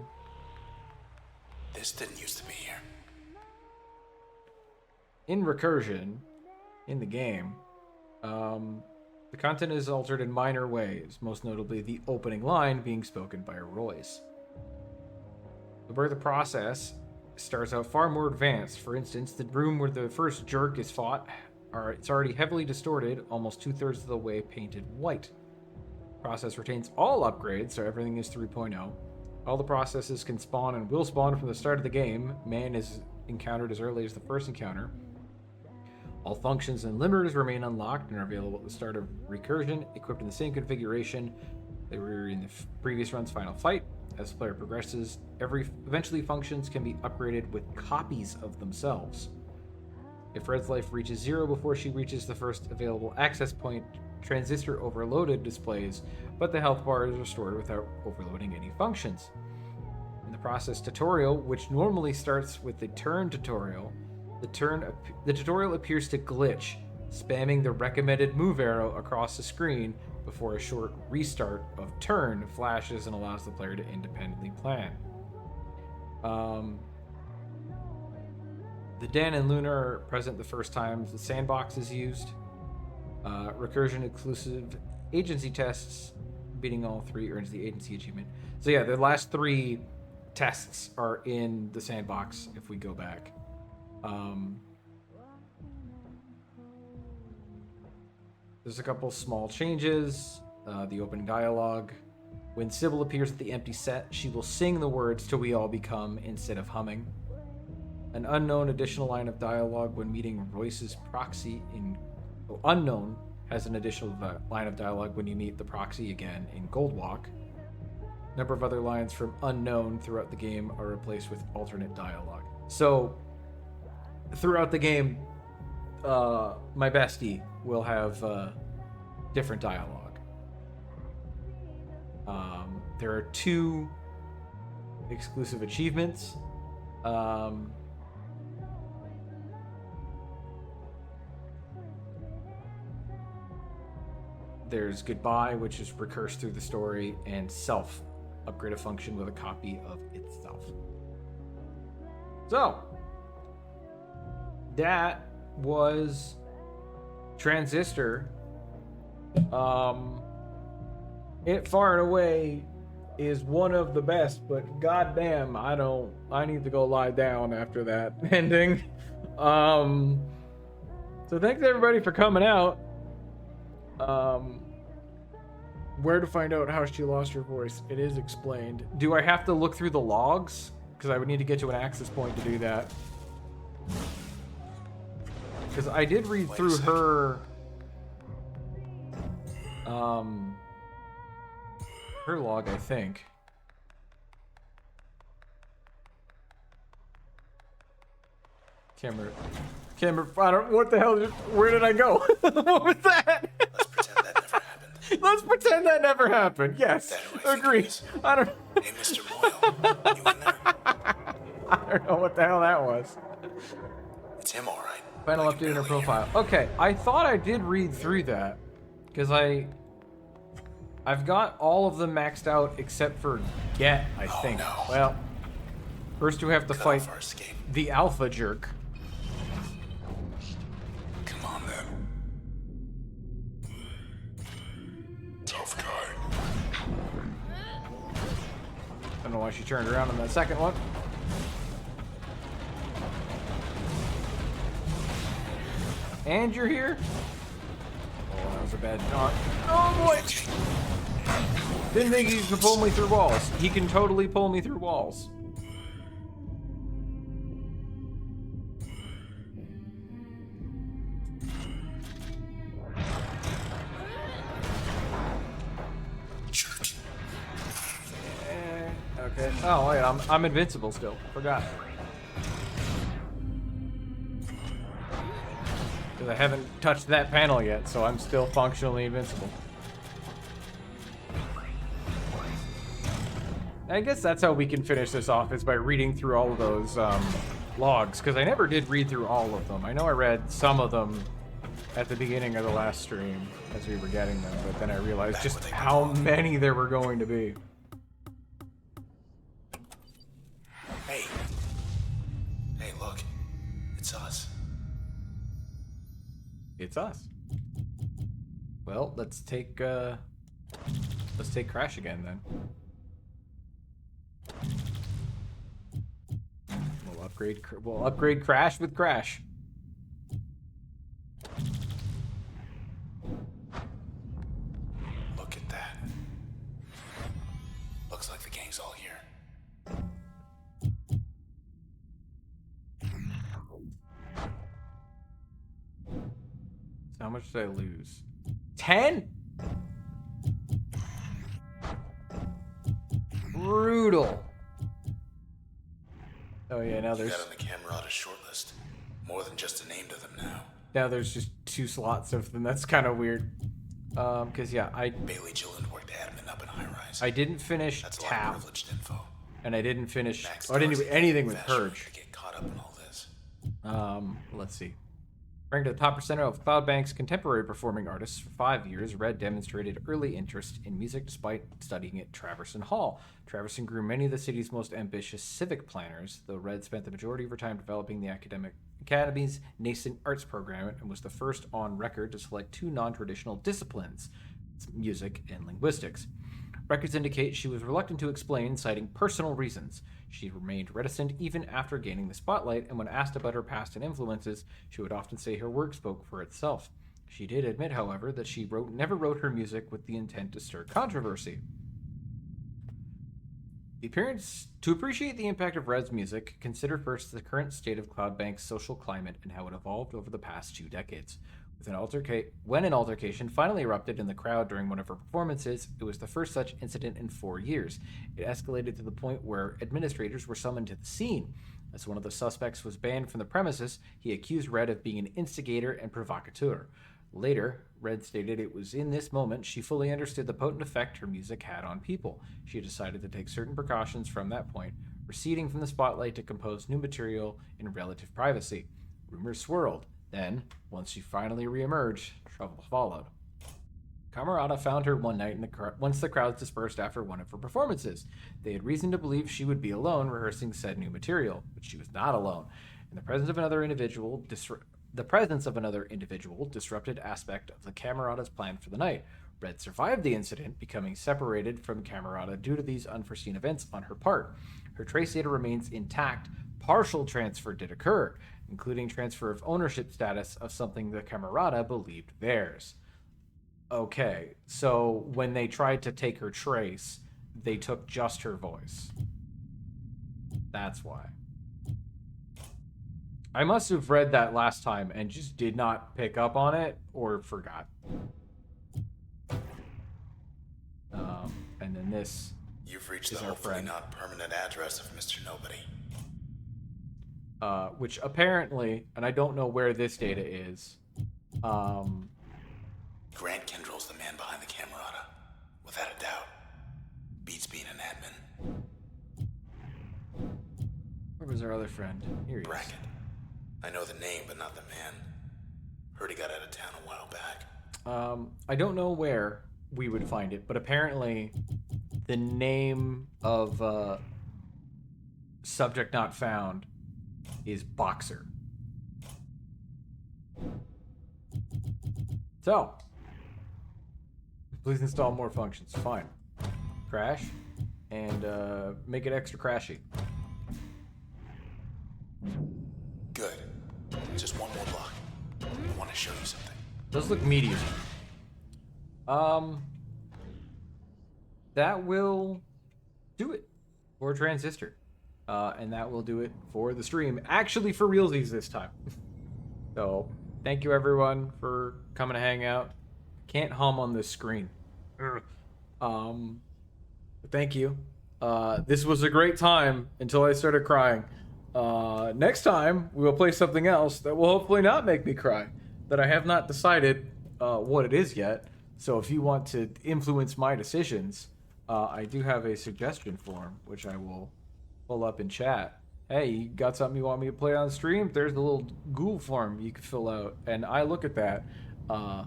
Speaker 2: This didn't used to be here.
Speaker 1: In recursion, in the game, the content is altered in minor ways, most notably the opening line being spoken by Royce. The birth process starts out far more advanced. For instance, the room where the first jerk is fought it's already heavily distorted, almost 2/3 of the way painted white. Process retains all upgrades, so everything is 3.0. All the processes can spawn and will spawn from the start of the game. Man is encountered as early as the first encounter. All functions and limiters remain unlocked and are available at the start of recursion, equipped in the same configuration they were in the previous run's final fight. As the player progresses, eventually functions can be upgraded with copies of themselves. If Red's life reaches 0 before she reaches the first available access point, Transistor overloaded displays, but the health bar is restored without overloading any functions. In the process tutorial, which normally starts with the turn tutorial, the tutorial appears to glitch, spamming the recommended move arrow across the screen before a short restart of turn flashes and allows the player to independently plan. The Den and Luna are present the first time the sandbox is used. Recursion exclusive agency tests, beating all 3 earns the agency achievement. So yeah, the last 3 tests are in the sandbox if we go back. There's a couple small changes. The opening dialogue. When Sybil appears at the empty set, she will sing the words "Till we all become" instead of humming. An unknown additional line of dialogue when meeting Royce's proxy in... Unknown has an additional line of dialogue when you meet the proxy again in Goldwalk. A number of other lines from Unknown throughout the game are replaced with alternate dialogue. So, throughout the game, my bestie will have different dialogue. There are 2 exclusive achievements. There's Goodbye, which is recurse through the story, and Self, upgrade a function with a copy of itself. So, that was Transistor. It far and away is one of the best, but goddamn, I need to go lie down after that ending. So thanks everybody for coming out. Where to find out how she lost her voice? It is explained. Do I have to look through the logs? Because I would need to get to an access point to do that. Because I did read through her log, I think. Camera, I don't, what the hell, where did I go? What was that?
Speaker 2: Let's pretend that never happened.
Speaker 1: Yes,
Speaker 2: That who I think
Speaker 1: agree.
Speaker 2: it is.
Speaker 1: I don't,
Speaker 2: Hey, Mr. Moyle, you in there?
Speaker 1: I don't know what the hell that was.
Speaker 2: It's him, all right.
Speaker 1: Final
Speaker 2: I can
Speaker 1: update in her
Speaker 2: barely hear.
Speaker 1: profile. Okay, I thought I did read through that because I've got all of them maxed out except for Get, I think.
Speaker 2: no.
Speaker 1: Well, first you have to
Speaker 2: Cut
Speaker 1: fight
Speaker 2: off our escape.
Speaker 1: the Alpha Jerk.
Speaker 2: Come on, then. Tough guy.
Speaker 1: I don't know why she turned around on that second one. And you're here? Oh, that was a bad shot. Oh boy! Didn't think he could pull me through walls. He can totally pull me through walls. Okay. Oh wait, I'm invincible still. Forgot. Because I haven't touched that panel yet, so I'm still functionally invincible. I guess that's how we can finish this off, is by reading through all of those logs, because I never did read through all of them. I know I read some of them at the beginning of the last stream as we were getting them, but then I realized just how many there were going to be.
Speaker 2: Hey. Hey, look. It's us.
Speaker 1: It's us. Well, let's take Crash again then. We'll upgrade Crash with Crash.
Speaker 2: he's all here.
Speaker 1: So how much did I lose? 10? Brutal. Oh yeah, now
Speaker 2: You
Speaker 1: there's
Speaker 2: got on the Camerata shortlist. More than just a name to them now.
Speaker 1: just 2 slots of them. That's kind of weird. Cause yeah,
Speaker 2: Bailey Gilland worked admin up in High Rise.
Speaker 1: I didn't finish
Speaker 2: That's a lot of
Speaker 1: Tap,
Speaker 2: privileged info.
Speaker 1: and I didn't finish.
Speaker 2: Max
Speaker 1: I didn't do
Speaker 2: Darcy
Speaker 1: anything with
Speaker 2: fast
Speaker 1: Purge.
Speaker 2: to get caught up in all this.
Speaker 1: Let's see. Ranked at the top percentile of Cloudbank's contemporary performing artists for 5 years, Red demonstrated early interest in music despite studying at Traverson Hall. Traverson grew many of the city's most ambitious civic planners, though Red spent the majority of her time developing the Academy's nascent arts program and was the first on record to select 2 non-traditional disciplines, music and linguistics. Records indicate she was reluctant to explain, citing personal reasons. She remained reticent even after gaining the spotlight, and when asked about her past and influences, she would often say her work spoke for itself. She did admit, however, that she never wrote her music with the intent to stir controversy. To appreciate the impact of Red's music, consider first the current state of Cloudbank's social climate and how it evolved over the past 2 decades. When an altercation finally erupted in the crowd during one of her performances, it was the first such incident in 4 years. It escalated to the point where administrators were summoned to the scene. As one of the suspects was banned from the premises, he accused Red of being an instigator and provocateur. Later, Red stated it was in this moment she fully understood the potent effect her music had on people. She decided to take certain precautions from that point, receding from the spotlight to compose new material in relative privacy. Rumors swirled. Then, once she finally reemerged, trouble followed. Camerata found her one night once the crowds dispersed after one of her performances. They had reason to believe she would be alone rehearsing said new material, but she was not alone. In the presence of another individual, disrupted aspect of the Camerata's plan for the night. Red survived the incident, becoming separated from Camerata due to these unforeseen events on her part. Her trace data remains intact. Partial transfer did occur, including transfer of ownership status of something the Camerata believed theirs. Okay, so when they tried to take her trace, they took just her voice. That's why. I must have read that last time and just did not pick up on it or forgot. And then this
Speaker 2: You've reached
Speaker 1: is
Speaker 2: the
Speaker 1: our
Speaker 2: hopefully
Speaker 1: friend.
Speaker 2: not permanent address of Mr. Nobody.
Speaker 1: Which apparently, and I don't know where this data is,
Speaker 2: Grant Kendrill's the man behind the Camerata, without a doubt. Beats being an admin.
Speaker 1: where was our other friend? Here he is.
Speaker 2: Brackett. I know the name, but not the man. Heard he got out of town a while back.
Speaker 1: I don't know where we would find it, but apparently the name of subject not found is Boxer. So, please install more functions. Fine. Crash, and make it extra crashy.
Speaker 2: Good. Just one more block. I want to show you something.
Speaker 1: Does look medium. That will do it for Transistor. And that will do it for the stream. Actually, for realsies this time. So, thank you everyone for coming to hang out. Can't hum on this screen. Thank you. This was a great time until I started crying. Next time, we will play something else that will hopefully not make me cry. That I have not decided what it is yet. So if you want to influence my decisions, I do have a suggestion form, which I will pull up in chat. Hey, you got something you want me to play on stream? There's the little Google form you can fill out, and I look at that, and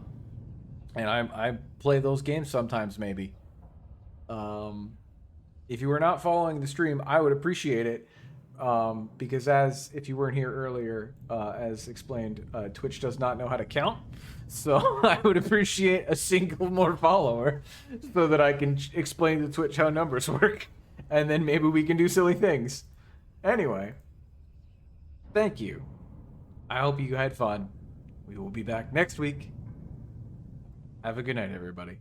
Speaker 1: I play those games sometimes, maybe. If you were not following the stream, I would appreciate it, because if you weren't here earlier, as explained, Twitch does not know how to count. So I would appreciate a single more follower so that I can explain to Twitch how numbers work. And then maybe we can do silly things. Anyway, thank you. I hope you had fun. We will be back next week. Have a good night, everybody.